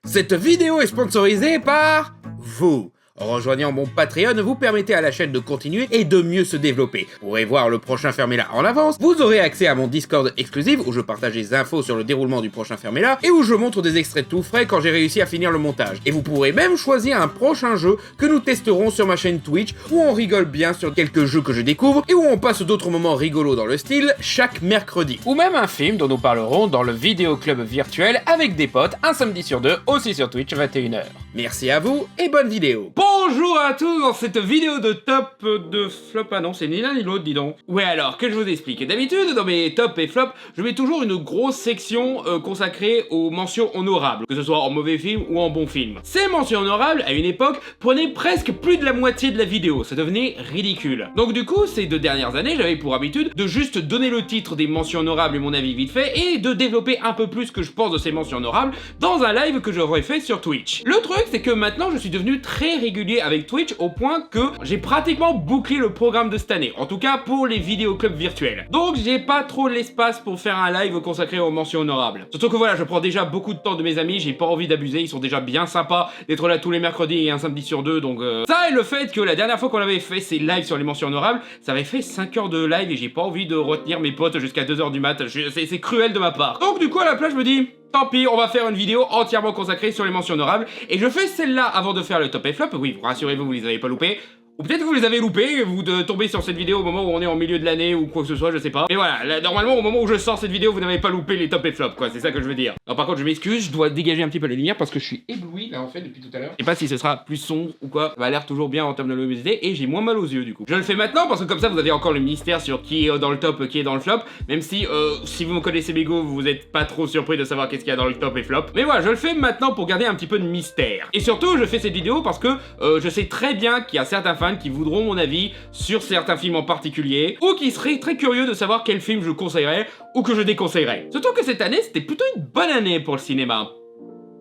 Cette vidéo est sponsorisée par vous. En rejoignant mon Patreon, vous permettez à la chaîne de continuer et de mieux se développer. Vous pourrez voir le prochain Fermela en avance, vous aurez accès à mon Discord exclusif où je partage des infos sur le déroulement du prochain Fermela et où je montre des extraits tout frais quand j'ai réussi à finir le montage. Et vous pourrez même choisir un prochain jeu que nous testerons sur ma chaîne Twitch où on rigole bien sur quelques jeux que je découvre et où on passe d'autres moments rigolos dans le style chaque mercredi. Ou même un film dont nous parlerons dans le vidéo club virtuel avec des potes un samedi sur deux, aussi sur Twitch 21h. Merci à vous et bonne vidéo. Bonjour à tous dans cette vidéo de top de flop. Ah non, c'est ni l'un ni l'autre, dis donc. Ouais, alors, que je vous explique. D'habitude, dans mes top et flop, je mets toujours une grosse section consacrée aux mentions honorables, que ce soit en mauvais film ou en bon film. Ces mentions honorables, à une époque, prenaient presque plus de la moitié de la vidéo. Ça devenait ridicule. Donc du coup, ces 2 dernières années, j'avais pour habitude de juste donner le titre des mentions honorables et mon avis vite fait, et de développer un peu plus ce que je pense de ces mentions honorables dans un live que j'aurais fait sur Twitch. Le truc, c'est que maintenant, je suis devenu très régulier avec Twitch au point que j'ai pratiquement bouclé le programme de cette année, en tout cas pour les vidéos clubs virtuels. Donc j'ai pas trop l'espace pour faire un live consacré aux mentions honorables. Surtout que voilà, je prends déjà beaucoup de temps de mes amis, j'ai pas envie d'abuser, ils sont déjà bien sympas d'être là tous les mercredis et un samedi sur deux, donc ça et le fait que la dernière fois qu'on avait fait ces lives sur les mentions honorables, ça avait fait 5 heures de live et j'ai pas envie de retenir mes potes jusqu'à 2h du mat, c'est cruel de ma part. Donc du coup à la place je me dis... Tant pis, on va faire une vidéo entièrement consacrée sur les mentions honorables. Et je fais celle-là avant de faire le top et flop. Oui, rassurez-vous, vous les avez pas loupés. Ou peut-être que vous les avez loupés, vous tombez sur cette vidéo au moment où on est en milieu de l'année ou quoi que ce soit, je sais pas. Mais voilà, là, normalement au moment où je sors cette vidéo, vous n'avez pas loupé les top et flop, quoi, c'est ça que je veux dire. Alors par contre, je m'excuse, je dois dégager un petit peu les lumières parce que je suis ébloui là en fait depuis tout à l'heure. Je sais pas si ce sera plus sombre ou quoi, ça va l'air toujours bien en termes de luminosité et j'ai moins mal aux yeux du coup. Je le fais maintenant parce que comme ça vous avez encore le mystère sur qui est dans le top, qui est dans le flop, même si si vous me connaissez Bego, vous êtes pas trop surpris de savoir qu'est-ce qu'il y a dans le top et flop. Mais voilà, je le fais maintenant pour garder un petit peu de mystère. Et surtout, je fais cette vidéo parce que je sais très bien qu'il y a certains fans qui voudront mon avis sur certains films en particulier, ou qui seraient très curieux de savoir quel film je conseillerais ou que je déconseillerais. Surtout que cette année, c'était plutôt une bonne année pour le cinéma.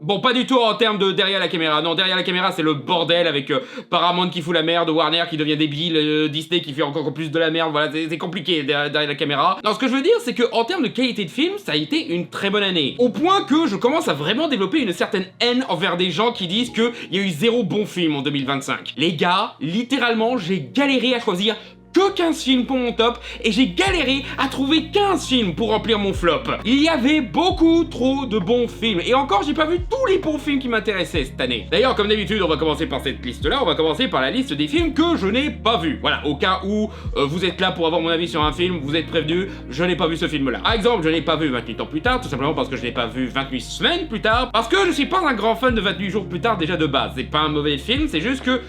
Bon, pas du tout en termes de derrière la caméra. Non, derrière la caméra, c'est le bordel avec Paramount qui fout la merde, Warner qui devient débile, Disney qui fait encore plus de la merde. Voilà, c'est compliqué derrière la caméra. Non, ce que je veux dire, c'est que en termes de qualité de film, ça a été une très bonne année. Au point que je commence à vraiment développer une certaine haine envers des gens qui disent qu'il y a eu 0 bon film en 2025. Les gars, littéralement, j'ai galéré à choisir que 15 films pour mon top et j'ai galéré à trouver 15 films pour remplir mon flop. Il y avait beaucoup trop de bons films et encore j'ai pas vu tous les bons films qui m'intéressaient cette année. D'ailleurs comme d'habitude on va commencer par cette liste là, on va commencer par la liste des films que je n'ai pas vus. Voilà, au cas où vous êtes là pour avoir mon avis sur un film, vous êtes prévenus, je n'ai pas vu ce film là. Par exemple je n'ai pas vu 28 ans plus tard, tout simplement parce que je n'ai pas vu 28 semaines plus tard, parce que je suis pas un grand fan de 28 jours plus tard déjà de base. C'est pas un mauvais film, c'est juste que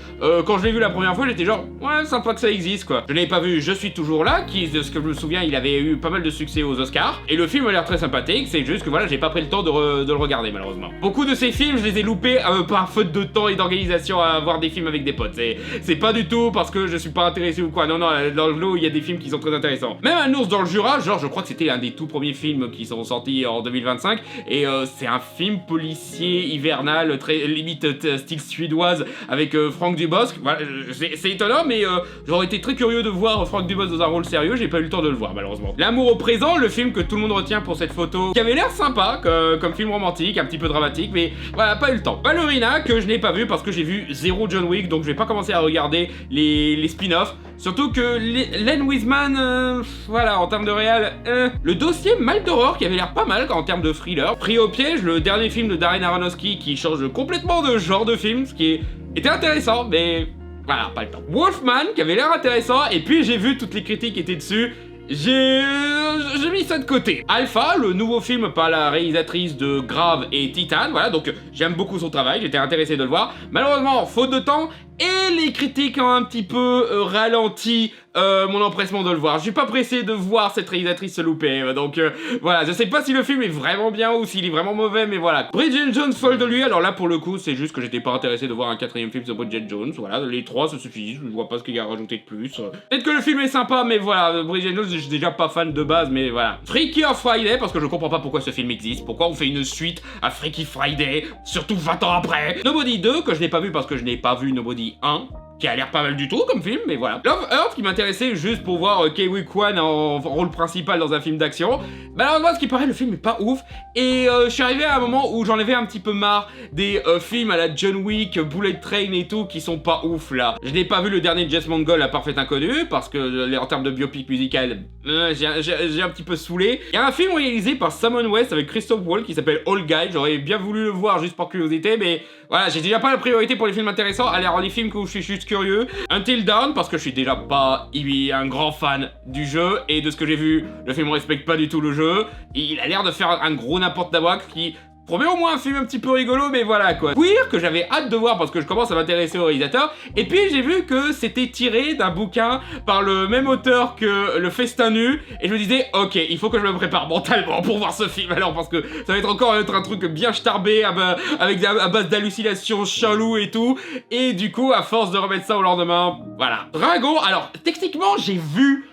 quand je l'ai vu la première fois j'étais genre ouais sympa que ça existe quoi. Je n'ai pas vu Je suis toujours là, qui, de ce que je me souviens, il avait eu pas mal de succès aux Oscars. Et le film a l'air très sympathique, c'est juste que voilà, j'ai pas pris le temps de le regarder malheureusement. Beaucoup de ces films, je les ai loupés par faute de temps et d'organisation à voir des films avec des potes. C'est pas du tout parce que je suis pas intéressé ou quoi. Non, non, dans le lot, il y a des films qui sont très intéressants. Même Un ours dans le Jura, genre, je crois que c'était un des tout premiers films qui sont sortis en 2025. Et c'est un film policier hivernal, très limite style suédoise, avec Franck Dubosc. Voilà, c'est étonnant, mais j'aurais été très curieux de voir Franck Dubosc dans un rôle sérieux, j'ai pas eu le temps de le voir malheureusement. L'amour au présent, le film que tout le monde retient pour cette photo, qui avait l'air sympa comme film romantique, un petit peu dramatique, mais voilà, pas eu le temps. Ballerina, que je n'ai pas vu parce que j'ai vu 0 John Wick, donc je vais pas commencer à regarder les spin-offs. Surtout que Len Wiseman, voilà, en termes de réal, le dossier Mal d'horreur qui avait l'air pas mal en termes de thriller. Pris au piège, le dernier film de Darren Aronofsky qui change complètement de genre de film, ce qui était intéressant, mais... voilà, pas le temps. Wolfman, qui avait l'air intéressant, et puis j'ai vu toutes les critiques qui étaient dessus, j'ai mis ça de côté. Alpha, le nouveau film par la réalisatrice de Grave et Titan, voilà, donc j'aime beaucoup son travail, j'étais intéressé de le voir. Malheureusement, faute de temps, et les critiques ont un petit peu ralenti mon empressement de le voir. Je suis pas pressé de voir cette réalisatrice se louper, donc voilà, je sais pas si le film est vraiment bien ou s'il est vraiment mauvais, mais voilà. Bridget Jones folle de lui, alors là pour le coup c'est juste que j'étais pas intéressé de voir un 4ème film de Bridget Jones, voilà, les 3 ça suffit, je vois pas ce qu'il y a à rajouter de plus. Peut-être que le film est sympa, mais voilà, Bridget Jones je suis déjà pas fan de base, mais voilà. Freaky Friday, parce que je comprends pas pourquoi ce film existe, pourquoi on fait une suite à Freaky Friday, surtout 20 ans après. Nobody 2, que je n'ai pas vu parce que je n'ai pas vu Nobody 1. qui a l'air pas mal du tout comme film, mais voilà. Love Earth qui m'intéressait juste pour voir Ke-Huy Quan en rôle principal dans un film d'action. Malheureusement, ce qui paraît, le film est pas ouf. Et je suis arrivé à un moment où j'en avais un petit peu marre des films à la John Wick, Bullet Train et tout, qui sont pas ouf là. Je n'ai pas vu le dernier Jess Mangold, La Parfaite Inconnue, parce que en termes de biopic musical, j'ai un petit peu saoulé. Il y a un film réalisé par Simon West avec Christophe Waltz qui s'appelle All Guy. J'aurais bien voulu le voir juste par curiosité, mais voilà, j'ai déjà pas la priorité pour les films intéressants. Allez, alors les films où je suis juste curieux. Until Dawn, parce que je suis déjà pas un grand fan du jeu, et de ce que j'ai vu, le film respecte pas du tout le jeu. Il a l'air de faire un gros n'importe quoi qui promet au moins un film un petit peu rigolo, mais voilà quoi. Queer, que j'avais hâte de voir parce que je commence à m'intéresser au réalisateur, et puis j'ai vu que c'était tiré d'un bouquin par le même auteur que Le Festin Nu, et je me disais, ok, il faut que je me prépare mentalement pour voir ce film alors, parce que ça va être encore un truc bien starbé, à base d'hallucinations chelou et tout, et du coup, à force de remettre ça au lendemain, voilà. Dragon, alors, techniquement, j'ai vu,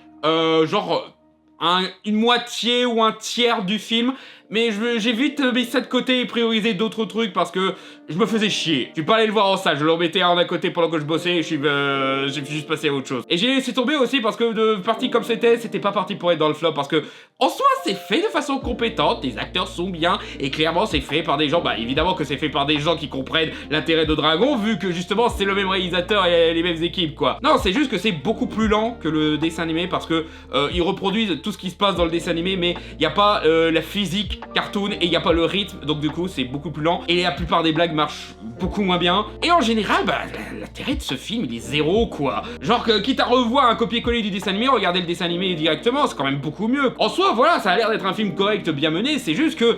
une moitié ou un tiers du film, mais j'ai vite mis ça de côté et priorisé d'autres trucs parce que je me faisais chier. Je suis pas allé le voir en salle, je le remettais en à côté pendant que je bossais et j'ai juste passé à autre chose. Et j'ai laissé tomber aussi parce que de parti comme c'était pas parti pour être dans le flop, parce que en soi c'est fait de façon compétente, les acteurs sont bien et clairement c'est fait par des gens, bah évidemment que c'est fait par des gens qui comprennent l'intérêt de Dragon vu que justement c'est le même réalisateur et les mêmes équipes quoi. Non, c'est juste que c'est beaucoup plus lent que le dessin animé parce que ils reproduisent tout ce qui se passe dans le dessin animé, mais il y a pas la physique cartoon et il y a pas le rythme, donc du coup c'est beaucoup plus lent et la plupart des blagues marchent beaucoup moins bien. Et en général, bah l'intérêt de ce film il est zéro quoi. Genre que quitte à revoir un copier-coller du dessin animé, regardez le dessin animé directement, c'est quand même beaucoup mieux. En soi, voilà, ça a l'air d'être un film correct, bien mené, c'est juste que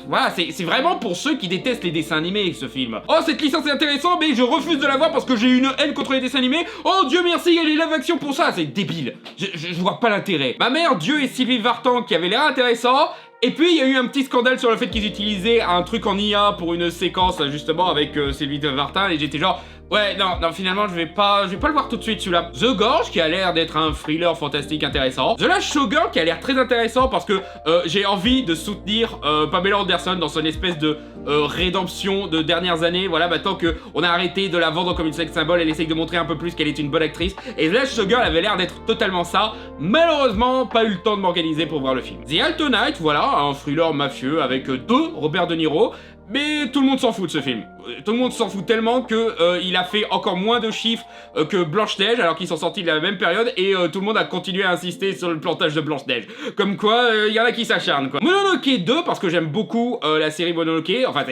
voilà, c'est vraiment pour ceux qui détestent les dessins animés ce film. Oh, cette licence est intéressante, mais je refuse de la voir parce que j'ai une haine contre les dessins animés. Oh Dieu merci, il y a les live-action pour ça, c'est débile. Je vois pas l'intérêt. Ma mère, Dieu et Sylvie Vartan qui avait l'air intéressant. Et puis il y a eu un petit scandale sur le fait qu'ils utilisaient un truc en IA pour une séquence justement avec Sylvie Vartan, et j'étais genre ouais non finalement je vais pas le voir tout de suite celui-là. The Gorge qui a l'air d'être un thriller fantastique intéressant. The Last Showgirl qui a l'air très intéressant parce que j'ai envie de soutenir Pamela Anderson dans son espèce de rédemption de dernières années. Voilà, maintenant que on a arrêté de la vendre comme une sex symbole, elle essaye de montrer un peu plus qu'elle est une bonne actrice, et The Last Showgirl avait l'air d'être totalement ça. Malheureusement pas eu le temps de m'organiser pour voir le film. The Altonite, voilà, un thriller mafieux avec deux Robert De Niro. Mais tout le monde s'en fout de ce film. Tout le monde s'en fout tellement que il a fait encore moins de chiffres que Blanche-Neige, alors qu'ils sont sortis de la même période, et tout le monde a continué à insister sur le plantage de Blanche-Neige. Comme quoi, il y en a qui s'acharnent, quoi. Mononoke 2, parce que j'aime beaucoup la série Mononoke. Enfin,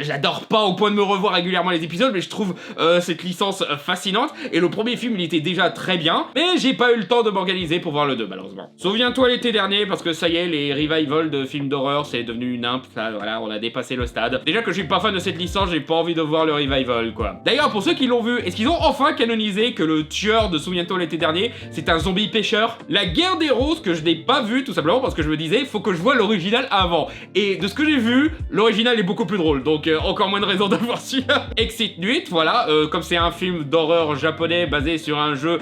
j'adore pas au point de me revoir régulièrement les épisodes, mais je trouve cette licence fascinante. Et le premier film, il était déjà très bien, mais j'ai pas eu le temps de m'organiser pour voir le 2, malheureusement. Souviens-toi l'été dernier, parce que ça y est, les revivals de films d'horreur, c'est devenu une imp. Ça, voilà, on a dépassé le stade. Déjà que je suis pas fan de cette licence, j'ai pas envie de voir le revival, quoi. D'ailleurs, pour ceux qui l'ont vu, est-ce qu'ils ont enfin canonisé que le tueur de Souviens-toi l'été dernier, c'est un zombie pêcheur? La Guerre des Roses, que je n'ai pas vu, tout simplement parce que je me disais, faut que je vois l'original avant. Et de ce que j'ai vu, l'original est beaucoup plus drôle, donc encore moins de raison de voir celui-là. Exit Nuit, voilà, comme c'est un film d'horreur japonais basé sur un jeu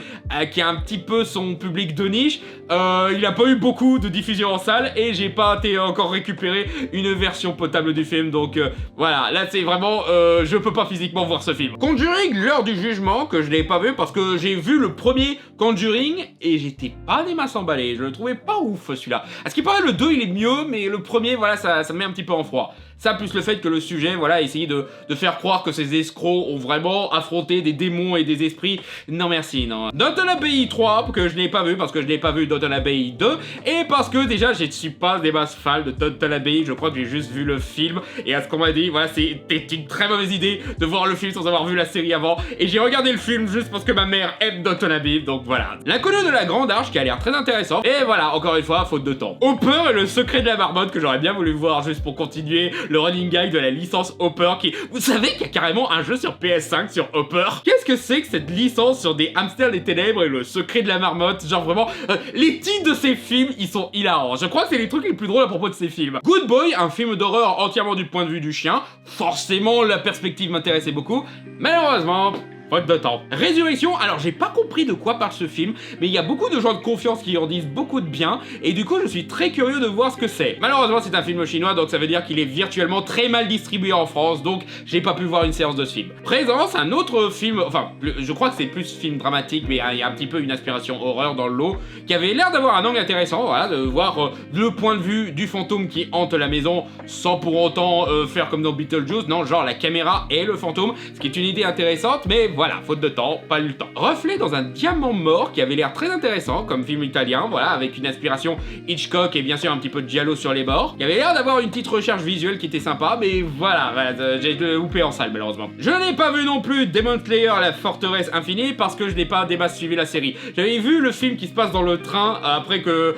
qui a un petit peu son public de niche, il a pas eu beaucoup de diffusion en salle, et j'ai pas été encore récupérer une version potable du film, donc voilà, là c'est vraiment, je peux pas physiquement voir ce film. Conjuring, l'heure du jugement, que je n'ai pas vu parce que j'ai vu le premier Conjuring et j'étais pas des masses emballées, je le trouvais pas ouf celui-là. À ce qui paraît, le 2 il est mieux, mais le premier, voilà, ça me met un petit peu en froid. Ça, plus le fait que le sujet, voilà, essayer de faire croire que ces escrocs ont vraiment affronté des démons et des esprits. Non merci, non. Downton Abbey 3, que je n'ai pas vu parce que je n'ai pas vu Downton Abbey 2, et parce que déjà, je ne suis pas des masses fans de Downton Abbey, je crois que j'ai juste vu le film, et à ce qu'on m'a dit, voilà, c'était une très mauvaise idée de voir le film sans avoir vu la série avant, et j'ai regardé le film juste parce que ma mère aime Downton Abbey, donc voilà. L'inconnu de la Grande Arche, qui a l'air très intéressant, et voilà, encore une fois, faute de temps. Hopper et le secret de la marmotte, que j'aurais bien voulu voir juste pour continuer le running gag de la licence Hopper qui... Vous savez qu'il y a carrément un jeu sur PS5 sur Hopper? Qu'est-ce que c'est que cette licence sur des hamsters des ténèbres et le secret de la marmotte? Genre vraiment, les titres de ces films, ils sont hilarants. Je crois que c'est les trucs les plus drôles à propos de ces films. Good Boy, un film d'horreur entièrement du point de vue du chien. Forcément, la perspective m'intéressait beaucoup. Malheureusement... faute de temps. Résurrection, alors j'ai pas compris de quoi parle ce film, mais il y a beaucoup de gens de confiance qui en disent beaucoup de bien, et du coup je suis très curieux de voir ce que c'est. Malheureusement c'est un film chinois, donc ça veut dire qu'il est virtuellement très mal distribué en France, donc j'ai pas pu voir une séance de ce film. Présence, un autre film, enfin je crois que c'est plus film dramatique, mais il y a un petit peu une aspiration horreur dans le lot, qui avait l'air d'avoir un angle intéressant, voilà, de voir le point de vue du fantôme qui hante la maison, sans pour autant faire comme dans Beetlejuice, non, genre la caméra et le fantôme, ce qui est une idée intéressante, mais voilà, faute de temps, pas eu le temps. Reflet dans un diamant mort qui avait l'air très intéressant comme film italien, voilà, avec une inspiration Hitchcock et bien sûr un petit peu de giallo sur les bords. Il avait l'air d'avoir une petite recherche visuelle qui était sympa, mais voilà, j'ai loupé en salle malheureusement. Je n'ai pas vu non plus Demon Slayer, la forteresse infinie, parce que je n'ai pas des masses suivi la série. J'avais vu le film qui se passe dans le train, après que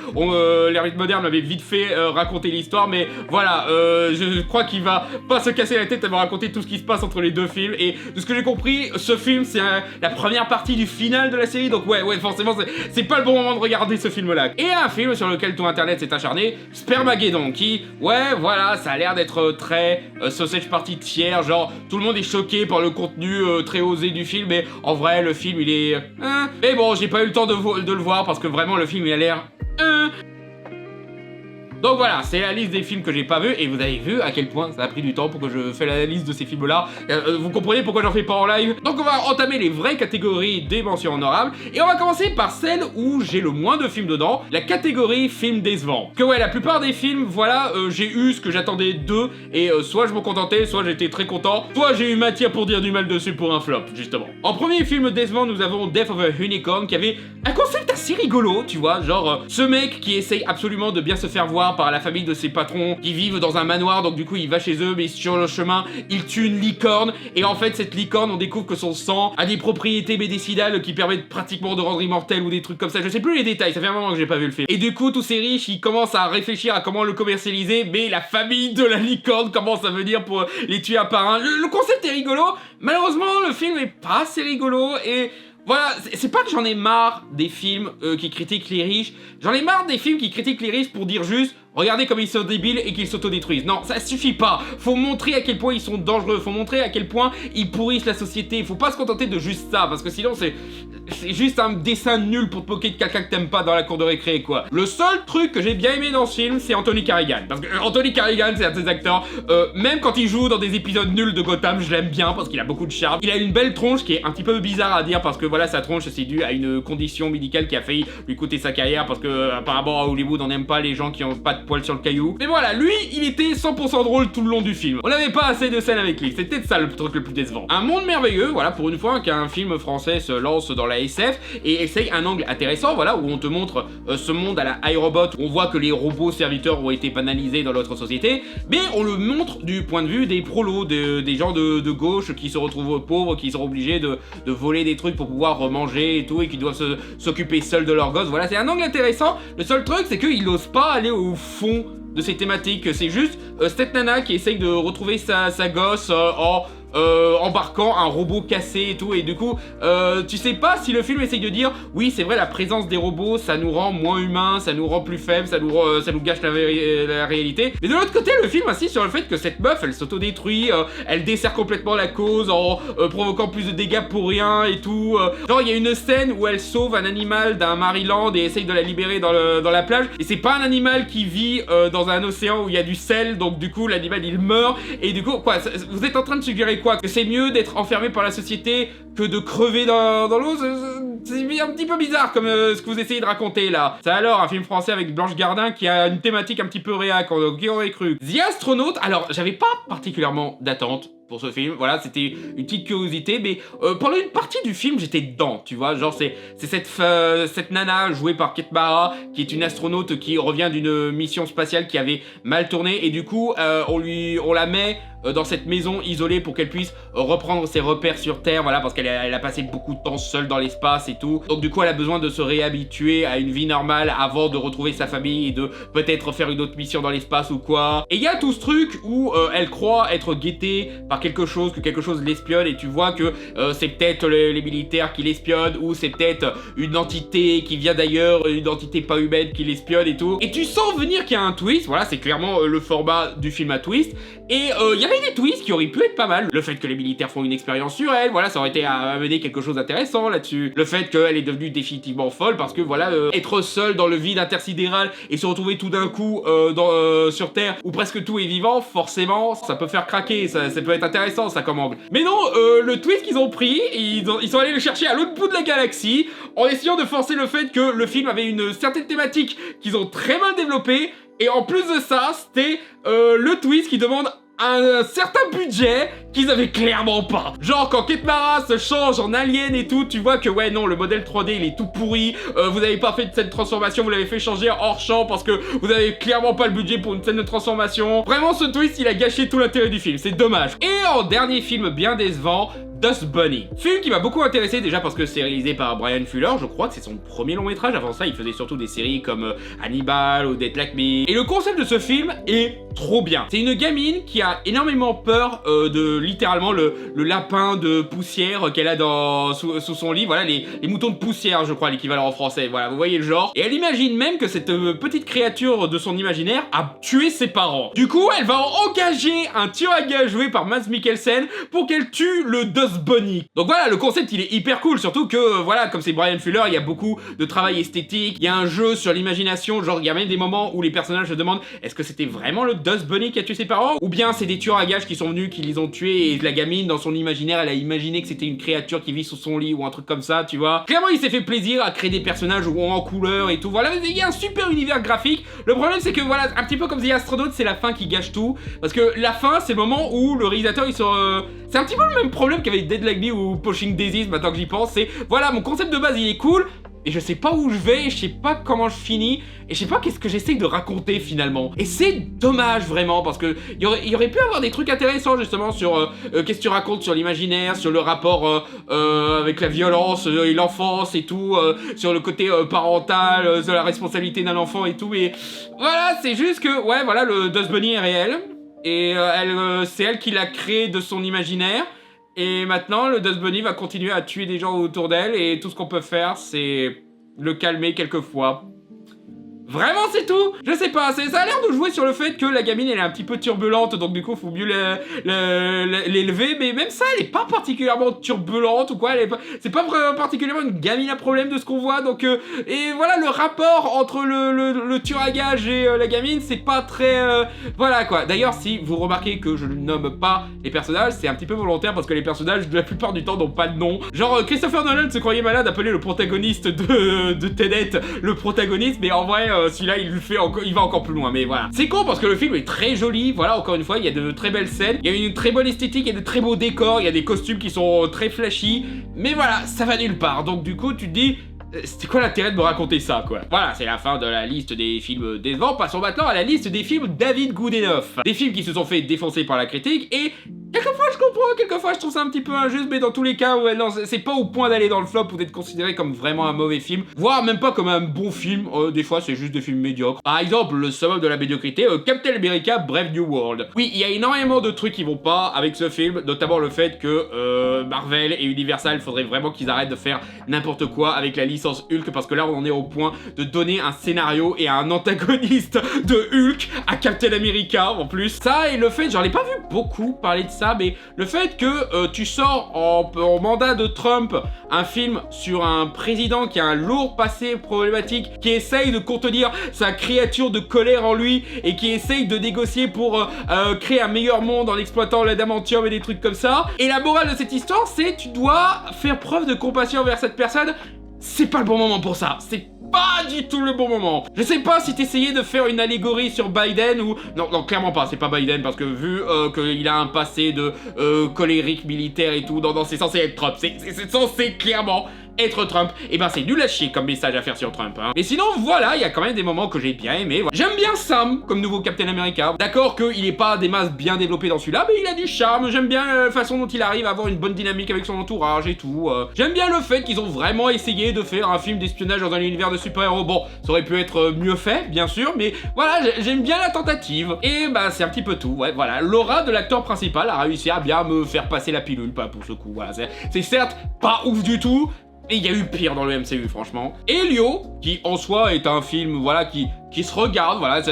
l'Hermite Moderne m'avait vite fait raconter l'histoire, mais voilà, je crois qu'il va pas se casser la tête à me raconter tout ce qui se passe entre les deux films, et de ce que j'ai compris, ce film c'est la première partie du final de la série, donc ouais, forcément c'est pas le bon moment de regarder ce film là. Et un film sur lequel tout internet s'est acharné, Spermageddon, qui, ouais, voilà, ça a l'air d'être très sausage party tiers, genre tout le monde est choqué par le contenu très osé du film, mais en vrai le film il est... Mais bon, j'ai pas eu le temps de le voir parce que vraiment le film il a l'air... Donc voilà, c'est la liste des films que j'ai pas vus, et vous avez vu à quel point ça a pris du temps pour que je fais la liste de ces films-là. Vous comprenez pourquoi j'en fais pas en live? Donc on va entamer les vraies catégories des mentions honorables, et on va commencer par celle où j'ai le moins de films dedans, la catégorie film décevant. Que ouais, la plupart des films, voilà, j'ai eu ce que j'attendais d'eux, et soit je me contentais, soit j'étais très content, soit j'ai eu matière pour dire du mal dessus pour un flop, justement. En premier film décevant, nous avons Death of a Unicorn, qui avait un concept assez rigolo, tu vois, genre ce mec qui essaye absolument de bien se faire voir par la famille de ses patrons qui vivent dans un manoir, donc du coup il va chez eux, mais sur le chemin il tue une licorne, et en fait cette licorne on découvre que son sang a des propriétés médicinales qui permettent pratiquement de rendre immortel ou des trucs comme ça, je sais plus les détails, ça fait un moment que j'ai pas vu le film. Et du coup tous ces riches ils commencent à réfléchir à comment le commercialiser, mais la famille de la licorne commence à venir pour les tuer un par un. Le concept est rigolo, malheureusement le film est pas assez rigolo, et voilà, c'est pas que j'en ai marre des films qui critiquent les riches, j'en ai marre des films qui critiquent les riches pour dire juste regardez comme ils sont débiles et qu'ils s'autodétruisent. Non, ça suffit pas. Faut montrer à quel point ils sont dangereux, faut montrer à quel point ils pourrissent la société. Faut pas se contenter de juste ça, parce que sinon c'est juste un dessin nul pour te moquer de quelqu'un que t'aimes pas dans la cour de récré, quoi. Le seul truc que j'ai bien aimé dans ce film, c'est Anthony Carrigan. Parce que Anthony Carrigan, c'est un de ces acteurs, même quand il joue dans des épisodes nuls de Gotham, je l'aime bien parce qu'il a beaucoup de charme. Il a une belle tronche qui est un petit peu bizarre à dire, parce que voilà, sa tronche c'est dû à une condition médicale qui a failli lui coûter sa carrière, parce que apparemment à Hollywood on n'aime pas les gens qui ont pas de poils sur le caillou. Mais voilà, lui, il était 100% drôle tout le long du film. On n'avait pas assez de scènes avec lui, c'était ça le truc le plus décevant. Un monde merveilleux, voilà, pour une fois qu'un film français se lance dans la SF et essaye un angle intéressant, voilà, où on te montre ce monde à la iRobot, où on voit que les robots serviteurs ont été banalisés dans notre société, mais on le montre du point de vue des prolos, des gens de gauche qui se retrouvent pauvres, qui sont obligés de voler des trucs pour pouvoir manger et tout, et qui doivent s'occuper seuls de leurs gosses. Voilà, c'est un angle intéressant. Le seul truc, c'est qu'il n'ose pas aller au fond de ces thématiques. C'est juste cette nana qui essaye de retrouver sa gosse en embarquant un robot cassé et tout, et du coup tu sais pas si le film essaye de dire oui c'est vrai, la présence des robots ça nous rend moins humains, ça nous rend plus faibles, ça nous gâche la réalité, mais de l'autre côté le film insiste sur le fait que cette meuf elle s'autodétruit, elle dessert complètement la cause en provoquant plus de dégâts pour rien et tout, genre il y a une scène où elle sauve un animal d'un Maryland et essaye de la libérer dans la plage, et c'est pas un animal qui vit dans un océan où il y a du sel, donc du coup l'animal il meurt, et du coup quoi, vous êtes en train de suggérer quoi? Que c'est mieux d'être enfermé par la société que de crever dans l'eau? C'est un petit peu bizarre comme ce que vous essayez de raconter là. Ça alors, un film français avec Blanche Gardin qui a une thématique un petit peu réac, qui aurait cru. The Astronaut, alors j'avais pas particulièrement d'attente pour ce film, voilà, c'était une petite curiosité, mais pendant une partie du film j'étais dedans, tu vois, genre c'est cette nana jouée par Kate Mara qui est une astronaute qui revient d'une mission spatiale qui avait mal tourné, et du coup on la met dans cette maison isolée pour qu'elle puisse reprendre ses repères sur Terre, voilà, parce qu'elle a passé beaucoup de temps seule dans l'espace et tout. Donc du coup elle a besoin de se réhabituer à une vie normale avant de retrouver sa famille et de peut-être faire une autre mission dans l'espace ou quoi. Et il y a tout ce truc où elle croit être guettée par quelque chose, que quelque chose l'espionne, et tu vois que c'est peut-être les militaires qui l'espionnent, ou c'est peut-être une entité qui vient d'ailleurs, une entité pas humaine qui l'espionne et tout. Et tu sens venir qu'il y a un twist, voilà, c'est clairement le format du film à twist. Et il y avait des twists qui auraient pu être pas mal. Le fait que les militaires font une expérience sur elle, voilà, ça aurait été à amener quelque chose d'intéressant là-dessus. Le fait qu'elle est devenue définitivement folle parce que voilà, être seule dans le vide intersidéral et se retrouver tout d'un coup sur Terre où presque tout est vivant, forcément, ça peut faire craquer, ça peut être intéressant ça comme angle. Mais non, le twist qu'ils ont pris, ils sont allés le chercher à l'autre bout de la galaxie en essayant de forcer le fait que le film avait une certaine thématique qu'ils ont très mal développée. Et en plus de ça, c'était le twist qui demande un certain budget qu'ils avaient clairement pas. Genre quand Kate Mara se change en alien et tout, tu vois que ouais non, le modèle 3D il est tout pourri, vous avez pas fait cette transformation, vous l'avez fait changer hors champ parce que vous avez clairement pas le budget pour une scène de transformation. Vraiment ce twist il a gâché tout l'intérêt du film, c'est dommage. Et en dernier film bien décevant, Dust Bunny. Film qui m'a beaucoup intéressé déjà parce que c'est réalisé par Bryan Fuller, je crois que c'est son premier long métrage, avant ça il faisait surtout des séries comme Hannibal ou Dead Like Me. Et le concept de ce film est trop bien. C'est une gamine qui a énormément peur de littéralement le lapin de poussière qu'elle a sous son lit, voilà les moutons de poussière je crois l'équivalent en français, voilà vous voyez le genre. Et elle imagine même que cette petite créature de son imaginaire a tué ses parents. Du coup elle va engager un tueur à gages joué par Mads Mikkelsen pour qu'elle tue le Dust Bunny. Donc voilà, le concept il est hyper cool, surtout que voilà, comme c'est Bryan Fuller, il y a beaucoup de travail esthétique, il y a un jeu sur l'imagination, genre il y a même des moments où les personnages se demandent est-ce que c'était vraiment le Dust Bunny qui a tué ses parents, ou bien c'est des tueurs à gages qui sont venus, qui les ont tués, et la gamine dans son imaginaire elle a imaginé que c'était une créature qui vit sous son lit ou un truc comme ça, tu vois. Clairement il s'est fait plaisir à créer des personnages en couleur et tout, voilà, il y a un super univers graphique. Le problème c'est que voilà, un petit peu comme The Astronaut, c'est la fin qui gâche tout, parce que la fin c'est le moment où le réalisateur il se... c'est un petit peu le même problème qu'avec Dead Like Me ou Pushing Daisies, maintenant que j'y pense, c'est voilà, mon concept de base il est cool, et je sais pas où je vais, je sais pas comment je finis, et je sais pas qu'est-ce que j'essaye de raconter finalement. Et c'est dommage vraiment, parce que il y aurait pu avoir des trucs intéressants justement sur qu'est-ce que tu racontes sur l'imaginaire, sur le rapport avec la violence et l'enfance et tout, sur le côté parental, sur la responsabilité d'un enfant et tout, et voilà, c'est juste que, ouais, voilà, le Dust Bunny est réel, et c'est elle qui l'a créé de son imaginaire. Et maintenant, le Dust Bunny va continuer à tuer des gens autour d'elle, et tout ce qu'on peut faire, c'est le calmer quelquefois. Vraiment, c'est tout. Je sais pas, ça a l'air de jouer sur le fait que la gamine, elle est un petit peu turbulente, donc du coup, faut mieux l'élever, mais même ça, elle est pas particulièrement turbulente ou quoi, c'est pas vraiment particulièrement une gamine à problème de ce qu'on voit, donc... et voilà, le rapport entre le tueur à gages et la gamine, c'est pas très... voilà, quoi. D'ailleurs, si vous remarquez que je ne nomme pas les personnages, c'est un petit peu volontaire, parce que les personnages, la plupart du temps, n'ont pas de nom. Genre, Christopher Nolan se croyait malade d'appeler le protagoniste de Tenet le protagoniste, mais en vrai... celui-là il va encore plus loin, mais voilà. C'est con parce que le film est très joli, voilà, encore une fois, il y a de très belles scènes, il y a une très bonne esthétique, il y a de très beaux décors, il y a des costumes qui sont très flashy, mais voilà, ça va nulle part, donc du coup tu te dis... c'était quoi l'intérêt de me raconter ça, quoi? Voilà, c'est la fin de la liste des films décevants. Passons maintenant à la liste des films David Goodenough. Des films qui se sont fait défoncer par la critique, et quelquefois je comprends, quelquefois je trouve ça un petit peu injuste, mais dans tous les cas, ouais, non, c'est pas au point d'aller dans le flop ou d'être considéré comme vraiment un mauvais film, voire même pas comme un bon film, des fois c'est juste des films médiocres. Par exemple, le summum de la médiocrité, Captain America Brave New World. Oui, il y a énormément de trucs qui vont pas avec ce film, notamment le fait que Marvel et Universal, faudrait vraiment qu'ils arrêtent de faire n'importe quoi avec la licence Hulk, parce que là on en est au point de donner un scénario et un antagoniste de Hulk à Captain America en plus. Ça, et le fait, j'en ai pas vu beaucoup parler de ça, mais le fait que tu sors en mandat de Trump un film sur un président qui a un lourd passé problématique, qui essaye de contenir sa créature de colère en lui et qui essaye de négocier pour créer un meilleur monde en exploitant l'adamantium et des trucs comme ça. Et la morale de cette histoire, c'est tu dois faire preuve de compassion envers cette personne. C'est pas le bon moment pour ça, c'est pas du tout le bon moment. Je sais pas si t'essayais de faire une allégorie sur Biden ou... Non, clairement pas, c'est pas Biden, parce que vu qu'il a un passé de colérique militaire et tout, non, c'est censé être Trump, c'est censé clairement être Trump, et ben c'est nul à chier comme message à faire sur Trump, hein. Mais sinon, voilà, il y a quand même des moments que j'ai bien aimé. Voilà. J'aime bien Sam comme nouveau Captain America. D'accord qu'il est pas des masses bien développé dans celui-là, mais il a du charme. J'aime bien la façon dont il arrive à avoir une bonne dynamique avec son entourage et tout. J'aime bien le fait qu'ils ont vraiment essayé de faire un film d'espionnage dans un univers de super-héros. Bon, ça aurait pu être mieux fait, bien sûr, mais voilà, j'aime bien la tentative. Et bah, c'est un petit peu tout, ouais, voilà. L'aura de l'acteur principal a réussi à bien me faire passer la pilule, pas pour ce coup, voilà. C'est certes pas ouf du tout, et il y a eu pire dans le MCU, franchement. Elio, qui en soi est un film, voilà, qui se regarde, voilà,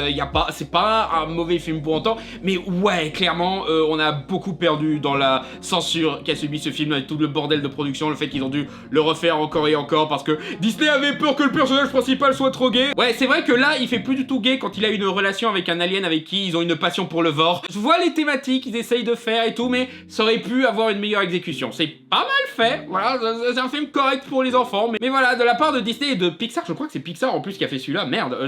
c'est pas un mauvais film pour autant, mais ouais, clairement, on a beaucoup perdu dans la censure qu'a subi ce film avec tout le bordel de production, le fait qu'ils ont dû le refaire encore et encore parce que Disney avait peur que le personnage principal soit trop gay. Ouais, c'est vrai que là, il fait plus du tout gay quand il a une relation avec un alien avec qui ils ont une passion pour le vor. Je vois les thématiques qu'ils essayent de faire et tout, mais ça aurait pu avoir une meilleure exécution. C'est pas mal fait, voilà, c'est un film correct pour les enfants, mais voilà, de la part de Disney et de Pixar, je crois que c'est Pixar en plus qui a fait celui-là, merde,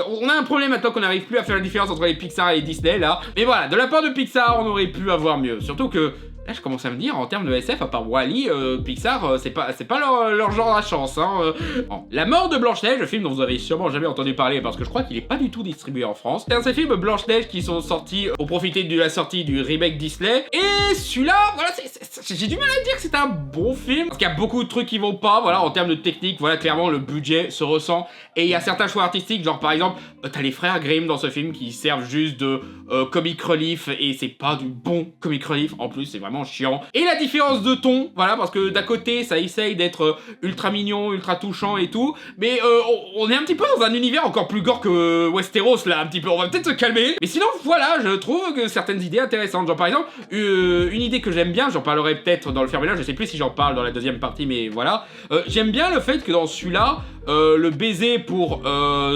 on a un problème maintenant qu'on n'arrive plus à faire la différence entre les Pixar et les Disney là. Mais voilà, de la part de Pixar, on aurait pu avoir mieux. Surtout que là, je commence à me dire, en termes de SF, à part Wall-E, Pixar, c'est pas leur genre à chance, hein. Bon. La mort de Blanche-Neige, le film dont vous avez sûrement jamais entendu parler, parce que je crois qu'il est pas du tout distribué en France. C'est un de ces films Blanche-Neige qui sont sortis pour profiter de la sortie du remake Disney. Et celui-là, voilà, j'ai du mal à dire que c'est un bon film, parce qu'il y a beaucoup de trucs qui vont pas, voilà, en termes de technique, voilà, clairement, le budget se ressent. Et il y a certains choix artistiques, genre par exemple, t'as les frères Grimm dans ce film qui servent juste de comic relief, et c'est pas du bon comic relief, en plus, c'est vraiment chiant. Et la différence de ton, voilà, parce que d'à côté, ça essaye d'être ultra mignon, ultra touchant et tout, mais on est un petit peu dans un univers encore plus gore que Westeros, là, un petit peu. On va peut-être se calmer. Mais sinon, voilà, je trouve que certaines idées intéressantes. Genre, par exemple, une idée que j'aime bien, j'en parlerai peut-être dans le Fermélage, je sais plus si j'en parle dans la deuxième partie, mais voilà. J'aime bien le fait que dans celui-là, le baiser pour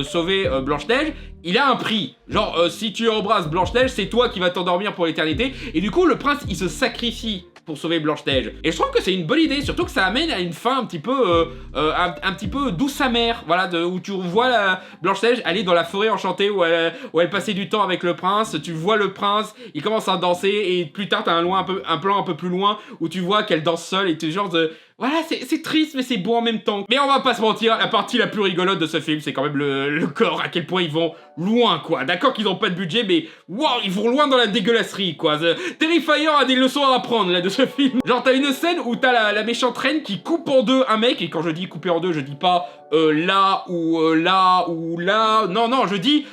sauver Blanche-Neige, il a un prix. Genre, si tu embrasses Blanche-Neige, c'est toi qui vas t'endormir pour l'éternité. Et du coup, le prince, il se sacrifie pour sauver Blanche-Neige. Et je trouve que c'est une bonne idée, surtout que ça amène à une fin un petit peu, un petit peu douce amère, voilà, où tu vois la Blanche-Neige aller dans la forêt enchantée où elle passait du temps avec le prince. Tu vois le prince, il commence à danser et plus tard t'as un plan un peu plus loin où tu vois qu'elle danse seule et tu genre de... Voilà, c'est triste, mais c'est beau en même temps. Mais on va pas se mentir, la partie la plus rigolote de ce film, c'est quand même le corps, à quel point ils vont loin, quoi. D'accord qu'ils ont pas de budget, mais waouh, ils vont loin dans la dégueulasserie, quoi. Terrifier a des leçons à apprendre, là, de ce film. Genre, t'as une scène où t'as la méchante reine qui coupe en deux un mec, et quand je dis couper en deux, je dis pas là, ou là, ou là. Non, je dis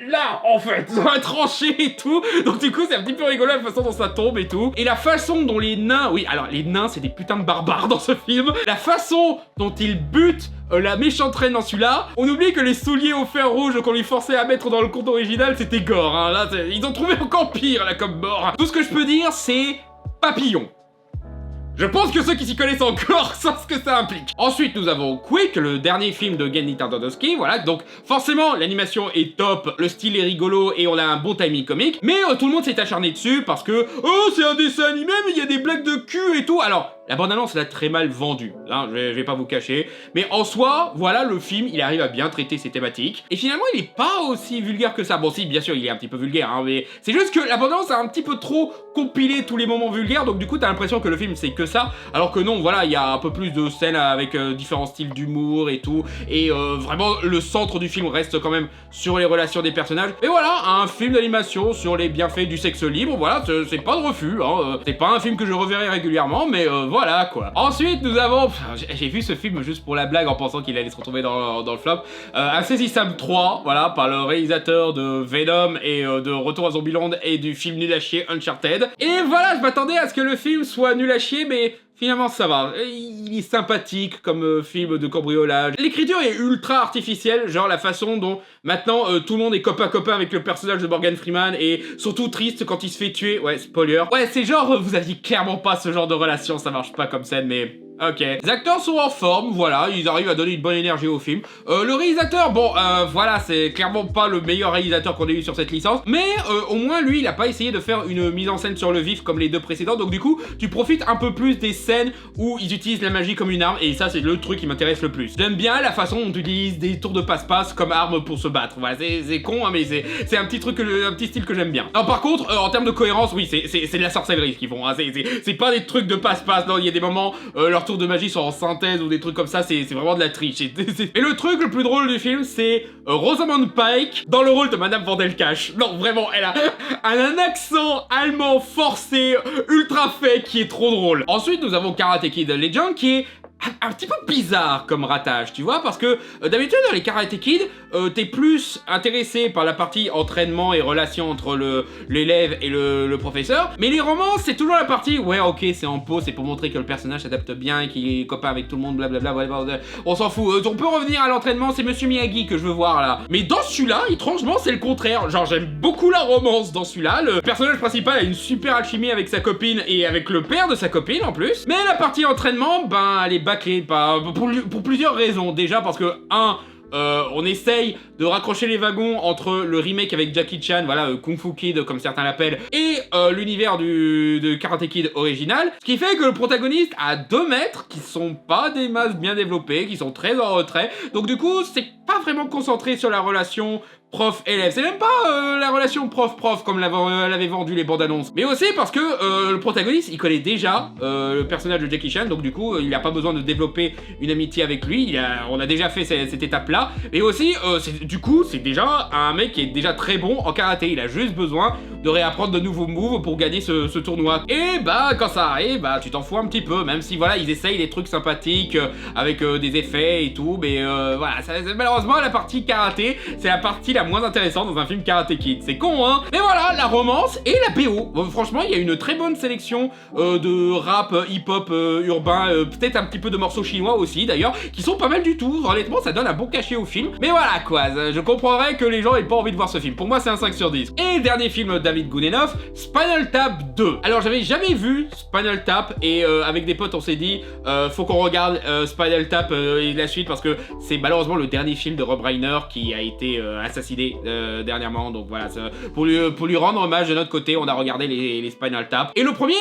là, en fait, dans la tranchée et tout. Donc du coup, c'est un petit peu rigolo la façon dont ça tombe et tout. Et la façon dont les nains... Oui, alors, les nains, c'est des putains de barbares dans ce film. La façon dont ils butent la méchante reine dans celui-là. On oublie que les souliers au fer rouge qu'on lui forçait à mettre dans le conte original, c'était gore, hein. Là, ils ont trouvé encore pire, là, comme mort. Tout ce que je peux dire, c'est papillon. Je pense que ceux qui s'y connaissent encore savent ce que ça implique. Ensuite, nous avons Quick, le dernier film de Genndy Tartakovsky, voilà, donc forcément, l'animation est top, le style est rigolo et on a un bon timing comique, mais tout le monde s'est acharné dessus parce que « Oh, c'est un dessin animé, mais il y a des blagues de cul et tout !» Alors, la bande-annonce l'a très mal vendue, hein, je vais pas vous cacher, mais en soi, voilà, le film, il arrive à bien traiter ses thématiques, et finalement, il est pas aussi vulgaire que ça. Bon, si, bien sûr, il est un petit peu vulgaire, hein, mais c'est juste que la bande-annonce a un petit peu trop compilé tous les moments vulgaires, donc du coup, t'as l'impression que le film, c'est que ça, alors que non, voilà, il y a un peu plus de scènes avec différents styles d'humour et tout, et vraiment, le centre du film reste quand même sur les relations des personnages, et voilà, un film d'animation sur les bienfaits du sexe libre, voilà, c'est pas de refus, hein, c'est pas un film que je reverrai régulièrement, mais voilà, quoi. Ensuite, nous avons... J'ai vu ce film juste pour la blague en pensant qu'il allait se retrouver dans le flop. Insaisissable 3, voilà, par le réalisateur de Venom et de Retour à Zombieland et du film nul à chier Uncharted. Et voilà, je m'attendais à ce que le film soit nul à chier, mais... Finalement, ça va. Il est sympathique comme film de cambriolage. L'écriture est ultra artificielle, genre la façon dont maintenant tout le monde est copain-copain avec le personnage de Morgan Freeman et surtout triste quand il se fait tuer. Ouais, spoiler. Ouais, c'est genre, vous aviez clairement pas ce genre de relation, ça marche pas comme scène, mais... Ok. Les acteurs sont en forme, voilà, ils arrivent à donner une bonne énergie au film. Le réalisateur, bon, voilà, c'est clairement pas le meilleur réalisateur qu'on ait eu sur cette licence, mais au moins, lui, il a pas essayé de faire une mise en scène sur le vif comme les deux précédents, donc du coup, tu profites un peu plus des scènes où ils utilisent la magie comme une arme, et ça, c'est le truc qui m'intéresse le plus. J'aime bien la façon dont ils utilisent des tours de passe-passe comme arme pour se battre, voilà, c'est con, hein, mais c'est un petit truc, un petit style que j'aime bien. Non, par contre, en termes de cohérence, oui, c'est de la sorcellerie ce qu'ils font, hein, c'est pas des trucs de passe-passe, non, il y a des moments, leur tours de magie sont en synthèse ou des trucs comme ça, c'est vraiment de la triche. Et le truc le plus drôle du film, c'est Rosamund Pike dans le rôle de Madame Vandelkash. Non, vraiment, elle a un accent allemand forcé, ultra fake, qui est trop drôle. Ensuite, nous avons Karate Kid Legend, qui est un petit peu bizarre comme ratage, tu vois, parce que d'habitude dans les Karate Kid, t'es plus intéressé par la partie entraînement et relation entre l'élève et le professeur, mais les romans c'est toujours la partie ouais ok c'est en pause, c'est pour montrer que le personnage s'adapte bien et qu'il est copain avec tout le monde, blablabla, on s'en fout, on peut revenir à l'entraînement, c'est Monsieur Miyagi que je veux voir là. Mais dans celui-là, étrangement c'est le contraire, genre j'aime beaucoup la romance dans celui-là, le personnage principal a une super alchimie avec sa copine et avec le père de sa copine en plus, mais la partie entraînement, ben elle est bâclée pour plusieurs raisons. Déjà parce que, on essaye de raccrocher les wagons entre le remake avec Jackie Chan, voilà, Kung Fu Kid comme certains l'appellent, et l'univers de Karate Kid original, ce qui fait que le protagoniste a 2 maîtres qui sont pas des masses bien développées, qui sont très en retrait, donc du coup c'est pas vraiment concentré sur la relation prof-élève, c'est même pas la relation prof-prof comme l'avait vendu les bandes annonces, mais aussi parce que le protagoniste il connaît déjà le personnage de Jackie Chan, donc du coup il a pas besoin de développer une amitié avec lui, on a déjà fait cette étape là, et aussi du coup c'est déjà un mec qui est déjà très bon en karaté, il a juste besoin de réapprendre de nouveaux moves pour gagner ce tournoi, et bah quand ça arrive, bah tu t'en fous un petit peu, même si voilà ils essayent des trucs sympathiques avec des effets et tout, mais voilà, malheureusement la partie karaté c'est la partie la moins intéressante dans un film Karate Kid. C'est con, hein? Mais voilà, la romance et la BO. Franchement, il y a une très bonne sélection de rap, hip-hop urbain, peut-être un petit peu de morceaux chinois aussi, d'ailleurs, qui sont pas mal du tout. Honnêtement, ça donne un bon cachet au film. Mais voilà, quoi, je comprendrais que les gens aient pas envie de voir ce film. Pour moi, c'est un 5 sur 10. Et dernier film de David Gounenoff, Spinal Tap 2. Alors, j'avais jamais vu Spinal Tap, et avec des potes, on s'est dit, faut qu'on regarde Spinal Tap et la suite, parce que c'est malheureusement le dernier film de Rob Reiner qui a été assassiné dernièrement, donc voilà, pour lui rendre hommage de notre côté, on a regardé les Spinal Tap. Et le premier,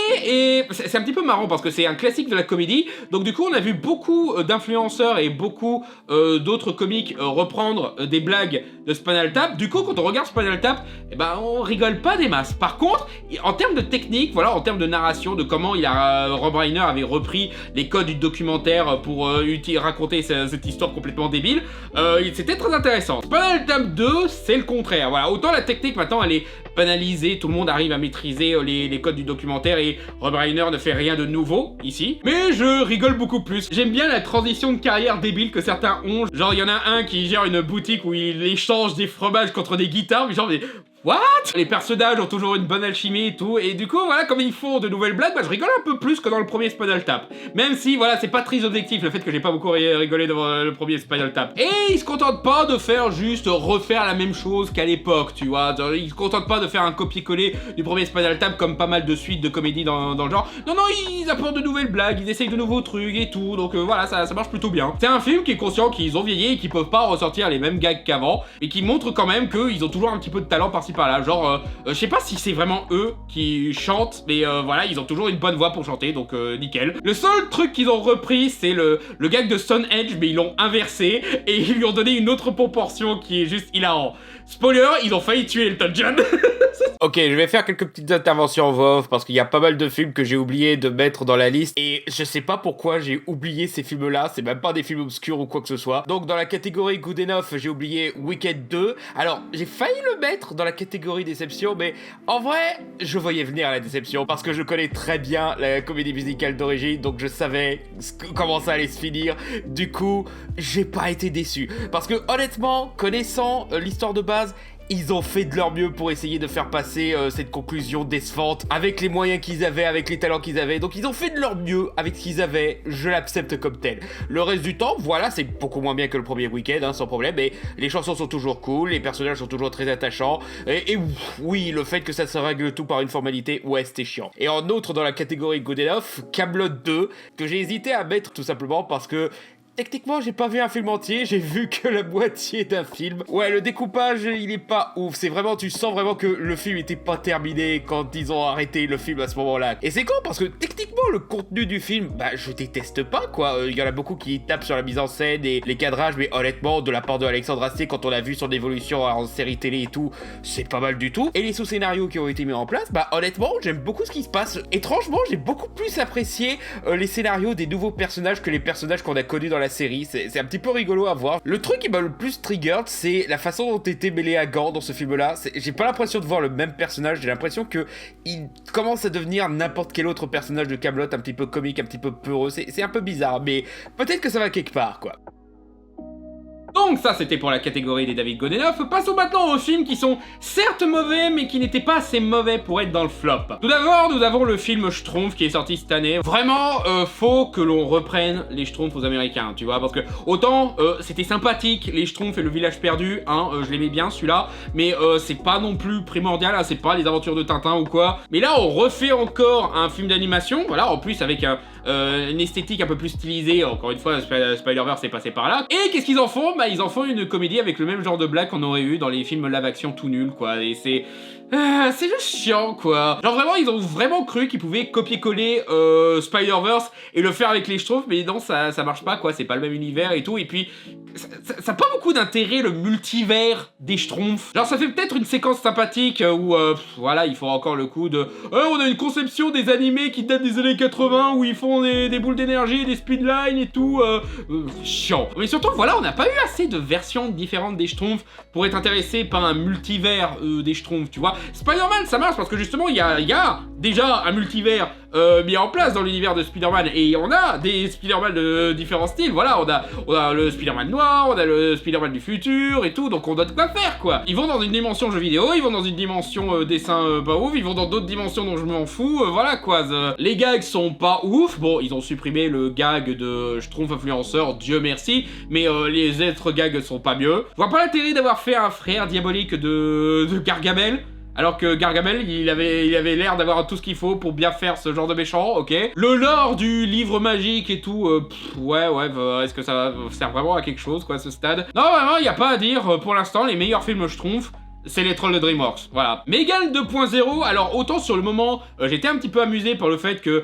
c'est un petit peu marrant parce que c'est un classique de la comédie, donc du coup on a vu beaucoup d'influenceurs et beaucoup d'autres comiques reprendre des blagues de Spinal Tap. Du coup quand on regarde Spinal Tap, eh ben on rigole pas des masses. Par contre, en termes de technique, voilà, en termes de narration, de comment Rob Reiner avait repris les codes du documentaire pour raconter cette histoire complètement débile, c'était très intéressant. Spinal Tap 2, c'est le contraire. Voilà, autant la technique maintenant elle est banalisée, tout le monde arrive à maîtriser les codes du documentaire et Rob Reiner ne fait rien de nouveau ici. Mais je rigole beaucoup plus. J'aime bien la transition de carrière débile que certains ont. Genre il y en a un qui gère une boutique où il échange des fromages contre des guitares, mais genre mais what? Les personnages ont toujours une bonne alchimie et tout, et du coup, voilà, comme ils font de nouvelles blagues, bah, je rigole un peu plus que dans le premier Spinal Tap. Même si, voilà, c'est pas très objectif le fait que j'ai pas beaucoup rigolé devant le premier Spinal Tap. Et ils se contentent pas de faire juste refaire la même chose qu'à l'époque, tu vois. Ils se contentent pas de faire un copier-coller du premier Spinal Tap comme pas mal de suites de comédie dans le genre. Non, ils apportent de nouvelles blagues, ils essayent de nouveaux trucs et tout, donc voilà, ça marche plutôt bien. C'est un film qui est conscient qu'ils ont vieilli et qu'ils peuvent pas ressortir les mêmes gags qu'avant, et qui montre quand même qu'ils ont toujours un petit peu de talent par-ci par-là. Genre, je sais pas si c'est vraiment eux qui chantent, mais voilà, ils ont toujours une bonne voix pour chanter, donc nickel. Le seul truc qu'ils ont repris, c'est le gag de Stone Edge, mais ils l'ont inversé, et ils lui ont donné une autre proportion qui est juste hilarant. Spoiler, ils ont failli tuer Elton John. Ok, je vais faire quelques petites interventions en voix parce qu'il y a pas mal de films que j'ai oublié de mettre dans la liste, et je sais pas pourquoi j'ai oublié ces films-là, c'est même pas des films obscurs ou quoi que ce soit. Donc dans la catégorie Good Enough, j'ai oublié Wicked 2. Alors, j'ai failli le mettre dans la catégorie déception, mais en vrai, je voyais venir la déception parce que je connais très bien la comédie musicale d'origine, donc je savais comment ça allait se finir. Du coup, j'ai pas été déçu parce que honnêtement, connaissant l'histoire de base, ils ont fait de leur mieux pour essayer de faire passer cette conclusion décevante avec les moyens qu'ils avaient, avec les talents qu'ils avaient. Donc ils ont fait de leur mieux avec ce qu'ils avaient, je l'accepte comme tel. Le reste du temps, voilà, c'est beaucoup moins bien que le premier week-end, hein, sans problème, mais les chansons sont toujours cool, les personnages sont toujours très attachants, et oui, le fait que ça se règle tout par une formalité, ouais, c'était chiant. Et en outre, dans la catégorie Good Enough, Kaamelott 2, que j'ai hésité à mettre tout simplement parce que techniquement, j'ai pas vu un film entier, j'ai vu que la moitié d'un film. Ouais, le découpage, il est pas ouf. C'est vraiment, tu sens vraiment que le film était pas terminé quand ils ont arrêté le film à ce moment-là. Et c'est con parce que techniquement, le contenu du film, bah, je déteste pas, quoi. Il y en a beaucoup qui tapent sur la mise en scène et les cadrages, mais honnêtement, de la part de Alexandre Astier, quand on a vu son évolution en série télé et tout, c'est pas mal du tout. Et les sous-scénarios qui ont été mis en place, bah, honnêtement, j'aime beaucoup ce qui se passe. Étrangement, j'ai beaucoup plus apprécié les scénarios des nouveaux personnages que les personnages qu'on a connus dans la série. C'est un petit peu rigolo à voir. Le truc qui m'a le plus triggered, c'est la façon dont était mêlé à Gand dans ce film-là. J'ai pas l'impression de voir le même personnage, j'ai l'impression que il commence à devenir n'importe quel autre personnage de Kaamelott, un petit peu comique, un petit peu peureux. C'est un peu bizarre, mais peut-être que ça va quelque part, quoi. Donc ça c'était pour la catégorie des David Godenhoff. Passons maintenant aux films qui sont certes mauvais mais qui n'étaient pas assez mauvais pour être dans le flop. Tout d'abord nous avons le film Schtroumpf qui est sorti cette année. Vraiment faut que l'on reprenne les Schtroumpfs aux Américains, tu vois, parce que autant c'était sympathique les Schtroumpfs et le village perdu, hein, je l'aimais bien celui-là, mais c'est pas non plus primordial, hein, c'est pas les aventures de Tintin ou quoi. Mais là on refait encore un film d'animation, voilà, en plus avec une esthétique un peu plus stylisée, encore une fois Spider-Verse est passé par là. Et qu'est-ce qu'ils en font? Bah ils en font une comédie avec le même genre de blague qu'on aurait eu dans les films live action tout nuls, quoi, et c'est juste chiant, quoi. Genre vraiment, ils ont vraiment cru qu'ils pouvaient copier-coller Spider-Verse et le faire avec les Schtroumpfs, mais non, ça marche pas, quoi, c'est pas le même univers et tout, et puis ça a pas beaucoup d'intérêt, le multivers des Schtroumpfs. Genre ça fait peut-être une séquence sympathique où, voilà, ils font encore le coup de on a une conception des animés qui datent des années 80 où ils font des boules d'énergie, des speedlines et tout, chiant. Mais surtout, voilà, on n'a pas eu assez de versions différentes des Schtroumpfs pour être intéressé par un multivers des Schtroumpfs, tu vois. Spider-Man, ça marche parce que justement, il y a déjà un multivers mis en place dans l'univers de Spider-Man, et on a des Spider-Man de différents styles, voilà, on a le Spider-Man noir, on a le Spider-Man du futur et tout, donc on a de quoi faire, quoi. Ils vont dans une dimension jeu vidéo, ils vont dans une dimension dessin pas ouf, ils vont dans d'autres dimensions dont je m'en fous, voilà, quoi. Les gags sont pas ouf, bon, ils ont supprimé le gag de Schtroumpf influenceur, Dieu merci, mais les autres gags sont pas mieux. Je vois pas l'intérêt d'avoir fait un frère diabolique de Gargamel, alors que Gargamel, il avait l'air d'avoir tout ce qu'il faut pour bien faire ce genre de méchant, ok. Le lore du livre magique et tout, ouais, est-ce que ça sert vraiment à quelque chose, quoi, à ce stade? Non, vraiment, y a pas à dire, pour l'instant, les meilleurs films Schtroumpf, c'est les trolls de DreamWorks, voilà. Megan 2.0, alors autant sur le moment, j'étais un petit peu amusé par le fait que,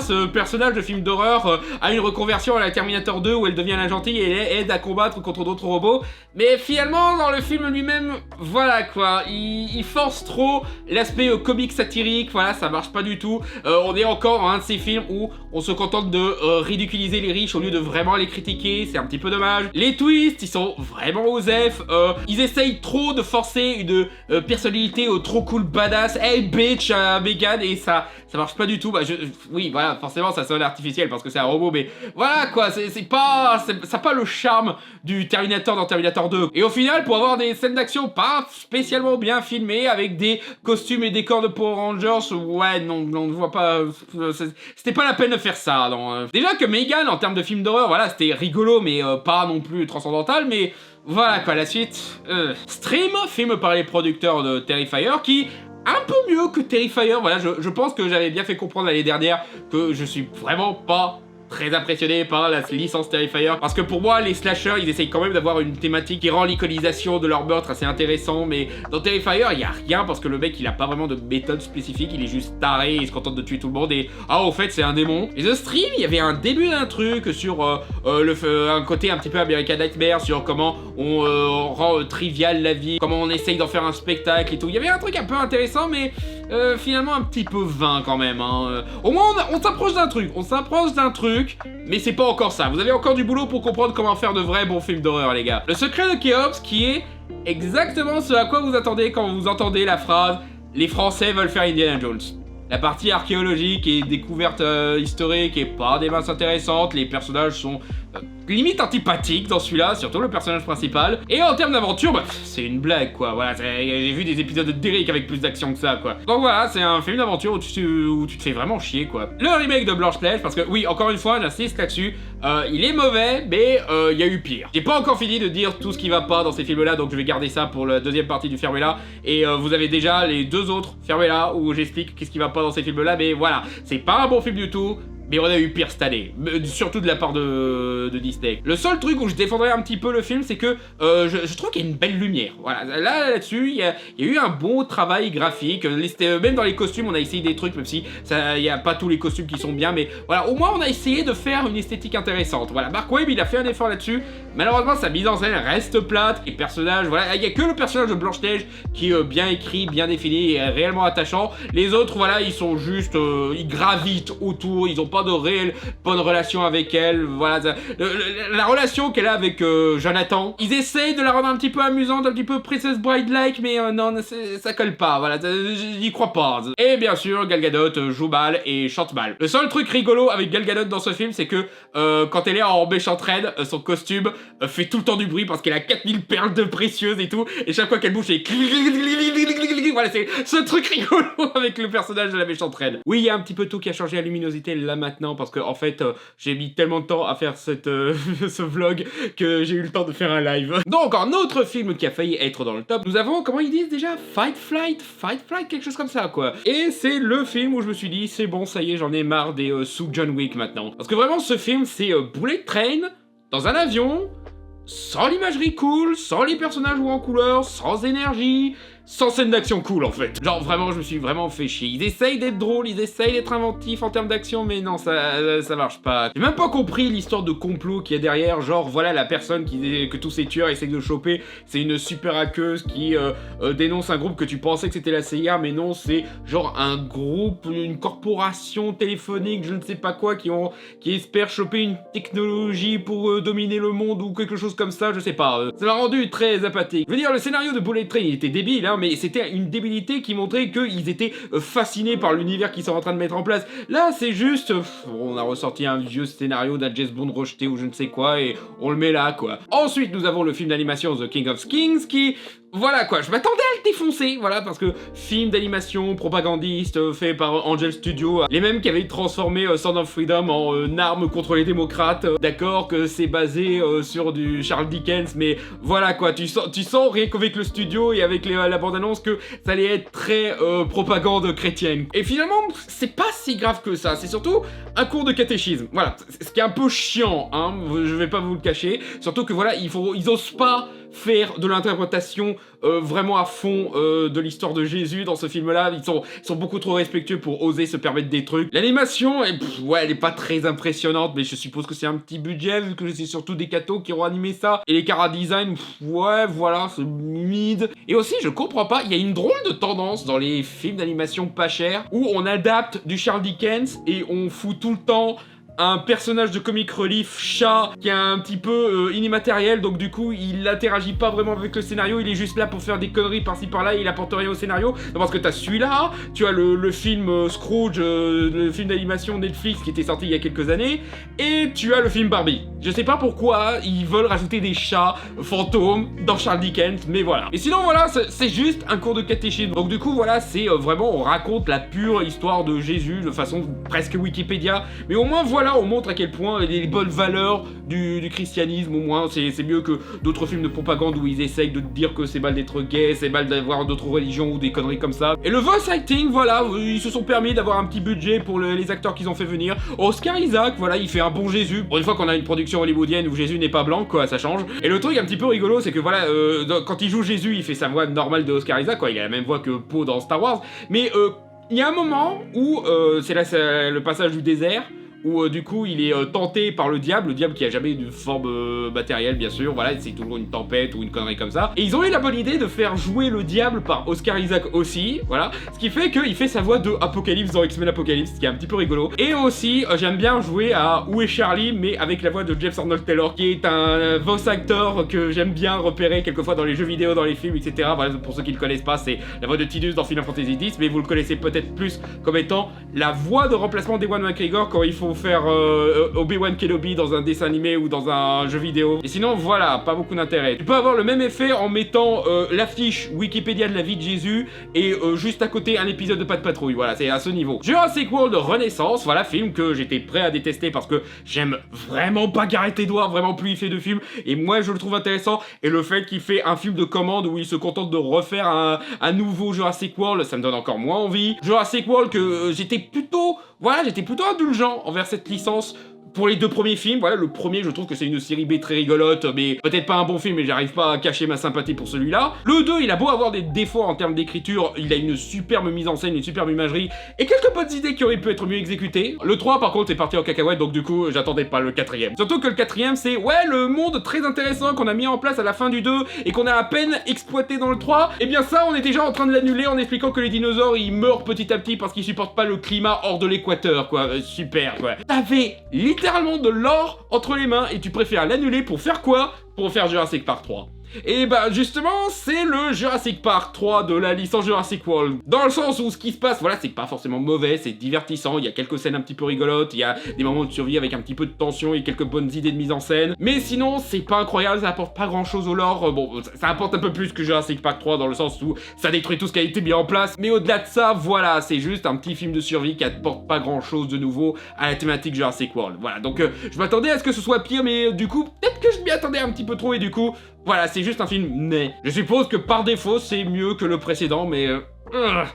ce personnage de film d'horreur a une reconversion à la Terminator 2 où elle devient la gentille et elle aide à combattre contre d'autres robots, mais finalement, dans le film lui-même, voilà quoi, il force trop l'aspect comique satirique, voilà, ça marche pas du tout. On est encore dans un de ces films où on se contente de ridiculiser les riches au lieu de vraiment les critiquer, c'est un petit peu dommage. Les twists, ils sont vraiment osef, ils essayent trop de forcer une personnalité trop cool badass, hey bitch à Megan, et ça marche pas du tout. Bah oui, voilà, forcément ça sonne artificiel parce que c'est un robot, mais voilà quoi, ça a pas le charme du Terminator dans Terminator 2. Et au final, pour avoir des scènes d'action pas spécialement bien filmées avec des costumes et décors de Power Rangers, ouais, non, je vois pas, c'était pas la peine de faire ça, non. Déjà que Megan, en termes de film d'horreur, voilà, c'était rigolo, mais pas non plus transcendantal, mais voilà quoi, la suite. Stream, film par les producteurs de Terrifier, qui un peu mieux que Terrifier, voilà, je pense que j'avais bien fait comprendre l'année dernière que je suis vraiment pas très impressionné par la licence Terrifier, parce que pour moi les slashers ils essayent quand même d'avoir une thématique qui rend l'iconisation de leur meurtre assez intéressant, mais dans Terrifier il y a rien parce que le mec il a pas vraiment de méthode spécifique, il est juste taré, il se contente de tuer tout le monde et au fait c'est un démon. Et The Stream, il y avait un début d'un truc sur un côté un petit peu American Nightmare, sur comment on rend trivial la vie, comment on essaye d'en faire un spectacle et tout. Il y avait un truc un peu intéressant, mais finalement un petit peu vain quand même, hein. Au moins on s'approche d'un truc, mais c'est pas encore ça. Vous avez encore du boulot pour comprendre comment faire de vrais bons films d'horreur, les gars. Le secret de Khéops, qui est exactement ce à quoi vous attendez quand vous entendez la phrase « Les Français veulent faire Indiana Jones ». La partie archéologique et découverte historique est pas des masses intéressantes, les personnages sont limite antipathiques dans celui-là, surtout le personnage principal. Et en termes d'aventure, bah, c'est une blague quoi, voilà, j'ai vu des épisodes de Derrick avec plus d'action que ça quoi. Donc voilà, c'est un film d'aventure où tu te fais vraiment chier quoi. Le remake de Blanche-Neige, parce que oui, encore une fois, j'insiste là-dessus, il est mauvais, mais il y a eu pire. J'ai pas encore fini de dire tout ce qui va pas dans ces films-là, donc je vais garder ça pour la deuxième partie du Fermez-la, et vous avez déjà les deux autres Fermez-la où j'explique qu'est-ce qui va pas dans ces films-là, mais voilà, c'est pas un bon film du tout. Mais on a eu pire cette année, surtout de la part de Disney. Le seul truc où je défendrais un petit peu le film, c'est que je trouve qu'il y a une belle lumière. Voilà, là-dessus, il y a eu un bon travail graphique. Même dans les costumes, on a essayé des trucs, même si il n'y a pas tous les costumes qui sont bien, mais voilà, au moins on a essayé de faire une esthétique intéressante. Voilà, Mark Webb, il a fait un effort là-dessus. Malheureusement, sa mise en scène reste plate. Les personnages, voilà, il n'y a que le personnage de Blanche-Neige qui est bien écrit, bien défini et réellement attachant. Les autres, voilà, ils sont juste, ils gravitent autour, ils ont pas de réelle bonne relation avec elle. Voilà, la relation qu'elle a avec Jonathan, ils essayent de la rendre un petit peu amusante, un petit peu Princess Bride-like, mais non, ça colle pas. Voilà, j'y crois pas. Et bien sûr, Gal Gadot joue mal et chante mal. Le seul truc rigolo avec Gal Gadot dans ce film, c'est que quand elle est en méchante reine, son costume fait tout le temps du bruit parce qu'elle a 4000 perles de précieuses et tout, et chaque fois qu'elle bouge, c'est voilà, c'est ce truc rigolo avec le personnage de la méchante reine. Oui, il y a un petit peu tout qui a changé la luminosité là maintenant, parce que en fait, j'ai mis tellement de temps à faire ce vlog que j'ai eu le temps de faire un live. Donc, un autre film qui a failli être dans le top, nous avons, comment ils disent déjà, Fight Flight, quelque chose comme ça, quoi. Et c'est le film où je me suis dit, c'est bon, ça y est, j'en ai marre des sous John Wick maintenant. Parce que vraiment, ce film, c'est Bullet Train, dans un avion, sans l'imagerie cool, sans les personnages ou en couleur, sans énergie, sans scène d'action cool en fait. Genre vraiment, je me suis vraiment fait chier. Ils essayent d'être drôles, ils essayent d'être inventifs en termes d'action, mais non, ça marche pas. J'ai même pas compris l'histoire de complot qu'il y a derrière, genre voilà la personne que tous ces tueurs essayent de choper, c'est une super hackeuse qui dénonce un groupe que tu pensais que c'était la CIA, mais non, c'est genre un groupe, une corporation téléphonique, je ne sais pas quoi, qui espère choper une technologie pour dominer le monde ou quelque chose comme ça, je sais pas. Ça m'a rendu très apathique. Je veux dire, le scénario de Bullet Train, il était débile, hein, mais c'était une débilité qui montrait qu'ils étaient fascinés par l'univers qu'ils sont en train de mettre en place. Là, c'est juste, on a ressorti un vieux scénario d'un James Bond rejeté ou je ne sais quoi, et on le met là, quoi. Ensuite, nous avons le film d'animation The King of Kings, qui... Voilà quoi, je m'attendais à le défoncer, voilà, parce que film d'animation propagandiste fait par Angel Studio, les mêmes qui avaient transformé Sound of Freedom en arme contre les démocrates, d'accord que c'est basé sur du Charles Dickens, mais voilà quoi, tu sens rien qu'avec le studio et avec la bande-annonce que ça allait être très propagande chrétienne. Et finalement, c'est pas si grave que ça, c'est surtout un cours de catéchisme, voilà, ce qui est un peu chiant, hein, je vais pas vous le cacher, surtout que voilà, ils osent pas faire de l'interprétation vraiment à fond de l'histoire de Jésus dans ce film-là. Ils sont beaucoup trop respectueux pour oser se permettre des trucs. L'animation, ouais, elle est pas très impressionnante, mais je suppose que c'est un petit budget, vu que c'est surtout des cathos qui ont animé ça. Et les chara-design, ouais, voilà, c'est mid. Et aussi, je comprends pas, il y a une drôle de tendance dans les films d'animation pas chers, où on adapte du Charles Dickens et on fout tout le temps un personnage de comic relief chat qui est un petit peu immatériel, donc du coup il interagit pas vraiment avec le scénario, il est juste là pour faire des conneries par-ci par-là, il apporte rien au scénario. Non, parce que t'as celui-là, tu as le film Scrooge, le film d'animation Netflix qui était sorti il y a quelques années, et tu as le film Barbie. Je sais pas pourquoi ils veulent rajouter des chats fantômes dans Charles Dickens, mais voilà. Et sinon voilà, c'est juste un cours de catéchisme. Donc du coup voilà, c'est vraiment, on raconte la pure histoire de Jésus de façon presque Wikipédia, mais au moins voilà, on montre à quel point les bonnes valeurs du christianisme, au moins c'est mieux que d'autres films de propagande où ils essayent de dire que c'est mal d'être gay, c'est mal d'avoir d'autres religions ou des conneries comme ça. Et le voice acting, voilà, ils se sont permis d'avoir un petit budget pour les acteurs qu'ils ont fait venir. Oscar Isaac, voilà, il fait un bon Jésus. Pour une fois qu'on a une production hollywoodienne où Jésus n'est pas blanc, quoi, ça change. Et le truc un petit peu rigolo, c'est que voilà, quand il joue Jésus, il fait sa voix normale de Oscar Isaac, quoi, il a la même voix que Poe dans Star Wars, mais il y a un moment où, c'est là le passage du désert, où du coup il est tenté par le diable qui a jamais de forme matérielle bien sûr, voilà, c'est toujours une tempête ou une connerie comme ça. Et ils ont eu la bonne idée de faire jouer le diable par Oscar Isaac aussi, voilà, ce qui fait qu'il fait sa voix de Apocalypse dans X-Men Apocalypse, ce qui est un petit peu rigolo. Et aussi, j'aime bien jouer à Où est Charlie, mais avec la voix de James Arnold Taylor, qui est un voice actor que j'aime bien repérer quelquefois dans les jeux vidéo, dans les films, etc. Voilà, pour ceux qui le connaissent pas, c'est la voix de Tidus dans Final Fantasy X, mais vous le connaissez peut-être plus comme étant la voix de remplacement d'Ewan McGregor quand il faut faire Obi-Wan Kenobi dans un dessin animé ou dans un jeu vidéo. Et sinon, voilà, pas beaucoup d'intérêt. Tu peux avoir le même effet en mettant l'affiche Wikipédia de la vie de Jésus et juste à côté un épisode de Pas de Patrouille. Voilà, c'est à ce niveau. Jurassic World Renaissance, voilà, film que j'étais prêt à détester parce que j'aime vraiment pas Gareth Edwards, vraiment plus il fait de films. Et moi, je le trouve intéressant. Et le fait qu'il fait un film de commande où il se contente de refaire un nouveau Jurassic World, ça me donne encore moins envie. Jurassic World que j'étais plutôt indulgent envers cette licence. Pour les deux premiers films, voilà, le premier, je trouve que c'est une série B très rigolote, mais peut-être pas un bon film, et j'arrive pas à cacher ma sympathie pour celui-là. Le 2, il a beau avoir des défauts en termes d'écriture, il a une superbe mise en scène, une superbe imagerie, et quelques bonnes idées qui auraient pu être mieux exécutées. Le 3, par contre, est parti en cacahuète, donc du coup, j'attendais pas le 4ème. Surtout que le 4ème, c'est, ouais, le monde très intéressant qu'on a mis en place à la fin du 2, et qu'on a à peine exploité dans le 3, et bien ça, on est déjà en train de l'annuler en expliquant que les dinosaures, ils meurent petit à petit parce qu'ils supportent pas le climat hors de l'équateur, quoi. Super, quoi. T'avais littéralement de l'or entre les mains et tu préfères l'annuler pour faire quoi? Pour faire Jurassic Park 3. Et bah justement, c'est le Jurassic Park 3 de la licence Jurassic World. Dans le sens où ce qui se passe, voilà, c'est pas forcément mauvais, c'est divertissant, il y a quelques scènes un petit peu rigolotes, il y a des moments de survie avec un petit peu de tension et quelques bonnes idées de mise en scène. Mais sinon, c'est pas incroyable, ça apporte pas grand chose au lore. Bon, ça apporte un peu plus que Jurassic Park 3 dans le sens où ça détruit tout ce qui a été mis en place. Mais au-delà de ça, voilà, c'est juste un petit film de survie qui apporte pas grand chose de nouveau à la thématique Jurassic World. Voilà, donc je m'attendais à ce que ce soit pire, mais du coup, peut-être que je m'y attendais un petit peu trop et du coup, voilà, c'est juste un film mais. Je suppose que par défaut, c'est mieux que le précédent, mais...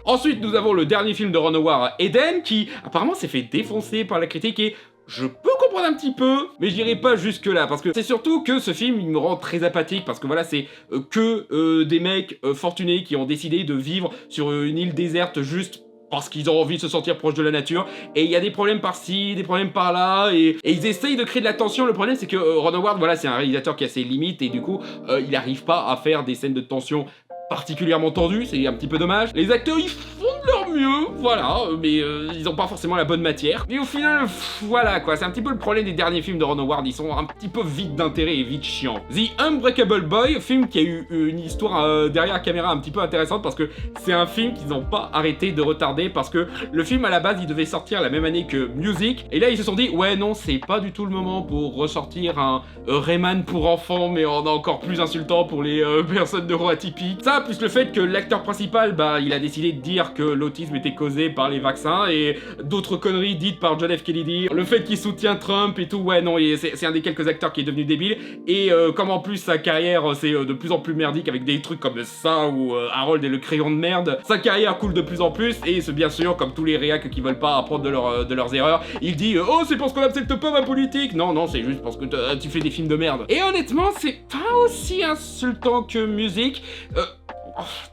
Ensuite, nous avons le dernier film de Ron Howard, Eden, qui apparemment s'est fait défoncer par la critique et... Je peux comprendre un petit peu, mais j'irai pas jusque là, parce que c'est surtout que ce film, il me rend très apathique, parce que voilà, c'est que des mecs fortunés qui ont décidé de vivre sur une île déserte juste parce qu'ils ont envie de se sentir proche de la nature, et il y a des problèmes par-ci, des problèmes par-là, et ils essayent de créer de la tension. Le problème, c'est que Ron Howard, voilà, c'est un réalisateur qui a ses limites, et du coup, il n'arrive pas à faire des scènes de tension particulièrement tendu, c'est un petit peu dommage. Les acteurs, ils font de leur mieux, voilà, mais ils ont pas forcément la bonne matière. Mais au final, voilà quoi, c'est un petit peu le problème des derniers films de Ron Howard, ils sont un petit peu vides d'intérêt et vite chiants. The Unbreakable Boy, film qui a eu une histoire derrière la caméra un petit peu intéressante parce que c'est un film qu'ils n'ont pas arrêté de retarder parce que le film à la base, il devait sortir la même année que Music, et là ils se sont dit, ouais non, c'est pas du tout le moment pour ressortir un Rayman pour enfants, mais en encore plus insultant pour les personnes neuroatypiques. Ça, plus le fait que l'acteur principal, bah, il a décidé de dire que l'autisme était causé par les vaccins et d'autres conneries dites par John F. Kennedy. Le fait qu'il soutient Trump et tout, ouais, non, c'est un des quelques acteurs qui est devenu débile. Et comme en plus sa carrière, c'est de plus en plus merdique avec des trucs comme ça ou Harold et le crayon de merde, sa carrière coule de plus en plus et c'est bien sûr, comme tous les réacs qui veulent pas apprendre de leurs erreurs, il dit oh, c'est parce qu'on accepte pas ma politique. Non, non, c'est juste parce que tu fais des films de merde. Et honnêtement, c'est pas aussi insultant que Music.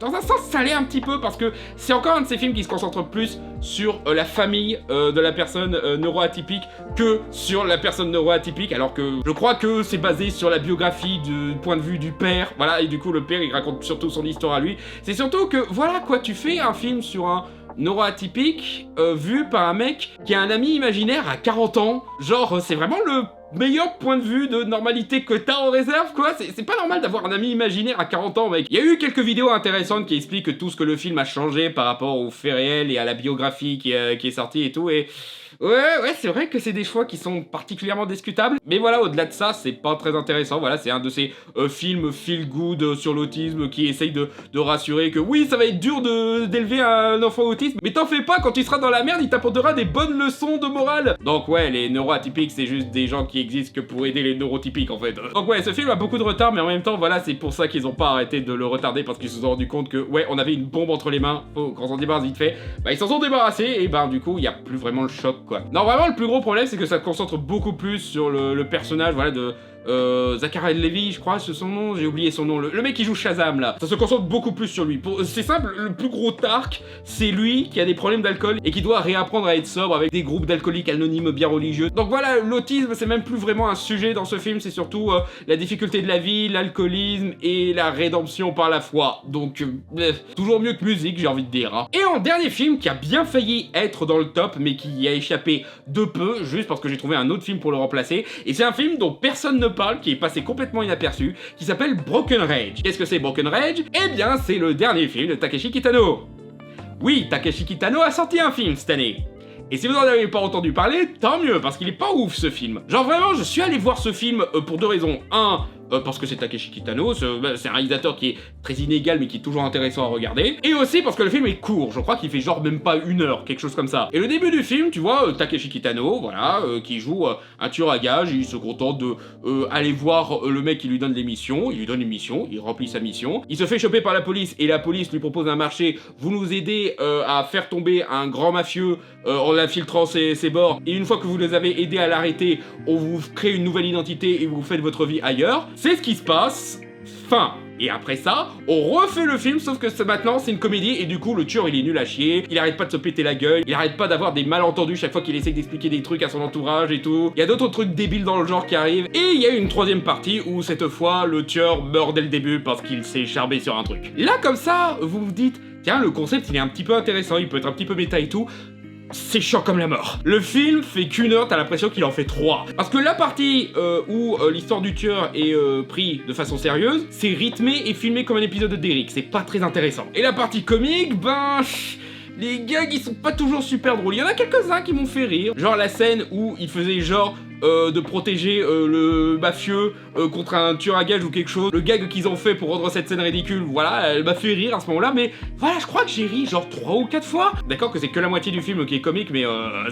Dans un sens, ça l'est un petit peu parce que c'est encore un de ces films qui se concentre plus sur la famille de la personne neuroatypique que sur la personne neuroatypique, alors que je crois que c'est basé sur la biographie du point de vue du père, voilà, et du coup le père il raconte surtout son histoire à lui. C'est surtout que, voilà quoi, tu fais un film sur un neuroatypique vu par un mec qui a un ami imaginaire à 40 ans, genre c'est vraiment le meilleur point de vue de normalité que t'as en réserve, quoi. C'est pas normal d'avoir un ami imaginaire à 40 ans, mec. Il y a eu quelques vidéos intéressantes qui expliquent tout ce que le film a changé par rapport aux faits réels et à la biographie qui est sortie et tout, et... Ouais, c'est vrai que c'est des choix qui sont particulièrement discutables, mais voilà, au-delà de ça, c'est pas très intéressant, voilà, c'est un de ces films feel-good sur l'autisme qui essaye de rassurer que oui, ça va être dur d'élever un enfant autiste, mais t'en fais pas, quand il sera dans la merde, il t'apportera des bonnes leçons de morale. Donc ouais, les neuroatypiques, c'est juste des gens qui existent que pour aider les neurotypiques, en fait. Donc ouais, ce film a beaucoup de retard, mais en même temps, voilà, c'est pour ça qu'ils ont pas arrêté de le retarder, parce qu'ils se sont rendus compte que, ouais, on avait une bombe entre les mains, faut qu'on s'en débarrasse vite fait. Bah, ils s'en sont débarrassés, et bah, du coup, il y a plus vraiment le choc, quoi. Non, vraiment, le plus gros problème, c'est que ça se concentre beaucoup plus sur le personnage, voilà, de Zachary Levi, je crois, c'est son nom, j'ai oublié son nom, le mec qui joue Shazam, là. Ça se concentre beaucoup plus sur lui. C'est simple, le plus gros tark, c'est lui qui a des problèmes d'alcool et qui doit réapprendre à être sobre avec des groupes d'alcooliques anonymes bien religieux. Donc voilà, l'autisme, c'est même plus vraiment un sujet dans ce film, c'est surtout la difficulté de la vie, l'alcoolisme et la rédemption par la foi. Donc, toujours mieux que Music, j'ai envie de dire. Hein. Et en dernier film qui a bien failli être dans le top, mais qui y a échappé de peu, juste parce que j'ai trouvé un autre film pour le remplacer, et c'est un film dont personne ne parle, qui est passé complètement inaperçu, qui s'appelle Broken Rage. Qu'est-ce que c'est Broken Rage? Eh bien, c'est le dernier film de Takeshi Kitano. Oui, Takeshi Kitano a sorti un film cette année. Et si vous n'en avez pas entendu parler, tant mieux, parce qu'il est pas ouf ce film. Genre vraiment, je suis allé voir ce film pour deux raisons. Un, parce que c'est Takeshi Kitano, c'est un réalisateur qui est très inégal mais qui est toujours intéressant à regarder, et aussi parce que le film est court, je crois qu'il fait genre même pas 1 heure, quelque chose comme ça. Et le début du film, tu vois, Takeshi Kitano, voilà, qui joue un tueur à gages, il se contente de aller voir le mec qui lui donne des missions, il lui donne une mission, il remplit sa mission, il se fait choper par la police et la police lui propose un marché, vous nous aidez à faire tomber un grand mafieux en infiltrant ses bords, et une fois que vous les avez aidés à l'arrêter, on vous crée une nouvelle identité et vous faites votre vie ailleurs. C'est ce qui se passe, fin. Et après ça, on refait le film, sauf que maintenant c'est une comédie et du coup le tueur il est nul à chier, il arrête pas de se péter la gueule, il arrête pas d'avoir des malentendus chaque fois qu'il essaie d'expliquer des trucs à son entourage et tout. Il y a d'autres trucs débiles dans le genre qui arrivent, et il y a une 3e partie où cette fois le tueur meurt dès le début parce qu'il s'est charbé sur un truc. Là comme ça, vous vous dites, tiens le concept il est un petit peu intéressant, il peut être un petit peu méta et tout. C'est chiant comme la mort. Le film fait qu'1 heure, t'as l'impression qu'il en fait 3. Parce que la partie où l'histoire du tueur est pris de façon sérieuse, c'est rythmé et filmé comme un épisode de Derrick, c'est pas très intéressant. Et la partie comique, ben... les gags ils sont pas toujours super drôles. Il y en a quelques-uns qui m'ont fait rire. Genre la scène où il faisait genre de protéger le mafieux contre un tueur à gages ou quelque chose. Le gag qu'ils ont fait pour rendre cette scène ridicule, voilà, elle m'a fait rire à ce moment-là, mais voilà, je crois que j'ai ri genre 3 ou 4 fois. D'accord que c'est que la moitié du film qui est comique, mais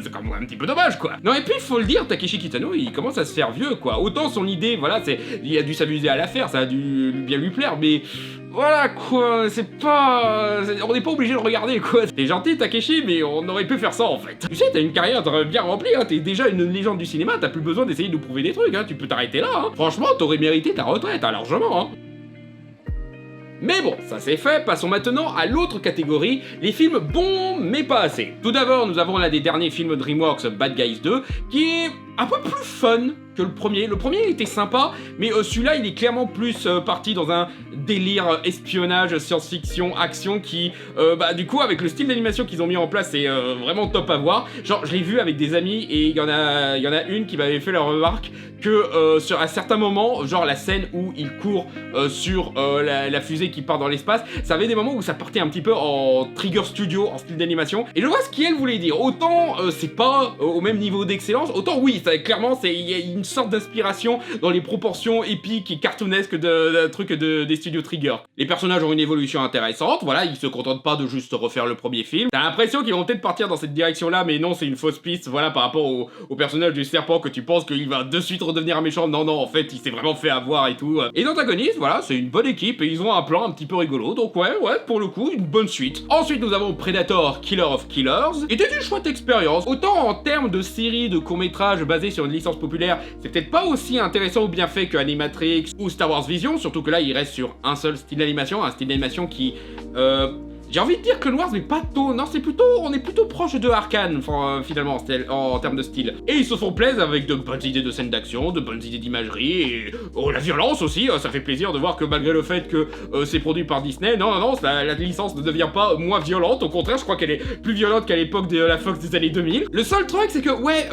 c'est quand même un petit peu dommage, quoi. Non, et puis, faut le dire, Takeshi Kitano, il commence à se faire vieux, quoi. Autant son idée, voilà, il a dû s'amuser à la faire, ça a dû bien lui plaire, mais... voilà quoi, c'est pas... on n'est pas obligé de regarder quoi. T'es gentil Takeshi, mais on aurait pu faire ça en fait. Tu sais, t'as une carrière bien remplie, hein. T'es déjà une légende du cinéma, t'as plus besoin d'essayer de nous prouver des trucs, hein. Tu peux t'arrêter là, hein. Franchement, t'aurais mérité ta retraite, hein, largement, hein. Mais bon, ça c'est fait, passons maintenant à l'autre catégorie, les films bons mais pas assez. Tout d'abord, nous avons l'un des derniers films DreamWorks, Bad Guys 2, qui est un peu plus fun que le premier. Le premier il était sympa, mais celui-là il est clairement plus parti dans un délire espionnage, science-fiction, action qui, du coup avec le style d'animation qu'ils ont mis en place, c'est vraiment top à voir. Genre je l'ai vu avec des amis et il y en a une qui m'avait fait la remarque que sur à certains moments, genre la scène où il court sur la fusée qui part dans l'espace, ça avait des moments où ça partait un petit peu en Trigger Studio, en style d'animation, et je vois ce qu'elle voulait dire. Autant c'est pas au même niveau d'excellence, autant oui, ça, clairement il y a une sorte d'inspiration dans les proportions épiques et cartoonesques de trucs des studios Trigger. Les personnages ont une évolution intéressante, voilà, ils se contentent pas de juste refaire le premier film. T'as l'impression qu'ils vont peut-être partir dans cette direction-là, mais non, c'est une fausse piste, voilà, par rapport au personnage du serpent que tu penses qu'il va de suite redevenir un méchant. Non, en fait, il s'est vraiment fait avoir et tout. Et l'antagoniste, voilà, c'est une bonne équipe et ils ont un plan un petit peu rigolo, donc ouais, pour le coup, une bonne suite. Ensuite, nous avons Predator, Killer of Killers. Était une chouette expérience. Autant en termes de série de courts-métrages basés sur une licence populaire, c'est peut-être pas aussi intéressant ou bien fait que Animatrix ou Star Wars Vision, surtout que là, il reste sur un seul style d'animation, un style d'animation qui... j'ai envie de dire Clone Wars, mais pas tôt. Non, on est plutôt proche de Arcane, finalement, en termes de style. Et ils se font plaisir avec de bonnes idées de scènes d'action, de bonnes idées d'imagerie, et la violence aussi. Ça fait plaisir de voir que malgré le fait que c'est produit par Disney, non, la licence ne devient pas moins violente. Au contraire, je crois qu'elle est plus violente qu'à l'époque de la Fox des années 2000. Le seul truc, c'est que, ouais,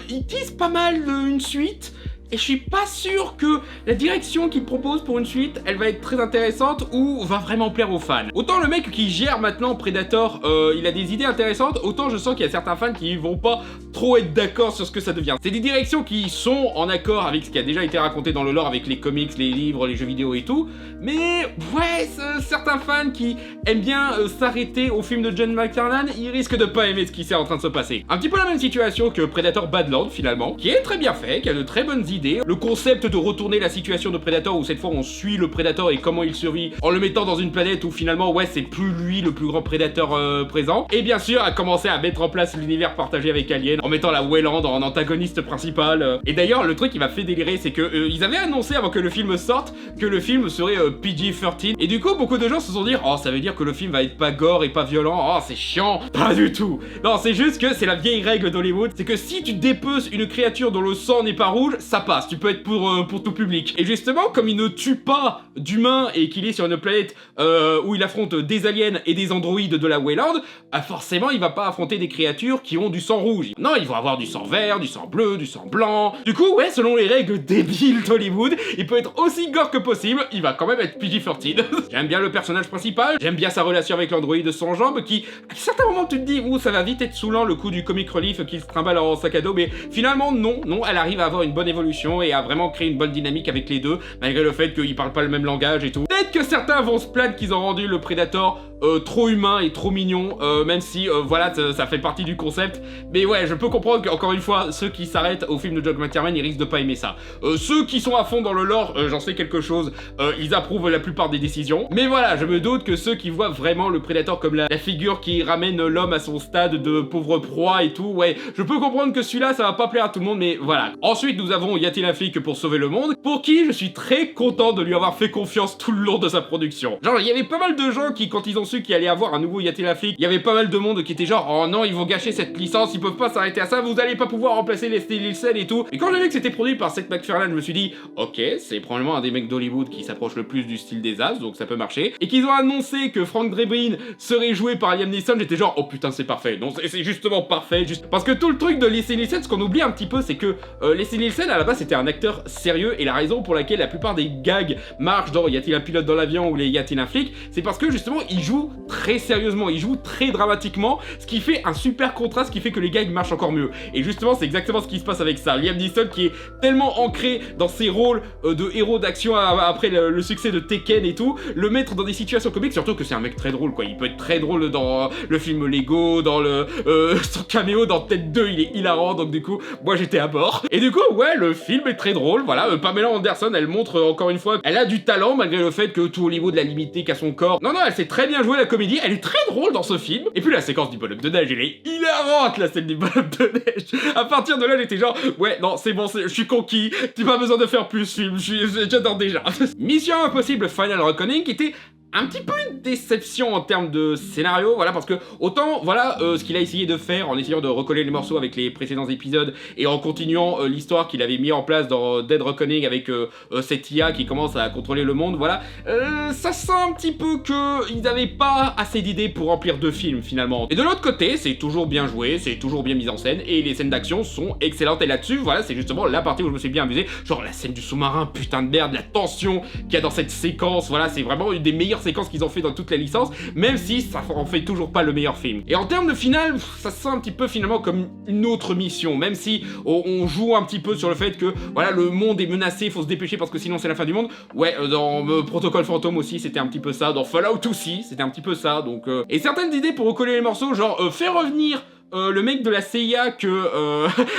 ils teasent pas mal une suite. Et je suis pas sûr que la direction qu'il propose pour une suite, elle va être très intéressante ou va vraiment plaire aux fans. Autant le mec qui gère maintenant Predator, il a des idées intéressantes, autant je sens qu'il y a certains fans qui vont pas trop être d'accord sur ce que ça devient. C'est des directions qui sont en accord avec ce qui a déjà été raconté dans le lore, avec les comics, les livres, les jeux vidéo et tout, mais ouais, certains fans qui aiment bien s'arrêter au film de John McTiernan, ils risquent de pas aimer ce qui s'est en train de se passer. Un petit peu la même situation que Predator Badland finalement, qui est très bien fait, qui a de très bonnes idées. Le concept de retourner la situation de Predator où cette fois on suit le Predator et comment il survit en le mettant dans une planète où finalement ouais c'est plus lui le plus grand Predator présent. Et bien sûr à commencer à mettre en place l'univers partagé avec Alien en mettant la Weyland en antagoniste principal. Et d'ailleurs le truc qui m'a fait délirer c'est que ils avaient annoncé avant que le film sorte que le film serait PG-13 et du coup beaucoup de gens se sont dit oh ça veut dire que le film va être pas gore et pas violent, oh c'est chiant. Pas du tout. Non c'est juste que c'est la vieille règle d'Hollywood, c'est que si tu dépeces une créature dont le sang n'est pas rouge, ça passe. Tu peux être pour tout public. Et justement, comme il ne tue pas d'humains et qu'il est sur une planète où il affronte des aliens et des androïdes de la Weyland, forcément, il va pas affronter des créatures qui ont du sang rouge. Non, ils vont avoir du sang vert, du sang bleu, du sang blanc. Du coup, ouais, selon les règles débiles d'Hollywood, il peut être aussi gore que possible, il va quand même être PG-13. J'aime bien le personnage principal, j'aime bien sa relation avec l'androïde sans jambes qui, à certains moments, tu te dis, ouh, ça va vite être saoulant le coup du comic relief qui se trimballe en sac à dos, mais finalement, non, elle arrive à avoir une bonne évolution production et a vraiment créé une bonne dynamique avec les deux, malgré le fait qu'ils parlent pas le même langage et tout. Peut-être que certains vont se plaindre qu'ils ont rendu le Predator trop humain et trop mignon, même si voilà, ça fait partie du concept. Mais ouais, je peux comprendre qu'encore une fois, ceux qui s'arrêtent au film de John McTiernan, ils risquent de pas aimer ça. Ceux qui sont à fond dans le lore, j'en sais quelque chose, ils approuvent la plupart des décisions. Mais voilà, je me doute que ceux qui voient vraiment le Predator comme la figure qui ramène l'homme à son stade de pauvre proie et tout, ouais, je peux comprendre que celui-là, ça va pas plaire à tout le monde, mais voilà. Ensuite, nous avons Y a-t-il un flic pour sauver le monde, pour qui je suis très content de lui avoir fait confiance tout le long de sa production. Genre, il y avait pas mal de gens qui, quand ils ont su qu'il allait avoir un nouveau Y a-t-il un flic, il y avait pas mal de monde qui était genre, oh non, ils vont gâcher cette licence, ils peuvent pas s'arrêter à ça, vous allez pas pouvoir remplacer Leslie Nielsen et tout. Et quand j'ai vu que c'était produit par Seth MacFarlane, je me suis dit, ok, c'est probablement un des mecs d'Hollywood qui s'approche le plus du style des As, donc ça peut marcher. Et qu'ils ont annoncé que Frank Drebin serait joué par Liam Neeson, j'étais genre, oh putain, c'est parfait. Donc c'est justement parfait, juste parce que tout le truc de Leslie Nielsen, ce qu'on oublie un petit peu, c'est que Leslie Nielsen, à la base, c'était un acteur sérieux, et la raison pour laquelle la plupart des gags marchent dans Y a-t-il un pilote dans l'avion ou les Y a-t-il un flic, c'est parce que justement, il joue très sérieusement, il joue très dramatiquement, ce qui fait un super contraste, ce qui fait que les gags marchent encore mieux. Et justement, c'est exactement ce qui se passe avec ça. Liam Neeson, qui est tellement ancré dans ses rôles de héros d'action après le succès de Tekken et tout, le mettre dans des situations comiques, surtout que c'est un mec très drôle, quoi. Il peut être très drôle dans le film Lego, dans son caméo dans Tête 2, il est hilarant, donc du coup, moi j'étais à bord. Et du coup, ouais, le film est très drôle, voilà. Pamela Anderson, elle montre encore une fois, elle a du talent, malgré le fait que tout Hollywood l'a limité qu'à son corps. Non, elle sait très bien jouer la comédie, elle est très drôle dans ce film. Et puis la séquence du bonhomme de neige, elle est hilarante, la scène du bonhomme de neige. À partir de là, j'étais genre, ouais, non, c'est bon, je suis conquis, t'as pas besoin de faire plus film, j'adore déjà. Mission Impossible Final Reckoning, qui était un petit peu une déception en termes de scénario, voilà, parce que autant, voilà, ce qu'il a essayé de faire en essayant de recoller les morceaux avec les précédents épisodes et en continuant l'histoire qu'il avait mis en place dans Dead Reckoning avec cette IA qui commence à contrôler le monde, voilà, ça sent un petit peu qu'ils n'avaient pas assez d'idées pour remplir 2 films finalement. Et de l'autre côté, c'est toujours bien joué, c'est toujours bien mis en scène et les scènes d'action sont excellentes. Et là-dessus, voilà, c'est justement la partie où je me suis bien amusé, genre la scène du sous-marin, putain de merde, la tension qu'il y a dans cette séquence, voilà, c'est vraiment une des meilleures séquences qu'ils ont fait dans toute la licence, même si ça en fait toujours pas le meilleur film. Et en termes de finale, ça sent un petit peu finalement comme une autre mission, même si on joue un petit peu sur le fait que voilà, le monde est menacé, faut se dépêcher parce que sinon c'est la fin du monde. Ouais, dans Protocole Fantôme aussi, c'était un petit peu ça, dans Fallout aussi, c'était un petit peu ça, donc et certaines idées pour recoller les morceaux, genre faire revenir le mec de la CIA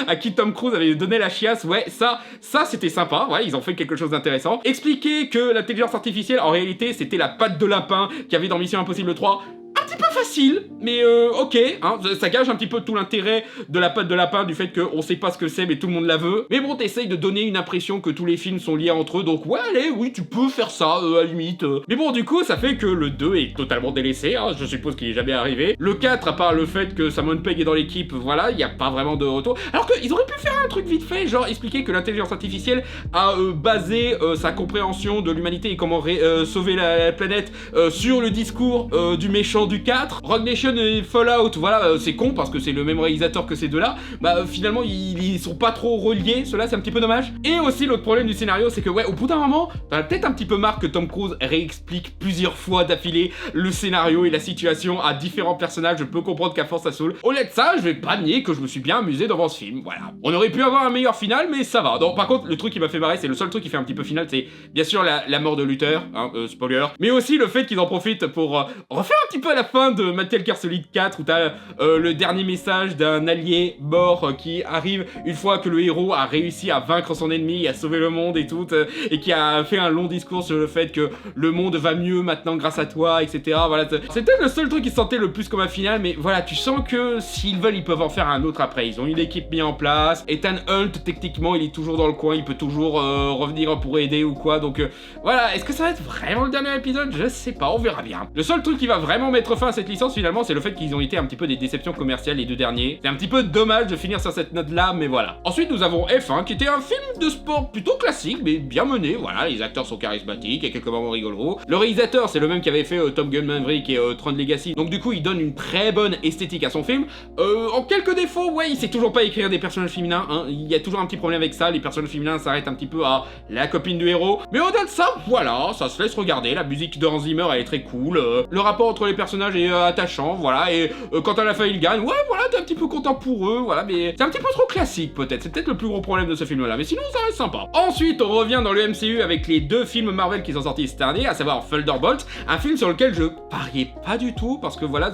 à qui Tom Cruise avait donné la chiasse, ouais, ça c'était sympa, ouais, ils ont fait quelque chose d'intéressant. Expliquer que l'intelligence artificielle, en réalité, c'était la patte de lapin qu'il y avait dans Mission Impossible 3, un petit peu facile, mais ok, hein, ça gage un petit peu tout l'intérêt de la patte de lapin, du fait qu'on sait pas ce que c'est, mais tout le monde la veut. Mais bon, t'essayes de donner une impression que tous les films sont liés entre eux, donc ouais, allez, oui, tu peux faire ça, à la limite. Mais bon, du coup, ça fait que le 2 est totalement délaissé, hein, je suppose qu'il est jamais arrivé. Le 4, à part le fait que Simon Pegg est dans l'équipe, voilà, il y a pas vraiment de retour. Alors qu'ils auraient pu faire un truc vite fait, genre expliquer que l'intelligence artificielle a basé sa compréhension de l'humanité et comment sauver la planète sur le discours du méchant du 4. Rogue Nation et Fallout, voilà, c'est con parce que c'est le même réalisateur que ces deux-là. Bah finalement, ils sont pas trop reliés, cela c'est un petit peu dommage. Et aussi l'autre problème du scénario, c'est que ouais, au bout d'un moment, t'en as peut-être un petit peu marre que Tom Cruise réexplique plusieurs fois d'affilée le scénario et la situation à différents personnages. Je peux comprendre qu'à force ça saoule. Au-delà de ça, je vais pas nier que je me suis bien amusé devant ce film, voilà. On aurait pu avoir un meilleur final, mais ça va. Donc par contre, le truc qui m'a fait marrer, c'est le seul truc qui fait un petit peu final, c'est bien sûr la mort de Luther, hein, spoiler, mais aussi le fait qu'ils en profitent pour refaire un petit peu à la fin de Metal Gear Solid 4 où t'as le dernier message d'un allié mort qui arrive une fois que le héros a réussi à vaincre son ennemi, à sauver le monde et tout, et qui a fait un long discours sur le fait que le monde va mieux maintenant grâce à toi, etc. Voilà, c'est peut-être le seul truc qui se sentait le plus comme un final, mais voilà, tu sens que s'ils veulent, ils peuvent en faire un autre après. Ils ont une équipe mise en place. Ethan Hunt, techniquement, il est toujours dans le coin, il peut toujours revenir pour aider ou quoi, donc voilà. Est-ce que ça va être vraiment le dernier épisode? Je sais pas, on verra bien. Le seul truc qui va vraiment mettre fin à cette licence finalement, c'est le fait qu'ils ont été un petit peu des déceptions commerciales les deux derniers. C'est un petit peu dommage de finir sur cette note là, mais voilà. Ensuite nous avons F1 qui était un film de sport plutôt classique mais bien mené, voilà, les acteurs sont charismatiques, il y a quelques moments rigolos. Le réalisateur c'est le même qui avait fait Top Gun Maverick et Tron Legacy, donc du coup il donne une très bonne esthétique à son film. En quelques défauts, ouais, il sait toujours pas écrire des personnages féminins, hein. Il y a toujours un petit problème avec ça, les personnages féminins s'arrêtent un petit peu à la copine du héros, mais au-delà de ça, voilà, ça se laisse regarder, la musique de Hans Zimmer elle est très cool, le rapport entre les personnages est attachant, voilà, et quand à la fin ils gagnent, ouais, voilà, t'es un petit peu content pour eux, voilà, mais c'est un petit peu trop classique peut-être, c'est peut-être le plus gros problème de ce film-là, mais sinon ça reste sympa. Ensuite, on revient dans le MCU avec les 2 films Marvel qui sont sortis cette année, à savoir Thunderbolt, un film sur lequel je pariais pas du tout, parce que voilà,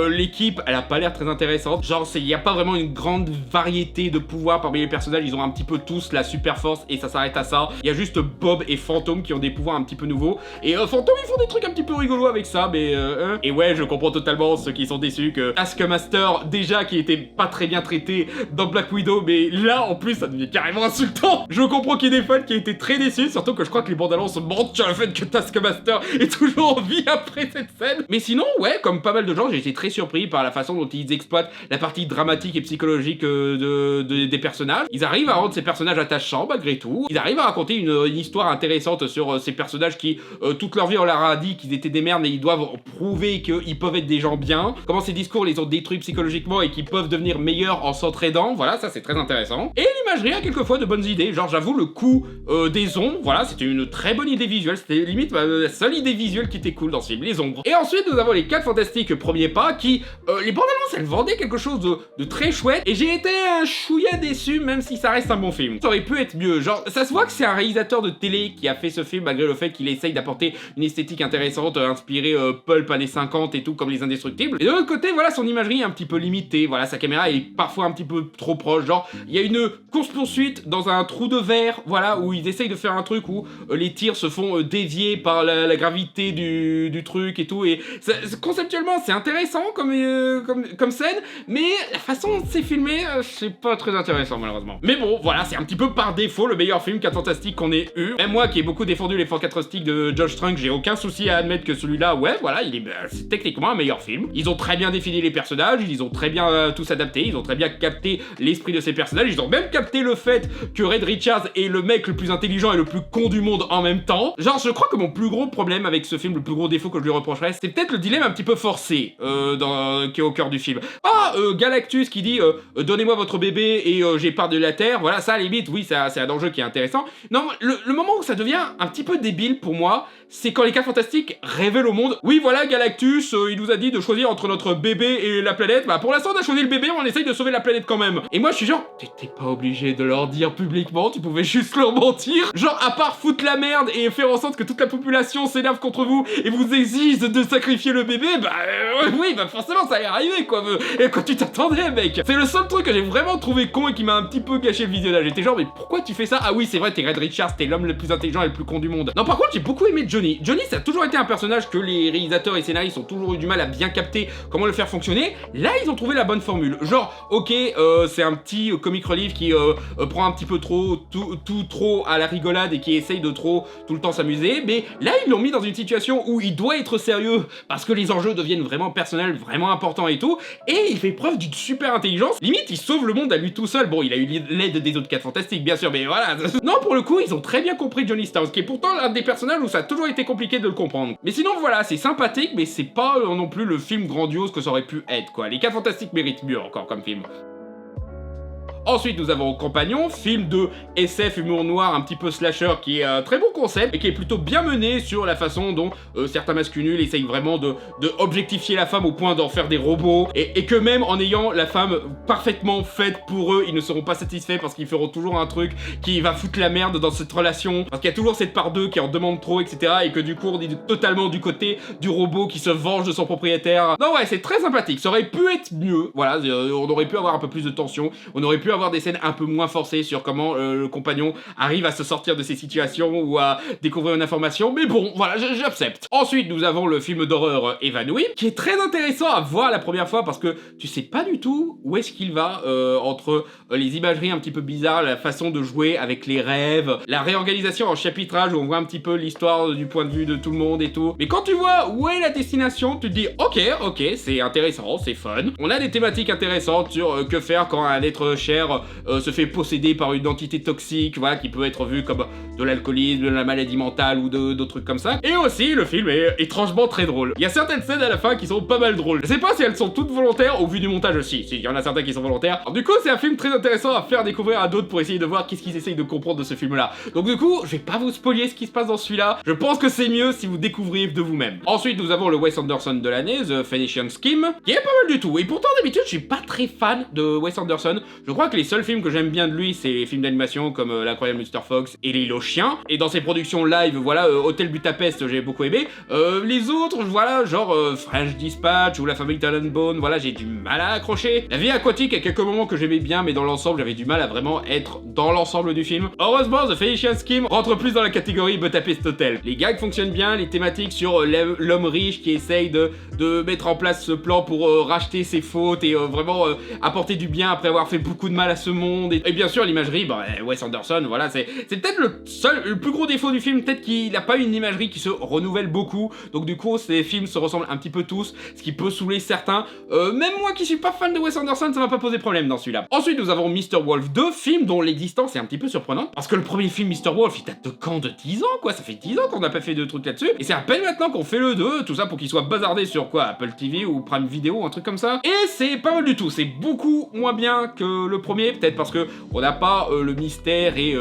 l'équipe, elle a pas l'air très intéressante, genre, il y a pas vraiment une grande variété de pouvoirs parmi les personnages, ils ont un petit peu tous la super force, et ça s'arrête à ça. Il y a juste Bob et Phantom qui ont des pouvoirs un petit peu nouveaux, et Phantom, ils font des trucs un petit peu rigolos avec ça, mais et ouais, je comprends totalement ceux qui sont déçus que Taskmaster, déjà, qui était pas très bien traité dans Black Widow, mais là, en plus, ça devient carrément insultant. Je comprends qu'il y ait des fans qui ont été très déçus, surtout que je crois que les bandes annonces mentent sur le fait que Taskmaster est toujours en vie après cette scène. Mais sinon, ouais, comme pas mal de gens, j'ai été très surpris par la façon dont ils exploitent la partie dramatique et psychologique des personnages. Ils arrivent à rendre ces personnages attachants malgré tout. Ils arrivent à raconter une histoire intéressante sur ces personnages qui, toute leur vie, on leur a dit qu'ils étaient des merdes, mais ils doivent prouver qu'ils peuvent être des gens bien. Comment ces discours les ont détruits psychologiquement et qu'ils peuvent devenir meilleurs en s'entraidant. Voilà, ça c'est très intéressant. Et l'imagerie a quelquefois de bonnes idées. Genre, j'avoue, le coup des ombres, voilà, c'était une très bonne idée visuelle. C'était limite la seule idée visuelle qui était cool dans ce film, les ombres. Et ensuite, nous avons les 4 Fantastiques Premier Pas qui, les bandes annonces, elles vendaient quelque chose de très chouette. Et j'ai été un chouïa déçu, même si ça reste un bon film. Ça aurait pu être mieux. Genre, ça se voit que c'est un réalisateur de télé qui a fait ce film, malgré le fait qu'il essaye d'apporter une esthétique intéressante, inspirée pulp années 50 et tout, comme Les Indestructibles. Et de l'autre côté, voilà, son imagerie est un petit peu limitée. Voilà, sa caméra est parfois un petit peu trop proche. Genre, il y a une course-poursuite dans un trou de verre, voilà, où ils essayent de faire un truc où les tirs se font dévier par la gravité du truc et tout. Et conceptuellement, c'est intéressant comme scène, mais la façon dont c'est filmé, c'est pas très intéressant, malheureusement. Mais bon, voilà, c'est un petit peu par défaut le meilleur film 4 Fantastiques qu'on ait eu. Même moi qui ai beaucoup défendu les Fantastiques de Josh Trank, j'ai aucun souci à admettre que celui-là, ouais, voilà, c'est techniquement un meilleur film. Ils ont très bien défini les personnages, ils ont très bien tous adapté, ils ont très bien capté l'esprit de ces personnages, ils ont même capté le fait que Red Richards est le mec le plus intelligent et le plus con du monde en même temps. Genre, je crois que mon plus gros problème avec ce film, le plus gros défaut que je lui reprocherais, c'est peut-être le dilemme un petit peu forcé qui est au cœur du film. Galactus qui dit donnez-moi votre bébé et j'ai peur de la Terre, voilà, ça à la limite, oui, c'est un enjeu qui est intéressant. Non, le moment où ça devient un petit peu débile pour moi, c'est quand les 4 Fantastiques révèlent au monde, oui voilà, Galactus, il nous a dit de choisir entre notre bébé et la planète, bah pour l'instant on a choisi le bébé, on essaye de sauver la planète quand même. Et moi je suis genre, t'étais pas obligé de leur dire publiquement, tu pouvais juste leur mentir. Genre, à part foutre la merde et faire en sorte que toute la population s'énerve contre vous et vous exige de sacrifier le bébé, oui, forcément ça allait arriver quoi. Et quand tu t'attendais, mec. C'est le seul truc que j'ai vraiment trouvé con et qui m'a un petit peu gâché le visionnage. J'étais genre, mais pourquoi tu fais ça? Ah oui, c'est vrai, t'es Red Richards, t'es l'homme le plus intelligent et le plus con du monde. Non, par contre, j'ai beaucoup aimé Johnny. Johnny, ça a toujours été un personnage que les réalisateurs et scénaristes ont toujours eu du mal à bien capter comment le faire fonctionner. Là, ils ont trouvé la bonne formule. Genre, ok, c'est un petit comic relief qui prend un petit peu trop, tout trop à la rigolade et qui essaye de trop tout le temps s'amuser. Mais là, ils l'ont mis dans une situation où il doit être sérieux parce que les enjeux deviennent vraiment personnels, vraiment importants et tout. Et il fait preuve d'une super intelligence. Limite, il sauve le monde à lui tout seul. Bon, il a eu l'aide des autres 4 Fantastiques, bien sûr, mais voilà. Non, pour le coup, ils ont très bien compris Johnny Storm, qui est pourtant l'un des personnages où ça a toujours été compliqué de le comprendre. Mais sinon, voilà, c'est sympathique, mais c'est pas non plus le film grandiose que ça aurait pu être, quoi. Les 4 Fantastiques méritent mieux encore comme film. Ensuite, nous avons Compagnon, film de SF humour noir un petit peu slasher qui est un très bon concept et qui est plutôt bien mené sur la façon dont certains masculins essayent vraiment de objectifier la femme au point d'en faire des robots et que même en ayant la femme parfaitement faite pour eux, ils ne seront pas satisfaits parce qu'ils feront toujours un truc qui va foutre la merde dans cette relation parce qu'il y a toujours cette part d'eux qui en demande trop, etc. et que du coup, on est totalement du côté du robot qui se venge de son propriétaire. Non, ouais, c'est très sympathique. Ça aurait pu être mieux. Voilà, on aurait pu avoir un peu plus de tension. On aurait pu avoir des scènes un peu moins forcées sur comment le compagnon arrive à se sortir de ces situations ou à découvrir une information, mais bon, voilà, j'accepte. Ensuite, nous avons le film d'horreur Évanoui, qui est très intéressant à voir la première fois parce que tu sais pas du tout où est-ce qu'il va entre les imageries un petit peu bizarres, la façon de jouer avec les rêves, la réorganisation en chapitrage où on voit un petit peu l'histoire du point de vue de tout le monde et tout. Mais quand tu vois où est la destination, tu te dis ok, c'est intéressant, c'est fun. On a des thématiques intéressantes sur que faire quand un être cher père se fait posséder par une entité toxique, voilà, qui peut être vue comme de l'alcoolisme, de la maladie mentale ou d'autres trucs comme ça. Et aussi, le film est étrangement très drôle. Il y a certaines scènes à la fin qui sont pas mal drôles. Je sais pas si elles sont toutes volontaires, au vu du montage aussi. Il y en a certains qui sont volontaires. Alors, du coup, c'est un film très intéressant à faire découvrir à d'autres pour essayer de voir qu'est-ce qu'ils essayent de comprendre de ce film-là. Donc du coup, je vais pas vous spoiler ce qui se passe dans celui-là. Je pense que c'est mieux si vous découvrez de vous-même. Ensuite, nous avons le Wes Anderson de l'année, The Phoenician Scheme, qui est pas mal du tout. Et pourtant, d'habitude, je suis pas très fan de Wes Anderson. Je crois que les seuls films que j'aime bien de lui, c'est les films d'animation comme L'incroyable Mr. Fox et L'île aux chiens. Et dans ses productions live, voilà, Hôtel Budapest, j'ai beaucoup aimé. Les autres, voilà, genre French Dispatch ou La famille Tannenbaum, voilà, j'ai du mal à accrocher. La vie aquatique, à quelques moments que j'aimais bien, mais dans l'ensemble, j'avais du mal à vraiment être dans l'ensemble du film. Heureusement, The Phoenician Scheme rentre plus dans la catégorie Budapest Hotel. Les gags fonctionnent bien, les thématiques sur l'homme riche qui essaye de mettre en place ce plan pour racheter ses fautes et vraiment apporter du bien après avoir fait beaucoup de mal à ce monde. Et bien sûr, l'imagerie, bah, Wes Anderson, voilà, c'est peut-être le plus gros défaut du film, peut-être qu'il n'a pas une imagerie qui se renouvelle beaucoup. Donc du coup, ces films se ressemblent un petit peu tous, ce qui peut saouler certains. Même moi qui suis pas fan de Wes Anderson, ça m'a pas posé problème dans celui-là. Ensuite, nous avons Mr. Wolf 2, film dont l'existence est un petit peu surprenante, parce que le premier film Mr. Wolf, il date de quand? De 10 ans, quoi. Ça fait 10 ans qu'on n'a pas fait de trucs là-dessus, et c'est à peine maintenant qu'on fait le 2, tout ça pour qu'il soit bazardé sur quoi, Apple TV ou Prime Video, un truc comme ça. Et c'est pas mal du tout, c'est beaucoup moins bien que le premier, peut-être parce que on n'a pas le mystère et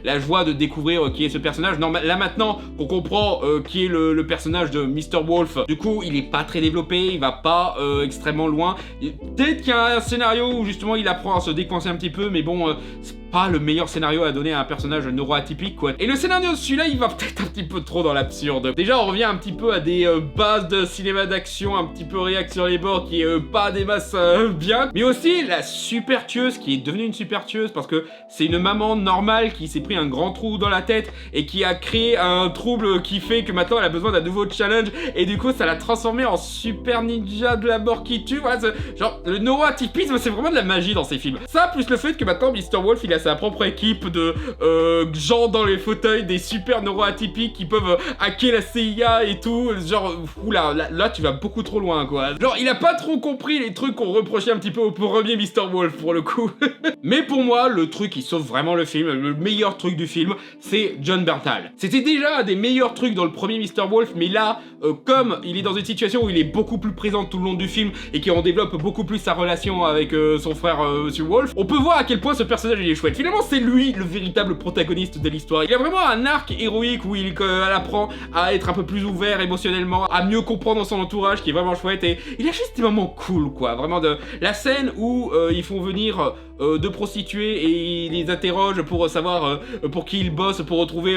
la joie de découvrir qui est ce personnage. Non, là maintenant qu'on comprend qui est le personnage de Mr. Wolf, du coup il est pas très développé, il va pas extrêmement loin. Peut-être qu'il y a un scénario où justement il apprend à se décoincer un petit peu, mais bon, c'est pas le meilleur scénario à donner à un personnage neuroatypique, quoi. Et le scénario de celui-là, il va peut-être un petit peu trop dans l'absurde. Déjà, on revient un petit peu à des bases de cinéma d'action, un petit peu réac sur les bords, qui est pas des masses bien. Mais aussi, la super tueuse, qui est devenue une super tueuse, parce que c'est une maman normale qui s'est pris un grand trou dans la tête, et qui a créé un trouble qui fait que maintenant, elle a besoin d'un nouveau challenge, et du coup, ça l'a transformée en super ninja de la mort qui tue. Voilà, genre, le neuroatypisme, c'est vraiment de la magie dans ces films. Ça, plus le fait que maintenant, Mr. Wolf, il a sa propre équipe de gens dans les fauteuils, des super neuroatypiques qui peuvent hacker la CIA et tout, genre, oula, là tu vas beaucoup trop loin, quoi. Genre, il a pas trop compris les trucs qu'on reprochait un petit peu au premier Mr. Wolf, pour le coup. Mais pour moi, le truc qui sauve vraiment le film, le meilleur truc du film, c'est Jon Bernthal. C'était déjà un des meilleurs trucs dans le premier Mr. Wolf, mais là, comme il est dans une situation où il est beaucoup plus présent tout le long du film et qu'on développe beaucoup plus sa relation avec son frère Monsieur Wolf, on peut voir à quel point ce personnage il est chouette. Finalement, c'est lui le véritable protagoniste de l'histoire. Il a vraiment un arc héroïque où il apprend à être un peu plus ouvert émotionnellement, à mieux comprendre son entourage, qui est vraiment chouette, et il a juste des moments cool, quoi. Vraiment, la scène où ils font venir deux prostituées et ils les interrogent pour savoir pour qui ils bossent, pour retrouver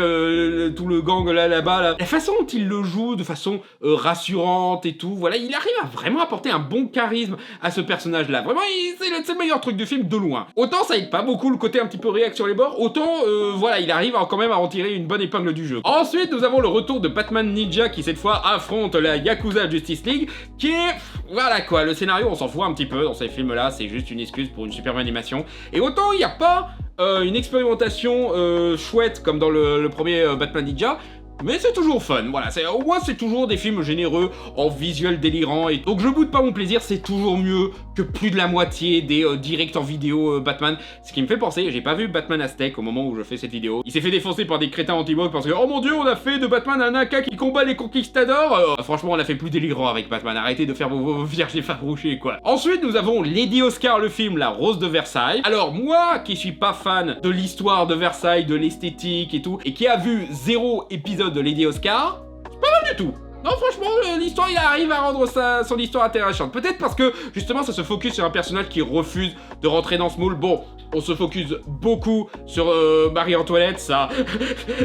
tout le gang là-bas. Là. La façon dont il le joue, de façon rassurante et tout, voilà, il arrive à vraiment apporter un bon charisme à ce personnage-là. Vraiment, c'est le meilleur truc du film de loin. Autant ça aide pas beaucoup le côté un petit peu réac sur les bords, autant voilà, il arrive quand même à en tirer une bonne épingle du jeu. Ensuite, nous avons le retour de Batman Ninja qui cette fois affronte la Yakuza Justice League, qui est... Voilà quoi, le scénario on s'en fout un petit peu dans ces films-là, c'est juste une excuse pour une superbe animation. Et autant il n'y a pas une expérimentation chouette comme dans le premier Batman Ninja, mais c'est toujours fun, voilà, au moins c'est toujours des films généreux, en visuel délirant, et donc je boude pas mon plaisir, c'est toujours mieux que plus de la moitié des directs en vidéo Batman, ce qui me fait penser, j'ai pas vu Batman Aztec au moment où je fais cette vidéo, il s'est fait défoncer par des crétins anti-woke parce que, oh mon dieu, on a fait de Batman un Naka qui combat les conquistadors, franchement on a fait plus délirant avec Batman, arrêtez de faire vos vierges effarouchées, quoi. Ensuite nous avons Lady Oscar, le film La Rose de Versailles. Alors moi, qui suis pas fan de l'histoire de Versailles, de l'esthétique et tout, et qui a vu 0 épisode de Lady Oscar, c'est pas mal du tout. Non, franchement, l'histoire, il arrive à rendre son histoire intéressante. Peut-être parce que, justement, ça se focus sur un personnage qui refuse de rentrer dans ce moule. Bon, on se focus beaucoup sur Marie-Antoinette,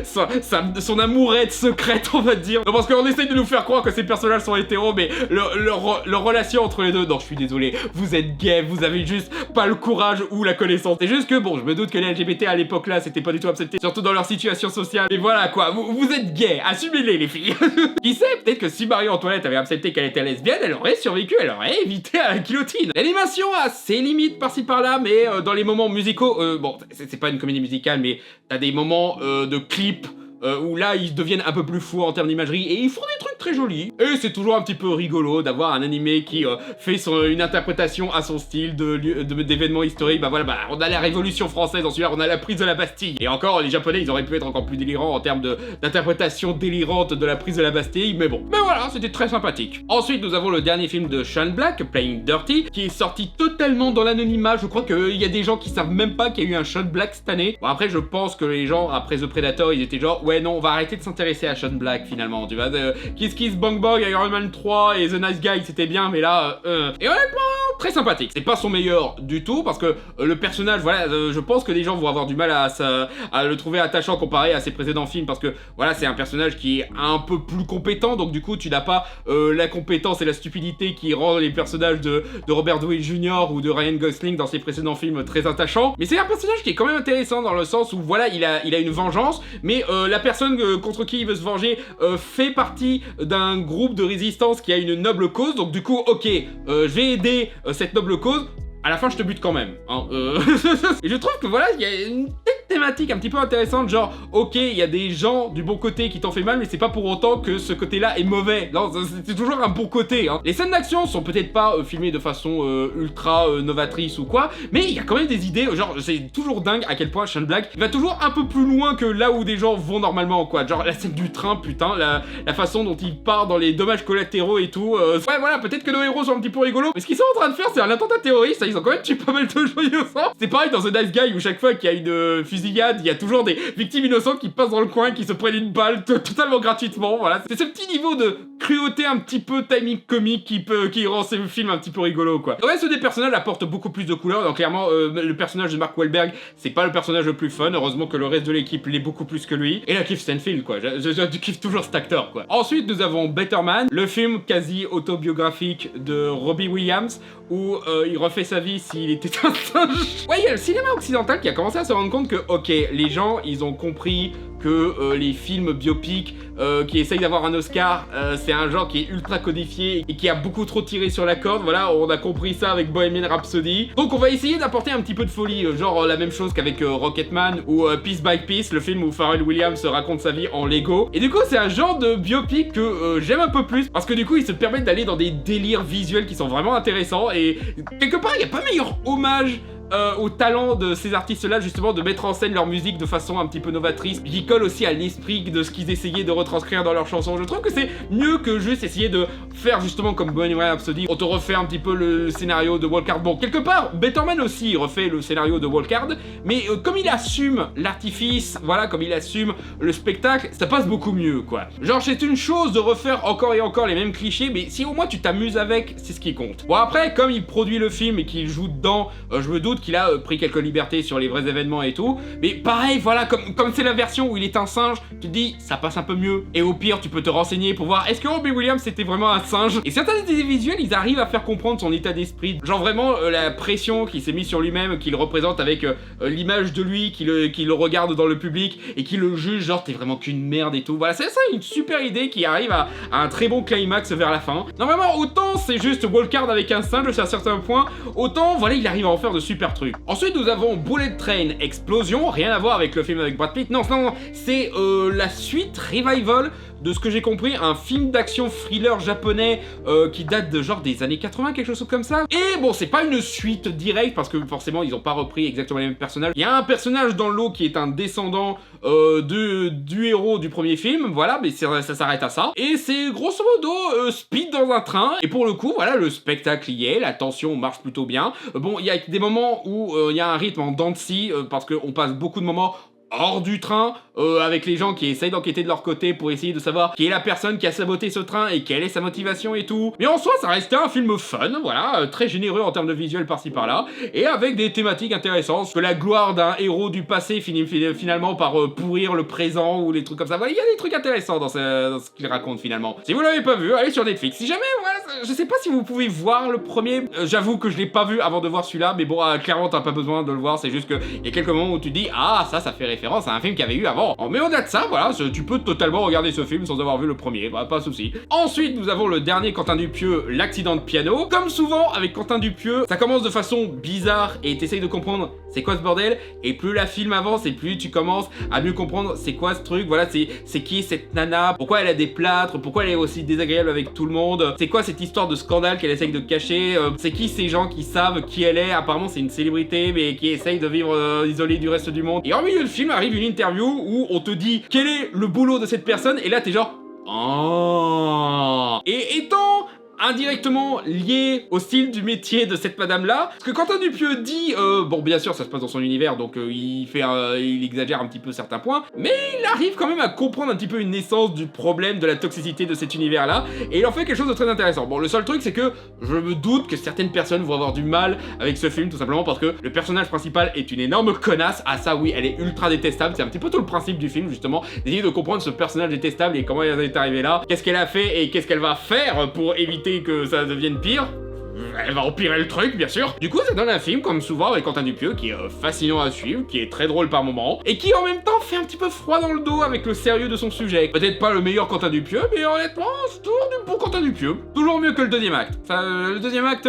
son amourette secrète, on va dire. Non, parce qu'on essaye de nous faire croire que ces personnages sont hétéros, mais leur relation entre les deux... Non, je suis désolé, vous êtes gay, vous avez juste pas le courage ou la connaissance. C'est juste que, bon, je me doute que les LGBT à l'époque-là, c'était pas du tout accepté, surtout dans leur situation sociale. Mais voilà, quoi, vous êtes gay, assumez-les, les filles. Qui sait, peut-être que si Marie-Antoinette avait accepté qu'elle était lesbienne, elle aurait survécu, elle aurait évité à la guillotine. L'animation a ses limites par-ci par-là, mais dans les moments musicaux, bon, c'est pas une comédie musicale, mais t'as des moments de clips où là ils deviennent un peu plus fous en termes d'imagerie et ils font des trucs très jolis. Et c'est toujours un petit peu rigolo d'avoir un animé qui fait une interprétation à son style d'événements historiques. Bah voilà, on a la Révolution française, ensuite on a la prise de la Bastille. Et encore, les Japonais, ils auraient pu être encore plus délirants en termes d'interprétation délirante de la prise de la Bastille, mais bon. Mais voilà, c'était très sympathique. Ensuite, nous avons le dernier film de Shane Black, Playing Dirty, qui est sorti totalement dans l'anonymat. Je crois qu'il y a des gens qui savent même pas qu'il y a eu un Shane Black cette année. Bon, après, je pense que les gens, après The Predator, ils étaient genre, ouais, non, on va arrêter de s'intéresser à Shane Black, finalement, tu vois. Kiss Kiss Bang Bang, Iron Man 3 et The Nice Guy, c'était bien, mais là, Et honnêtement, très sympathique. C'est pas son meilleur du tout, parce que le personnage, voilà, je pense que les gens vont avoir du mal à le trouver attachant comparé à ses précédents films, parce que, voilà, c'est un personnage qui est un peu plus compétent, donc du coup, tu n'as pas la compétence et la stupidité qui rend les personnages de Robert Downey Jr. ou de Ryan Gosling dans ses précédents films très attachants. Mais c'est un personnage qui est quand même intéressant dans le sens où, voilà, il a une vengeance, mais la personne contre qui il veut se venger fait partie d'un groupe de résistance qui a une noble cause, donc du coup, ok, je vais aider cette noble cause. À la fin, je te bute quand même. Hein, Et je trouve que voilà, il y a une thématique un petit peu intéressante, genre, ok, il y a des gens du bon côté qui t'ont fait mal, mais c'est pas pour autant que ce côté-là est mauvais. Non, c'est toujours un bon côté. Hein. Les scènes d'action sont peut-être pas filmées de façon ultra novatrice ou quoi, mais il y a quand même des idées, genre, c'est toujours dingue à quel point Shane Black va toujours un peu plus loin que là où des gens vont normalement, quoi. Genre, la scène du train, putain, la façon dont il part dans les dommages collatéraux et tout. Ouais, voilà, peut-être que nos héros sont un petit peu rigolos, mais ce qu'ils sont en train de faire, c'est un attentat terroriste. Ils ont quand même tué pas mal de gens innocents. C'est pareil dans The Nice Guy où chaque fois qu'il y a une fusillade, il y a toujours des victimes innocentes qui passent dans le coin, qui se prennent une balle totalement gratuitement. Voilà, c'est ce petit niveau de cruauté un petit peu timing comique qui rend ces films un petit peu rigolo, quoi. Le reste des personnages apporte beaucoup plus de couleurs. Donc clairement, le personnage de Mark Wahlberg, c'est pas le personnage le plus fun. Heureusement que le reste de l'équipe l'est beaucoup plus que lui. Et la kiffe Stanfield, quoi. Je kiffe toujours cet acteur, quoi. Ensuite, nous avons Better Man, le film quasi autobiographique de Robbie Williams, où il refait sa vie s'il était un singe. Ouais, il y a le cinéma occidental qui a commencé à se rendre compte que, ok, les gens, ils ont compris que les films biopiques qui essayent d'avoir un Oscar, c'est un genre qui est ultra codifié et qui a beaucoup trop tiré sur la corde. Voilà, on a compris ça avec Bohemian Rhapsody. Donc on va essayer d'apporter un petit peu de folie, genre la même chose qu'avec Rocketman ou Piece by Piece, le film où Pharrell Williams raconte sa vie en Lego. Et du coup, c'est un genre de biopic que j'aime un peu plus, parce que du coup, il se permet d'aller dans des délires visuels qui sont vraiment intéressants, et quelque part, il n'y a pas meilleur hommage au talent de ces artistes-là, justement, de mettre en scène leur musique de façon un petit peu novatrice, qui colle aussi à l'esprit de ce qu'ils essayaient de retranscrire dans leurs chansons. Je trouve que c'est mieux que juste essayer de faire justement comme Bohemian Rhapsody, on te refait un petit peu le scénario de Walk Hard. Bon, quelque part, Better Man aussi refait le scénario de Walk Hard, mais comme il assume l'artifice, voilà, comme il assume le spectacle, ça passe beaucoup mieux, quoi. Genre, c'est une chose de refaire encore et encore les mêmes clichés, mais si au moins tu t'amuses avec, c'est ce qui compte. Bon, après, comme il produit le film et qu'il joue dedans, je me doute qu'il a pris quelques libertés sur les vrais événements et tout, mais pareil, voilà, comme c'est la version où il est un singe, tu te dis, ça passe un peu mieux, et au pire, tu peux te renseigner pour voir, est-ce que Robbie Williams c'était vraiment un singe? Et certains des visuels, ils arrivent à faire comprendre son état d'esprit, genre vraiment la pression qu'il s'est mise sur lui-même, qu'il représente avec l'image de lui, qui le regarde dans le public, et qui le juge, genre, t'es vraiment qu'une merde et tout. Voilà, c'est ça, une super idée qui arrive à un très bon climax vers la fin. Normalement, autant c'est juste Walk Hard avec un singe à certains points, autant, voilà, il arrive à en faire de super trucs. Ensuite, nous avons Bullet Train Explosion, rien à voir avec le film avec Brad Pitt, non, c'est la suite, revival, de ce que j'ai compris, un film d'action thriller japonais qui date de genre des années 80, quelque chose comme ça. Et bon, c'est pas une suite directe, parce que forcément, ils ont pas repris exactement les mêmes personnages. Il y a un personnage dans l'eau qui est un descendant du héros du premier film, voilà, mais ça s'arrête à ça. Et c'est grosso modo Speed dans un train, et pour le coup, voilà, le spectacle y est, la tension marche plutôt bien. Bon, il y a des moments où il y a un rythme en dents de scie, parce qu'on passe beaucoup de moments hors du train, avec les gens qui essayent d'enquêter de leur côté pour essayer de savoir qui est la personne qui a saboté ce train et quelle est sa motivation et tout. Mais en soi, ça restait un film fun, voilà, très généreux en termes de visuel par-ci par-là, et avec des thématiques intéressantes, que la gloire d'un héros du passé finit finalement par pourrir le présent ou les trucs comme ça. Voilà, il y a des trucs intéressants dans ce qu'il raconte finalement. Si vous l'avez pas vu, allez sur Netflix. Si jamais, voilà, je sais pas si vous pouvez voir le premier, j'avoue que je l'ai pas vu avant de voir celui-là, mais bon, clairement t'as pas besoin de le voir, c'est juste que il y a quelques moments où tu dis, ah, ça fait référence à un film qu'il y avait eu avant. Mais au-delà de ça, voilà, tu peux totalement regarder ce film sans avoir vu le premier, bah, pas de souci. Ensuite, nous avons le dernier Quentin Dupieux, L'accident de piano. Comme souvent avec Quentin Dupieux, ça commence de façon bizarre et t'essayes de comprendre c'est quoi ce bordel? Et plus la film avance et plus tu commences à mieux comprendre c'est quoi ce truc, voilà, c'est qui cette nana, pourquoi elle a des plâtres, pourquoi elle est aussi désagréable avec tout le monde, c'est quoi cette histoire de scandale qu'elle essaye de cacher, c'est qui ces gens qui savent qui elle est, apparemment c'est une célébrité mais qui essaye de vivre isolée du reste du monde. Et en milieu de film arrive une interview où on te dit quel est le boulot de cette personne et là t'es genre oh. Et étant indirectement lié au style du métier de cette madame-là. Parce que Quentin Dupieux dit, bon bien sûr ça se passe dans son univers, donc il exagère un petit peu certains points, mais il arrive quand même à comprendre un petit peu une naissance du problème de la toxicité de cet univers-là, et il en fait quelque chose de très intéressant. Bon, le seul truc c'est que je me doute que certaines personnes vont avoir du mal avec ce film, tout simplement parce que le personnage principal est une énorme connasse. Ah ça oui, elle est ultra détestable, c'est un petit peu tout le principe du film justement, d'essayer de comprendre ce personnage détestable et comment elle est arrivée là, qu'est-ce qu'elle a fait et qu'est-ce qu'elle va faire pour éviter que ça devienne pire. Elle va empirer le truc, bien sûr. Du coup, ça donne un film, comme souvent, avec Quentin Dupieux, qui est fascinant à suivre, qui est très drôle par moments, et qui, en même temps, fait un petit peu froid dans le dos avec le sérieux de son sujet. Peut-être pas le meilleur Quentin Dupieux, mais honnêtement, c'est toujours du bon Quentin Dupieux. Toujours mieux que le deuxième acte. Le deuxième acte,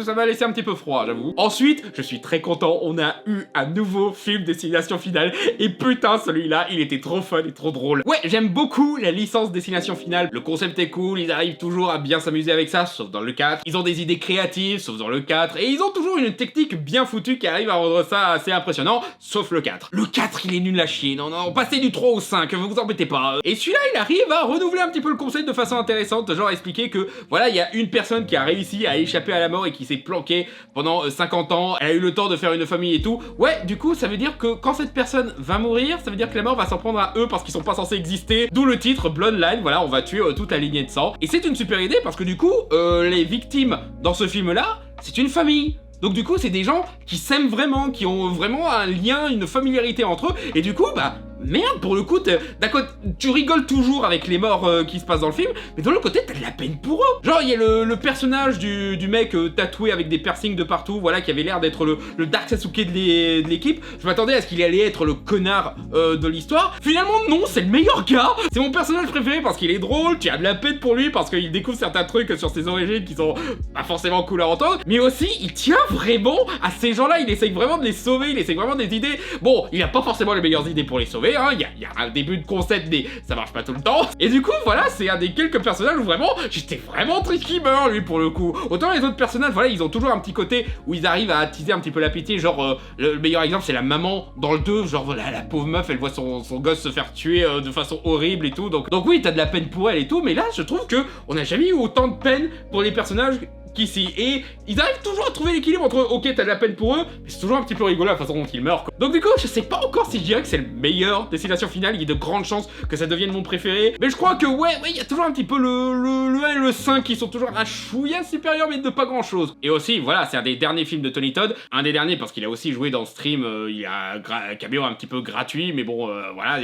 ça m'a laissé un petit peu froid, j'avoue. Ensuite, je suis très content, on a eu un nouveau film Destination Finale, et putain, celui-là, il était trop fun et trop drôle. Ouais, j'aime beaucoup la licence Destination Finale. Le concept est cool, ils arrivent toujours à bien s'amuser avec ça, sauf dans le 4. Ils ont des idées créatives, sauf dans le 4, et ils ont toujours une technique bien foutue qui arrive à rendre ça assez impressionnant, sauf le 4. Le 4, il est nul à chier, non, passez du 3 au 5, vous vous embêtez pas. Et celui-là, il arrive à renouveler un petit peu le concept de façon intéressante, genre expliquer que, voilà, il y a une personne qui a réussi à échapper à la mort et qui s'est planquée pendant 50 ans, elle a eu le temps de faire une famille et tout. Ouais, du coup, ça veut dire que quand cette personne va mourir, ça veut dire que la mort va s'en prendre à eux parce qu'ils sont pas censés exister, d'où le titre Bloodline, voilà, on va tuer toute la lignée de sang. Et c'est une super idée parce que du coup, les victimes dans ce film-là, c'est une famille. Donc du coup, c'est des gens qui s'aiment vraiment, qui ont vraiment un lien, une familiarité entre eux, et du coup, bah, merde, pour le coup, d'accord, tu rigoles toujours avec les morts qui se passent dans le film, mais de l'autre côté, t'as de la peine pour eux. Genre, il y a le personnage du mec tatoué avec des piercings de partout, voilà, qui avait l'air d'être le Dark Sasuke de l'équipe. Je m'attendais à ce qu'il allait être le connard de l'histoire. Finalement, non, c'est le meilleur gars. C'est mon personnage préféré parce qu'il est drôle, tu as de la peine pour lui parce qu'il découvre certains trucs sur ses origines qui sont pas forcément cool à entendre, mais aussi, il tient vraiment à ces gens-là, il essaye vraiment de les sauver, il essaye vraiment des idées. Bon, il a pas forcément les meilleures idées pour les sauver, hein, il y a un début de concept, mais ça marche pas tout le temps. Et du coup, voilà, c'est un des quelques personnages où vraiment, j'étais vraiment triste qu'il meure, lui, pour le coup. Autant les autres personnages, voilà, ils ont toujours un petit côté où ils arrivent à attiser un petit peu la pitié, genre, le meilleur exemple, c'est la maman dans le 2, genre, voilà, la pauvre meuf, elle voit son gosse se faire tuer de façon horrible et tout, donc oui, t'as de la peine pour elle et tout, mais là, je trouve que on n'a jamais eu autant de peine pour les personnages qu'ici, et ils arrivent toujours à trouver l'équilibre entre ok t'as de la peine pour eux, mais c'est toujours un petit peu rigolo la façon dont ils meurent quoi. Donc du coup je sais pas encore si je dirais que c'est le meilleur Destination Finale, il y a de grandes chances que ça devienne mon préféré, mais je crois que ouais il y a toujours un petit peu le 1 et le 5 qui sont toujours un chouïa supérieur mais de pas grand chose. Et aussi voilà, c'est un des derniers films de Tony Todd, un des derniers parce qu'il a aussi joué dans Stream, il a un caméo un petit peu gratuit, mais bon voilà,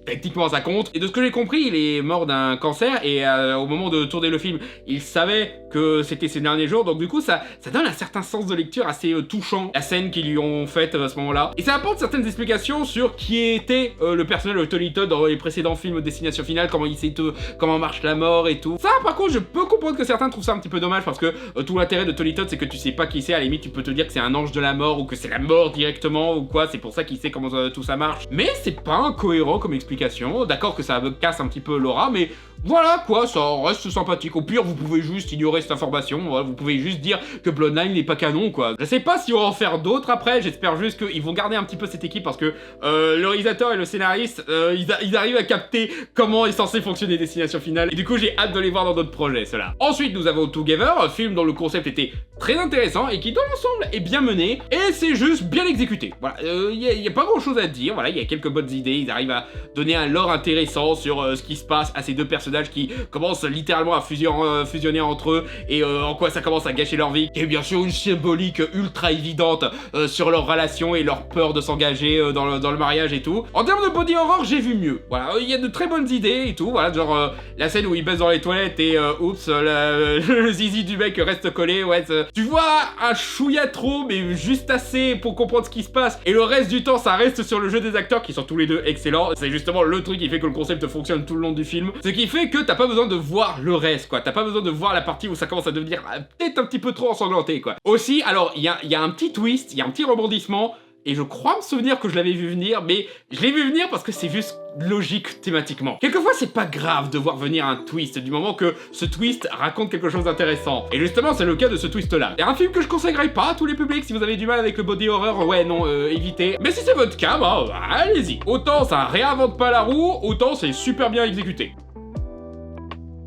techniquement ça compte. Et de ce que j'ai compris, il est mort d'un cancer et au moment de tourner le film, il savait que c'était ses derniers jours, donc du coup ça donne un certain sens de lecture assez touchant, la scène qu'ils lui ont faite à ce moment-là. Et ça apporte certaines explications sur qui était le personnage de Tony Todd dans les précédents films Destination Finale, comment marche la mort et tout. Ça par contre je peux comprendre que certains trouvent ça un petit peu dommage parce que tout l'intérêt de Tony Todd c'est que tu sais pas qui c'est, à la limite tu peux te dire que c'est un ange de la mort ou que c'est la mort directement ou quoi, c'est pour ça qu'il sait comment tout ça marche. Mais c'est pas incohérent comme explication, d'accord que ça me casse un petit peu l'aura, mais voilà quoi, ça reste sympathique. Au pire, vous pouvez juste ignorer cette information, voilà, vous pouvez juste dire que Bloodline n'est pas canon quoi. Je sais pas si on va en faire d'autres après, j'espère juste qu'ils vont garder un petit peu cette équipe parce que le réalisateur et le scénariste, ils arrivent à capter comment est censé fonctionner Destination Finale, et du coup j'ai hâte de les voir dans d'autres projets, ceux-là. Ensuite, nous avons Together, un film dont le concept était très intéressant et qui dans l'ensemble est bien mené, et c'est juste bien exécuté. Voilà, y a pas grand chose à dire, voilà, il y a quelques bonnes idées, ils arrivent à donner un lore intéressant sur ce qui se passe à ces deux personnages qui commencent littéralement à fusionner entre eux et en quoi ça commence à gâcher leur vie, et bien sûr une symbolique ultra évidente sur leur relation et leur peur de s'engager dans le mariage et tout. En termes de body horror, j'ai vu mieux, voilà, il y a de très bonnes idées et tout, voilà, genre la scène où ils baissent dans les toilettes et oups, le zizi du mec reste collé, ouais, tu vois un chouïa trop, mais juste assez pour comprendre ce qui se passe, et le reste du temps ça reste sur le jeu des acteurs qui sont tous les deux excellents. C'est justement le truc qui fait que le concept fonctionne tout le long du film, ce qui fait que t'as pas besoin de voir le reste quoi, t'as pas besoin de voir la partie où ça commence à devenir peut-être un petit peu trop ensanglanté quoi. Aussi, alors il y a un petit twist, il y a un petit rebondissement et je crois me souvenir que je l'avais vu venir, mais je l'ai vu venir parce que c'est juste logique thématiquement. Quelquefois, c'est pas grave de voir venir un twist, du moment que ce twist raconte quelque chose d'intéressant. Et justement, c'est le cas de ce twist-là. C'est un film que je conseillerais pas à tous les publics. Si vous avez du mal avec le body horror, ouais, non, évitez. Mais si c'est votre cas, bah, allez-y. Autant ça réinvente pas la roue, autant c'est super bien exécuté.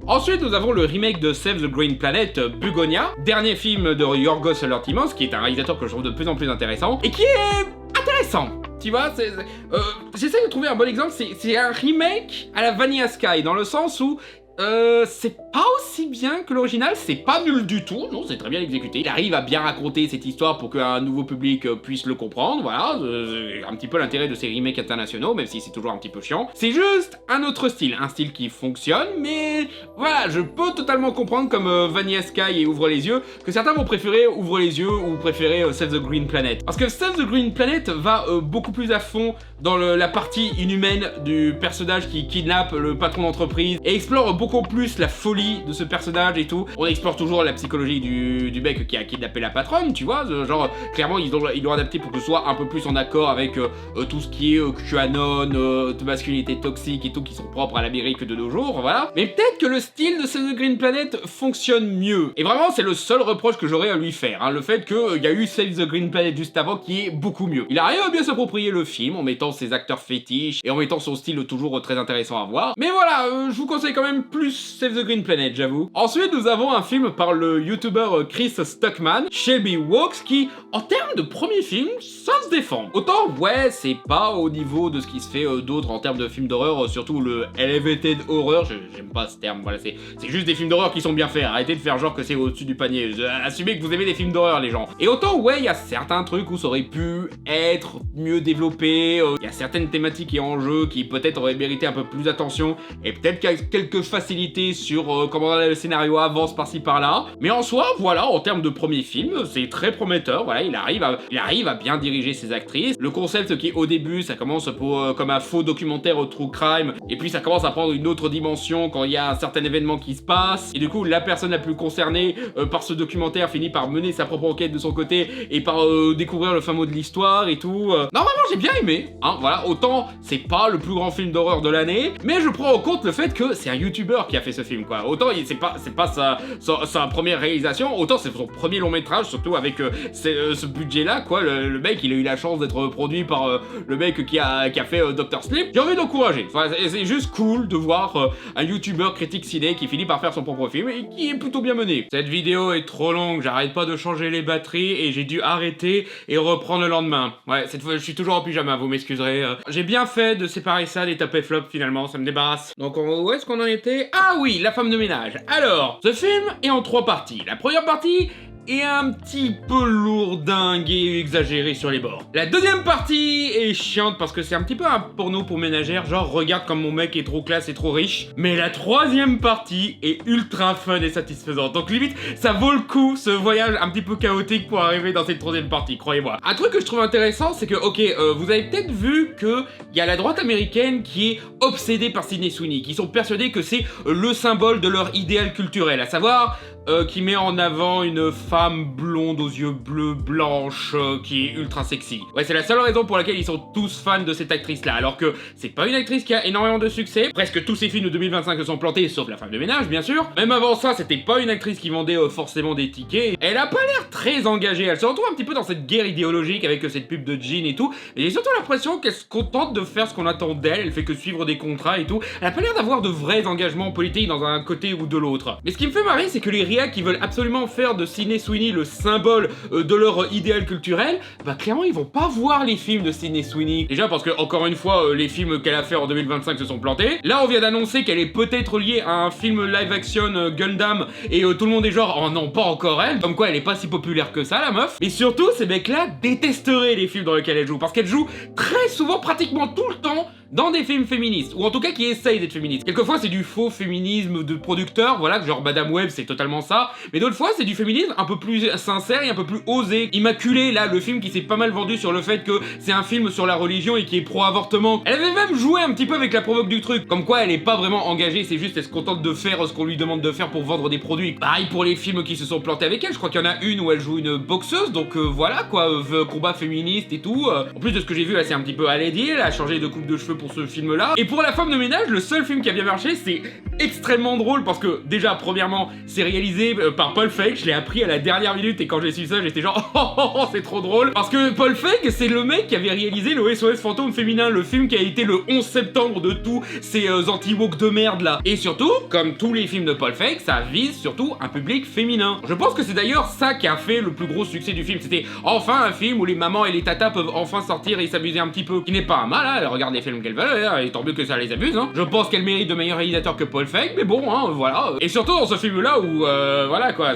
Ensuite, nous avons le remake de Save the Green Planet, Bugonia, dernier film de Yorgos Lanthimos, qui est un réalisateur que je trouve de plus en plus intéressant, et qui est intéressant. Tu vois, j'essaie de trouver un bon exemple, c'est un remake à la Vanilla Sky, dans le sens où c'est pas aussi bien que l'original, c'est pas nul du tout, non, c'est très bien exécuté. Il arrive à bien raconter cette histoire pour qu'un nouveau public puisse le comprendre, voilà, un petit peu l'intérêt de ces remakes internationaux, même si c'est toujours un petit peu chiant. C'est juste un autre style, un style qui fonctionne, mais voilà, je peux totalement comprendre comme Vanilla Sky et Ouvre les yeux, que certains vont préférer Ouvre les yeux ou préférer Save the Green Planet. Parce que Save the Green Planet va beaucoup plus à fond dans la partie inhumaine du personnage qui kidnappe le patron d'entreprise et explore beaucoup plus la folie de ce personnage et tout. On explore toujours la psychologie du mec qui a kidnappé la patronne, tu vois, genre clairement ils l'ont adapté pour que ce soit un peu plus en accord avec tout ce qui est QAnon, de masculinité toxique et tout qui sont propres à l'Amérique de nos jours, voilà. Mais peut-être que le style de Save the Green Planet fonctionne mieux. Et vraiment c'est le seul reproche que j'aurais à lui faire, hein, le fait qu'il y a eu Save the Green Planet juste avant qui est beaucoup mieux. Il arrive à bien s'approprier le film en mettant ses acteurs fétiches et en mettant son style toujours très intéressant à voir. Mais voilà, je vous conseille quand même plus Save the Green Planet, j'avoue. Ensuite, nous avons un film par le youtubeur Chris Stuckman, Shelby Walks, qui, en termes de premier film, ça se défend. Autant, ouais, c'est pas au niveau de ce qui se fait d'autres en termes de films d'horreur, surtout le elevated horror, j'aime pas ce terme, voilà, c'est juste des films d'horreur qui sont bien faits, arrêtez de faire genre que c'est au-dessus du panier, assumez que vous aimez des films d'horreur, les gens. Et autant, ouais, il y a certains trucs où ça aurait pu être mieux développé, il y a certaines thématiques et enjeux qui peut-être auraient mérité un peu plus d'attention, et peut-être quelques facilités sur comment le scénario avance par-ci par-là. Mais en soi, voilà, en termes de premier film, c'est très prometteur, voilà, il arrive à bien diriger ses actrices. Le concept qui est au début, ça commence comme un faux documentaire true crime, et puis ça commence à prendre une autre dimension quand il y a un certain événement qui se passe, et du coup, la personne la plus concernée par ce documentaire finit par mener sa propre enquête de son côté, et par découvrir le fin mot de l'histoire et tout. Normalement, j'ai bien aimé, hein, voilà, autant c'est pas le plus grand film d'horreur de l'année, mais je prends en compte le fait que c'est un youtubeur qui a fait ce film, quoi. Autant c'est pas sa première réalisation, autant c'est son premier long métrage, surtout avec ce budget-là, quoi. Le mec, il a eu la chance d'être produit par le mec qui a fait Dr. Sleep. J'ai envie d'encourager. Enfin, c'est juste cool de voir un youtubeur critique ciné qui finit par faire son propre film et qui est plutôt bien mené. Cette vidéo est trop longue, j'arrête pas de changer les batteries et j'ai dû arrêter et reprendre le lendemain. Ouais, cette fois, je suis toujours en pyjama, vous m'excuserez. J'ai bien fait de séparer ça des top et flop finalement, ça me débarrasse. Donc, où est-ce qu'on en était? Ah oui, la femme de ménage. Alors, ce film est en 3 parties. La première partie est un petit peu lourdingue et exagéré sur les bords. La deuxième partie est chiante parce que c'est un petit peu un porno pour ménagère, genre regarde comme mon mec est trop classe et trop riche. Mais la troisième partie est ultra fun et satisfaisante. Donc limite, ça vaut le coup ce voyage un petit peu chaotique pour arriver dans cette troisième partie, croyez-moi. Un truc que je trouve intéressant, c'est que, ok, vous avez peut-être vu que il y a la droite américaine qui est obsédée par Sydney Sweeney, qui sont persuadés que c'est le symbole de leur idéal culturel, à savoir qui met en avant une femme blonde aux yeux bleus, blanche, qui est ultra sexy. Ouais, c'est la seule raison pour laquelle ils sont tous fans de cette actrice-là, alors que c'est pas une actrice qui a énormément de succès. Presque tous ses films de 2025 se sont plantés, sauf La femme de ménage, bien sûr. Même avant ça, c'était pas une actrice qui vendait forcément des tickets. Elle a pas l'air très engagée, elle se retrouve un petit peu dans cette guerre idéologique avec cette pub de jean et tout, et j'ai surtout l'impression qu'elle se contente de faire ce qu'on attend d'elle, elle fait que suivre des contrats et tout. Elle a pas l'air d'avoir de vrais engagements politiques dans un côté ou de l'autre. Mais ce qui me fait marrer, c'est que les qui veulent absolument faire de Sydney Sweeney le symbole de leur idéal culturel, bah clairement ils vont pas voir les films de Sydney Sweeney. Déjà parce que, encore une fois, les films qu'elle a fait en 2025 se sont plantés. Là on vient d'annoncer qu'elle est peut-être liée à un film live action Gundam et tout le monde est genre oh non pas encore elle, comme quoi elle est pas si populaire que ça la meuf. Mais surtout ces mecs là détesteraient les films dans lesquels elle joue, parce qu'elle joue très souvent, pratiquement tout le temps, dans des films féministes, ou en tout cas qui essayent d'être féministes. Quelquefois c'est du faux féminisme de producteur, voilà, genre Madame Web c'est totalement ça, mais d'autres fois c'est du féminisme un peu plus sincère et un peu plus osé. Immaculée, là, le film qui s'est pas mal vendu sur le fait que c'est un film sur la religion et qui est pro-avortement. Elle avait même joué un petit peu avec la provoque du truc, comme quoi elle est pas vraiment engagée, c'est juste elle se contente de faire ce qu'on lui demande de faire pour vendre des produits. Pareil pour les films qui se sont plantés avec elle, je crois qu'il y en a une où elle joue une boxeuse, donc voilà quoi, combat féministe et tout. En plus de ce que j'ai vu, elle s'est un petit peu allédiée, elle a changé de coupe de cheveux pour ce film là. Et pour La Femme de ménage, le seul film qui a bien marché, c'est extrêmement drôle parce que déjà, premièrement, c'est réalisé par Paul Feig, je l'ai appris à la dernière minute et quand j'ai su ça, j'étais genre oh, c'est trop drôle. Parce que Paul Feig, c'est le mec qui avait réalisé le SOS Fantôme Féminin, le film qui a été le 11 septembre de tous ces anti-woke de merde là. Et surtout, comme tous les films de Paul Feig, ça vise surtout un public féminin. Je pense que c'est d'ailleurs ça qui a fait le plus gros succès du film. C'était enfin un film où les mamans et les tatas peuvent enfin sortir et s'amuser un petit peu. Qui n'est pas un mal, hein, elles regardent les films qu'elles veulent, hein, et tant mieux que ça les amuse. Hein. Je pense qu'elle mérite de meilleurs réalisateurs que Paul Feig, mais bon, hein, voilà. Et surtout dans ce film là où, voilà quoi,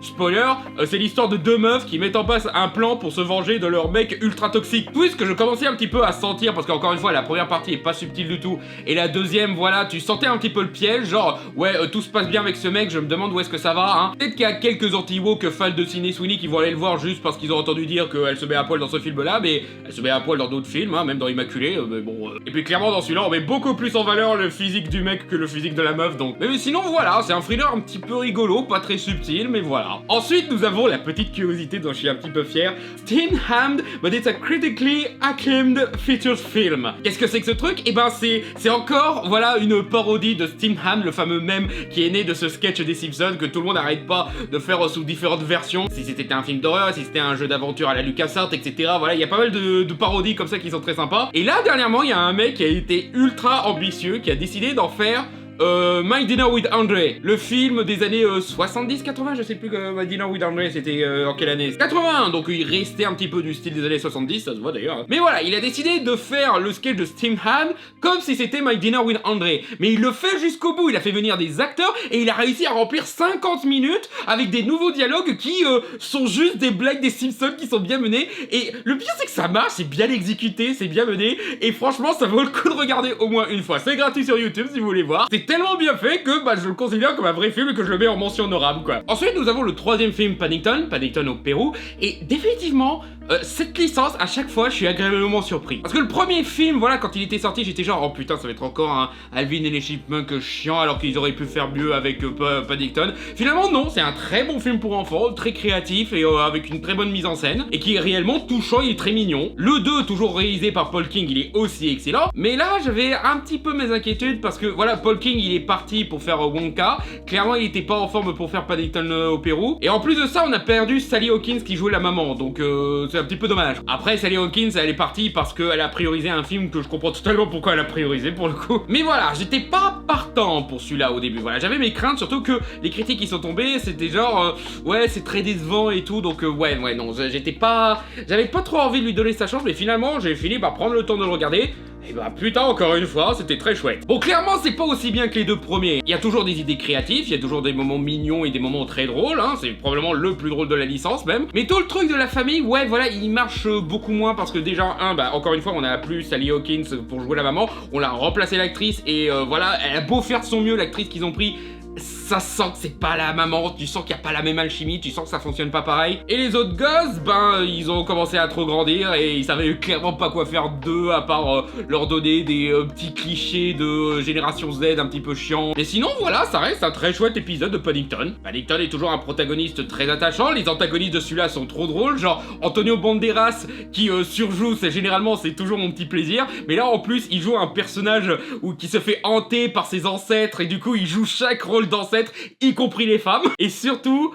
spoiler, c'est l'histoire de deux meufs qui mettent en place un plan pour se venger de leur mec ultra toxique. Twist que je commençais un petit peu à sentir parce qu'encore une fois la première partie est pas subtile du tout et la deuxième voilà tu sentais un petit peu le piège genre ouais tout se passe bien avec ce mec, je me demande où est-ce que ça va hein. Peut-être qu'il y a quelques anti-woke fans de Sydney Sweeney qui vont aller le voir juste parce qu'ils ont entendu dire qu'elle se met à poil dans ce film là, mais elle se met à poil dans d'autres films hein, même dans Immaculée mais bon et puis clairement dans celui-là on met beaucoup plus en valeur le physique du mec que le physique de la meuf donc mais sinon voilà c'est un thriller un petit peu rigolo, pas très subtil mais voilà. Ensuite nous avons la petite curiosité dont je suis un petit peu fier, Steamed Ham, but it's a critically acclaimed feature film. Qu'est-ce que c'est que ce truc? Eh ben c'est encore voilà une parodie de Steamed Ham, le fameux mème qui est né de ce sketch des Simpsons que tout le monde n'arrête pas de faire sous différentes versions. Si c'était un film d'horreur, si c'était un jeu d'aventure à la LucasArts, etc. Voilà, il y a pas mal de parodies comme ça qui sont très sympas. Et là dernièrement il y a un mec qui a été ultra ambitieux qui a décidé d'en faire My Dinner with Andre, le film des années 70-80, je sais plus que My Dinner with Andre c'était en quelle année 81, donc il restait un petit peu du style des années 70, ça se voit d'ailleurs. Mais voilà, il a décidé de faire le sketch de Steamed Ham comme si c'était My Dinner with Andre. Mais il le fait jusqu'au bout, il a fait venir des acteurs et il a réussi à remplir 50 minutes avec des nouveaux dialogues qui sont juste des blagues des Simpsons qui sont bien menées. Et le pire c'est que ça marche, c'est bien exécuté, c'est bien mené et franchement ça vaut le coup de regarder au moins une fois. C'est gratuit sur YouTube si vous voulez voir. C'est tellement bien fait que bah, je le considère comme un vrai film et que je le mets en mention honorable quoi. Ensuite nous avons le troisième film Paddington au Pérou et définitivement cette licence à chaque fois je suis agréablement surpris. Parce que le premier film voilà quand il était sorti j'étais genre oh putain ça va être encore un Alvin et les Chipmunks chiant alors qu'ils auraient pu faire mieux avec Paddington. Finalement non, c'est un très bon film pour enfants, très créatif et avec une très bonne mise en scène et qui est réellement touchant et très mignon. Le 2 toujours réalisé par Paul King il est aussi excellent mais là j'avais un petit peu mes inquiétudes parce que voilà Paul King il est parti pour faire Wonka, clairement il était pas en forme pour faire Paddington au Pérou et en plus de ça on a perdu Sally Hawkins qui jouait la maman donc c'est un petit peu dommage. Après Sally Hawkins elle est partie parce qu'elle a priorisé un film que je comprends totalement pourquoi elle a priorisé pour le coup mais voilà j'étais pas partant pour celui-là au début, voilà j'avais mes craintes surtout que les critiques qui sont tombées c'était genre ouais c'est très décevant et tout donc ouais non j'avais pas trop envie de lui donner sa chance mais finalement j'ai fini par prendre le temps de le regarder. Et bah putain encore une fois c'était très chouette. Bon clairement c'est pas aussi bien que les deux premiers. Il y a toujours des idées créatives, il y a toujours des moments mignons et des moments très drôles hein, c'est probablement le plus drôle de la licence même. Mais tout le truc de la famille ouais voilà il marche beaucoup moins parce que déjà bah encore une fois on a plus Sally Hawkins pour jouer la maman, on l'a remplacé l'actrice et voilà elle a beau faire de son mieux l'actrice qu'ils ont pris. Ça sent que c'est pas la maman, tu sens qu'il y a pas la même alchimie, tu sens que ça fonctionne pas pareil. Et les autres gosses, ben ils ont commencé à trop grandir et ils savaient clairement pas quoi faire d'eux à part leur donner des petits clichés de génération Z un petit peu chiants. Mais sinon voilà, ça reste un très chouette épisode de Paddington. Paddington est toujours un protagoniste très attachant, les antagonistes de celui-là sont trop drôles, genre Antonio Banderas qui surjoue, c'est toujours mon petit plaisir. Mais là en plus il joue un personnage qui se fait hanter par ses ancêtres et du coup il joue chaque rôle d'ancêtre, y compris les femmes. Et surtout,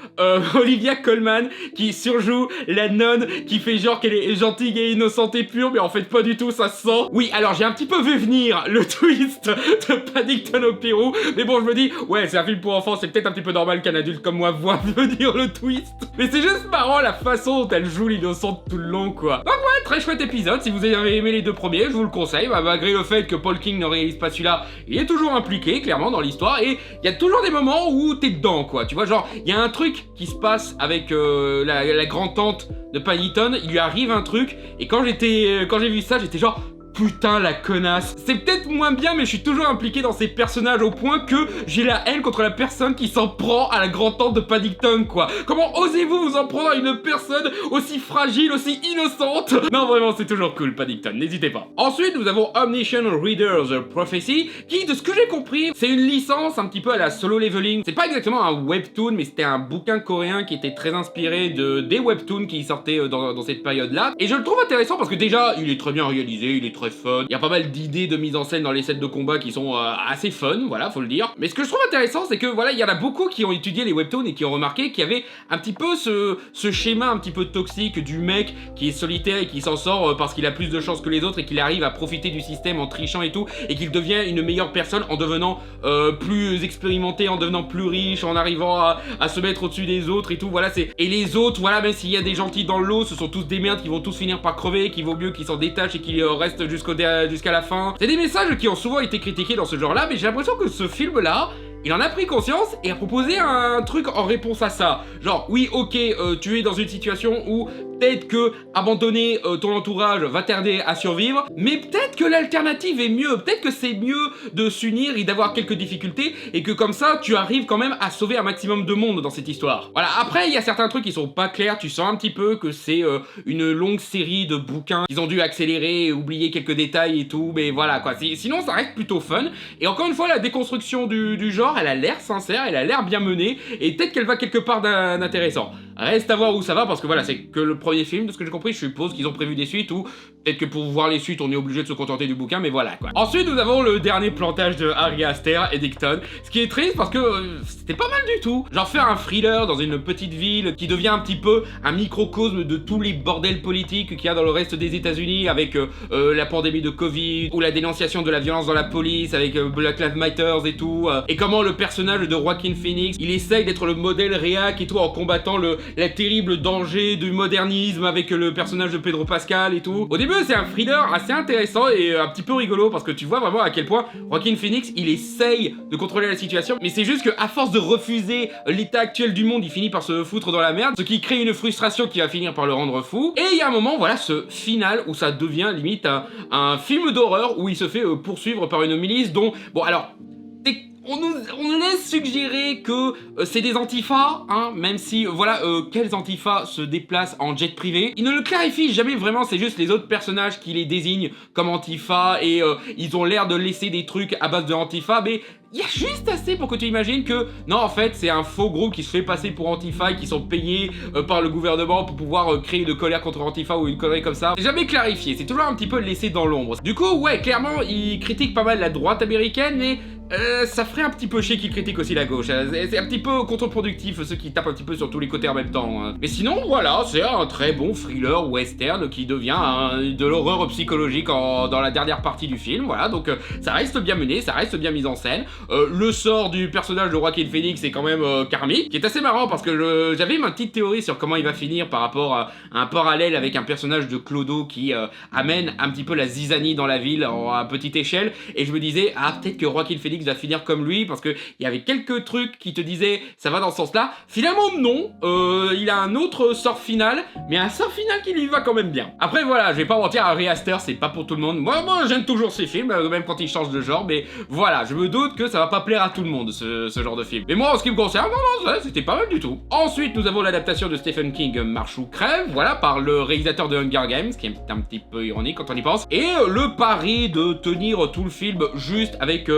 Olivia Colman qui surjoue la nonne qui fait genre qu'elle est gentille et innocente et pure, mais en fait pas du tout, ça se sent. Oui, alors j'ai un petit peu vu venir le twist de Paddington au Pérou, mais bon, je me dis, ouais, c'est un film pour enfants, c'est peut-être un petit peu normal qu'un adulte comme moi voit venir le twist. Mais c'est juste marrant la façon dont elle joue l'innocente tout le long, quoi. Donc ouais, très chouette épisode, si vous avez aimé les deux premiers, je vous le conseille, bah, malgré le fait que Paul King ne réalise pas celui-là, il est toujours impliqué, clairement, dans l'histoire, et il y a toujours des moments où t'es dedans quoi, tu vois genre il y a un truc qui se passe avec la grand-tante de Paddington, il lui arrive un truc et quand j'ai vu ça j'étais genre Putain la connasse. C'est peut-être moins bien mais je suis toujours impliqué dans ces personnages au point que j'ai la haine contre la personne qui s'en prend à la grand-tante de Paddington quoi. Comment osez-vous vous en prendre à une personne aussi fragile, aussi innocente? Non vraiment c'est toujours cool Paddington, n'hésitez pas. Ensuite nous avons Omniscient Reader's Prophecy qui de ce que j'ai compris c'est une licence un petit peu à la Solo Leveling. C'est pas exactement un webtoon mais c'était un bouquin coréen qui était très inspiré des webtoons qui sortaient dans cette période là. Et je le trouve intéressant parce que déjà il est très bien réalisé, il est très fun. Il y a pas mal d'idées de mise en scène dans les scènes de combat qui sont assez fun, voilà, faut le dire. Mais ce que je trouve intéressant, c'est que voilà, il y en a beaucoup qui ont étudié les webtoons et qui ont remarqué qu'il y avait un petit peu ce schéma un petit peu toxique du mec qui est solitaire et qui s'en sort parce qu'il a plus de chance que les autres et qu'il arrive à profiter du système en trichant et tout, et qu'il devient une meilleure personne en devenant plus expérimenté, en devenant plus riche, en arrivant à se mettre au-dessus des autres et tout, voilà, c'est... Et les autres, voilà, même s'il y a des gentils dans l'eau, ce sont tous des merdes qui vont tous finir par crever, qu'il vaut mieux qu'ils s'en détachent et qu'ils restent jusqu'à la fin. C'est des messages qui ont souvent été critiqués dans ce genre-là, mais j'ai l'impression que ce film-là, il en a pris conscience et a proposé un truc en réponse à ça. Genre, oui, ok, tu es dans une situation où peut-être que abandonner ton entourage va t'aider à survivre, mais peut-être que l'alternative est mieux. Peut-être que c'est mieux de s'unir et d'avoir quelques difficultés et que comme ça, tu arrives quand même à sauver un maximum de monde dans cette histoire. Voilà, après, il y a certains trucs qui sont pas clairs. Tu sens un petit peu que c'est une longue série de bouquins. Ils ont dû accélérer et oublier quelques détails et tout, mais voilà, quoi. Sinon, ça reste plutôt fun. Et encore une fois, la déconstruction du genre, elle a l'air sincère, elle a l'air bien menée, et peut-être qu'elle va quelque part d'intéressant. Reste à voir où ça va, parce que voilà, c'est que le premier film, de ce que j'ai compris, je suppose qu'ils ont prévu des suites, ou peut-être que pour voir les suites, on est obligé de se contenter du bouquin, mais voilà, quoi. Ensuite, nous avons le dernier plantage de Ari Aster, Eddington, ce qui est triste parce que c'était pas mal du tout. Genre faire un thriller dans une petite ville qui devient un petit peu un microcosme de tous les bordels politiques qu'il y a dans le reste des États-Unis, avec la pandémie de Covid, ou la dénonciation de la violence dans la police, avec Black Lives Matter et tout, et comment le personnage de Joaquin Phoenix, il essaye d'être le modèle réac et tout en combattant la terrible danger du modernisme avec le personnage de Pedro Pascal et tout. Au début, c'est un thriller assez intéressant et un petit peu rigolo parce que tu vois vraiment à quel point Joaquin Phoenix, il essaye de contrôler la situation, mais c'est juste qu'à force de refuser l'état actuel du monde, il finit par se foutre dans la merde, ce qui crée une frustration qui va finir par le rendre fou. Et il y a un moment, voilà, ce final où ça devient limite un film d'horreur où il se fait poursuivre par une milice dont... Bon, alors... On nous laisse suggérer que c'est des antifas, hein, même si, voilà, quels antifas se déplacent en jet privé. Ils ne le clarifient jamais vraiment, c'est juste les autres personnages qui les désignent comme antifas et ils ont l'air de laisser des trucs à base de antifas, mais il y a juste assez pour que tu imagines que, non, en fait, c'est un faux groupe qui se fait passer pour Antifa et qui sont payés par le gouvernement pour pouvoir créer une colère contre Antifa ou une connerie comme ça. C'est jamais clarifié, c'est toujours un petit peu laissé dans l'ombre. Du coup, ouais, clairement, ils critiquent pas mal la droite américaine, mais ça ferait un petit peu chier qu'ils critiquent aussi la gauche. C'est un petit peu contre-productif, ceux qui tapent un petit peu sur tous les côtés en même temps. Hein. Mais sinon, voilà, c'est un très bon thriller western qui devient de l'horreur psychologique dans la dernière partie du film. Voilà, donc ça reste bien mené, ça reste bien mis en scène. Le sort du personnage de Joaquin Phoenix est quand même karmique, qui est assez marrant parce que j'avais ma petite théorie sur comment il va finir par rapport à un parallèle avec un personnage de Clodo qui amène un petit peu la zizanie dans la ville à petite échelle, et je me disais, ah, peut-être que Joaquin Phoenix va finir comme lui, parce que il y avait quelques trucs qui te disaient ça va dans ce sens-là. Finalement non, il a un autre sort final, mais un sort final qui lui va quand même bien. Après voilà, je vais pas mentir, Ari Aster c'est pas pour tout le monde. Moi j'aime toujours ces films, même quand ils changent de genre, mais voilà, je me doute que ça va pas plaire à tout le monde ce genre de film. Mais moi en ce qui me concerne, non, c'était pas mal du tout. Ensuite nous avons l'adaptation de Stephen King, Marche ou crève, voilà, par le réalisateur de Hunger Games, qui est un petit peu ironique quand on y pense, et le pari de tenir tout le film juste avec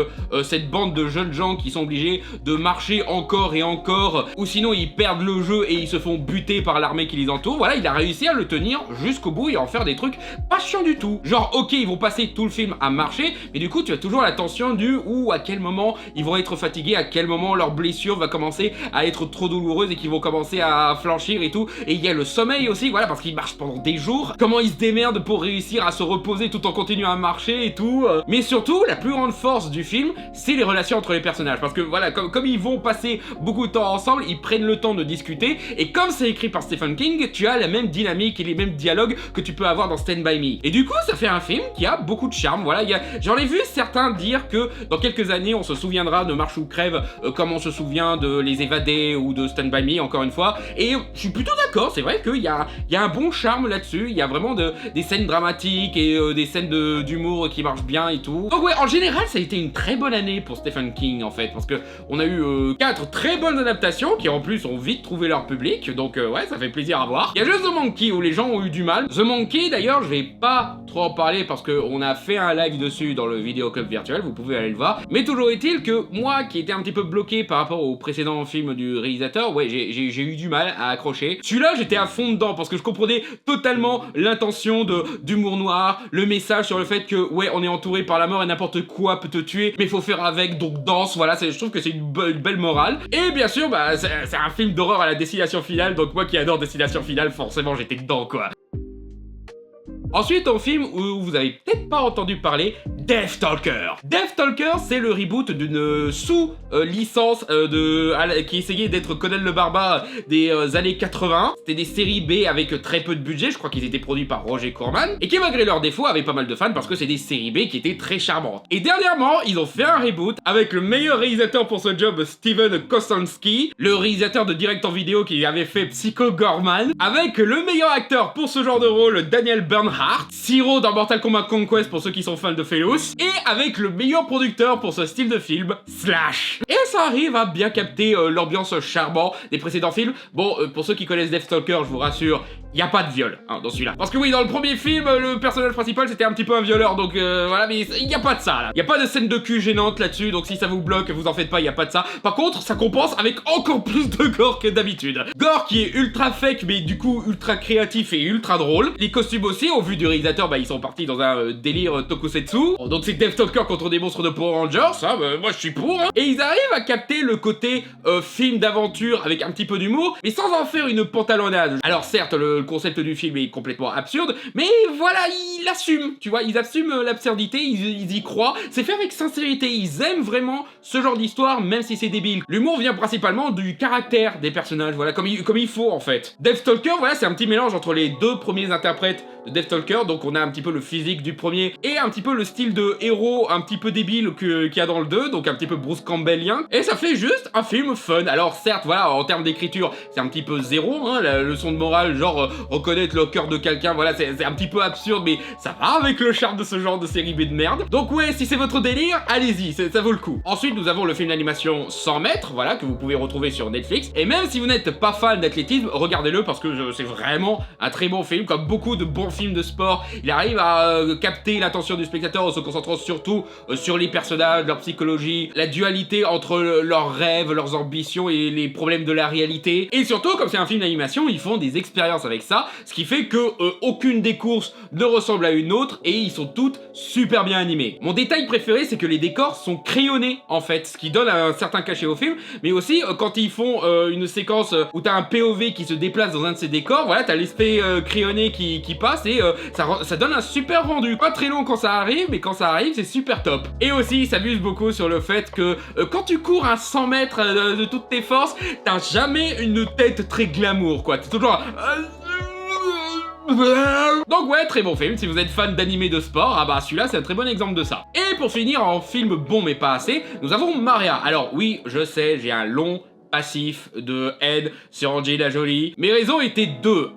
cette bande de jeunes gens qui sont obligés de marcher encore et encore, ou sinon ils perdent le jeu et ils se font buter par l'armée qui les entoure. Voilà, il a réussi à le tenir jusqu'au bout et à en faire des trucs pas chiants du tout. Genre ok, ils vont passer tout le film à marcher, mais du coup tu as toujours la tension du ou à quel moment ils vont être fatigués, à quel moment leur blessure va commencer à être trop douloureuse et qu'ils vont commencer à flanchir et tout. Et il y a le sommeil aussi, voilà, parce qu'ils marchent pendant des jours, comment ils se démerdent pour réussir à se reposer tout en continuant à marcher et tout. Mais surtout, la plus grande force du film, c'est les relations entre les personnages. Parce que voilà, comme ils vont passer beaucoup de temps ensemble, ils prennent le temps de discuter, et comme c'est écrit par Stephen King, tu as la même dynamique et les mêmes dialogues que tu peux avoir dans Stand By Me. Et du coup, ça fait un film qui a beaucoup de charme, voilà, j'en ai vu certains dire que dans quelques années, on se souviendra de Marche ou Crève comme on se souvient de Les Évadés ou de Stand By Me, encore une fois, et je suis plutôt d'accord, c'est vrai qu'il y a un bon charme là-dessus, il y a vraiment des scènes dramatiques et des scènes d'humour qui marchent bien et tout. Donc ouais, en général, ça a été une très bonne année pour Stephen King, en fait, parce que on a eu 4 très bonnes adaptations qui en plus ont vite trouvé leur public, donc ouais, ça fait plaisir à voir. Il y a juste The Monkey où les gens ont eu du mal. The Monkey, d'ailleurs, je vais pas trop en parler parce qu'on a fait un live dessus dans le vidéo club virtuel, vous pouvez aller le voir. Mais toujours est-il que moi, qui étais un petit peu bloqué par rapport au précédent film du réalisateur, ouais, j'ai eu du mal à accrocher. Celui-là, j'étais à fond dedans parce que je comprenais totalement l'intention d'humour noir, le message sur le fait que, ouais, on est entouré par la mort et n'importe quoi peut te tuer, mais faut faire avec, donc danse, voilà, je trouve que c'est une belle morale. Et bien sûr, bah, c'est un film d'horreur à la Destination Finale, donc moi qui adore Destination Finale, forcément j'étais dedans, quoi. Ensuite, un film où vous avez peut-être pas entendu parler, Deathstalker. Deathstalker, c'est le reboot d'une sous-licence qui essayait d'être Conan le Barbare des années 80. C'était des séries B avec très peu de budget, je crois qu'ils étaient produits par Roger Corman, et qui malgré leurs défauts avaient pas mal de fans parce que c'est des séries B qui étaient très charmantes. Et dernièrement, ils ont fait un reboot avec le meilleur réalisateur pour ce job, Steven Kostanski, le réalisateur de direct en vidéo qui avait fait Psycho Gorman, avec le meilleur acteur pour ce genre de rôle, Daniel Bernhardt, Siro dans Mortal Kombat Conquest pour ceux qui sont fans de Fellows, et avec le meilleur producteur pour ce style de film, Slash. Et ça arrive à bien capter l'ambiance charmante des précédents films. Bon, pour ceux qui connaissent Deathstalker, je vous rassure, il n'y a pas de viol dans celui-là. Parce que oui, dans le premier film, le personnage principal c'était un petit peu un violeur, donc voilà, mais il n'y a pas de ça là. Il n'y a pas de scène de cul gênante là-dessus, donc si ça vous bloque, vous en faites pas, il n'y a pas de ça. Par contre, ça compense avec encore plus de gore que d'habitude. Gore qui est ultra fake, mais du coup ultra créatif et ultra drôle. Les costumes aussi, au vu du réalisateur, bah ils sont partis dans un délire tokusatsu. Donc c'est Deathstalker contre des monstres de Power Rangers, hein, bah, moi je suis pour, hein. Et ils arrivent à capter le côté film d'aventure avec un petit peu d'humour, mais sans en faire une pantalonnade. Alors certes, le concept du film est complètement absurde, mais voilà, ils l'assument, tu vois, ils assument l'absurdité, ils y croient, c'est fait avec sincérité, ils aiment vraiment ce genre d'histoire, même si c'est débile. L'humour vient principalement du caractère des personnages, voilà, comme il faut en fait. Deathstalker, voilà, c'est un petit mélange entre les deux premiers interprètes de Deathstalker, donc on a un petit peu le physique du premier et un petit peu le style de héros un petit peu débile qu'il y a dans le 2, donc un petit peu Bruce Campbellien, et ça fait juste un film fun. Alors certes, voilà, en termes d'écriture, c'est un petit peu zéro, hein, la leçon de morale, genre reconnaître le cœur de quelqu'un, voilà, c'est un petit peu absurde, mais ça va avec le charme de ce genre de série B de merde. Donc ouais, si c'est votre délire, allez-y, ça vaut le coup. Ensuite, nous avons le film d'animation 100 mètres, voilà, que vous pouvez retrouver sur Netflix, et même si vous n'êtes pas fan d'athlétisme, regardez-le parce que c'est vraiment un très bon film, comme beaucoup de bons films de sport. Il arrive à capter l'attention du spectateur en se concentrant surtout sur les personnages, leur psychologie, la dualité entre leurs rêves, leurs ambitions et les problèmes de la réalité. Et surtout, comme c'est un film d'animation, ils font des expériences avec ça, ce qui fait que aucune des courses ne ressemble à une autre et ils sont toutes super bien animées. Mon détail préféré, c'est que les décors sont crayonnés en fait, ce qui donne un certain cachet au film, mais aussi quand ils font une séquence où t'as un POV qui se déplace dans un de ces décors, voilà, t'as l'aspect crayonné qui passe et ça donne un super rendu. Pas très long quand ça arrive, mais quand ça arrive, c'est super top. Et aussi, il s'amuse beaucoup sur le fait que quand tu cours à 100 mètres de toutes tes forces, t'as jamais une tête très glamour, quoi. T'es toujours donc ouais, très bon film, si vous êtes fan d'animé de sport, ah bah celui-là c'est un très bon exemple de ça. Et pour finir, en film bon mais pas assez, nous avons Maria. Alors oui, je sais, j'ai un long passif de haine sur Angelina Jolie. Mes raisons étaient deux.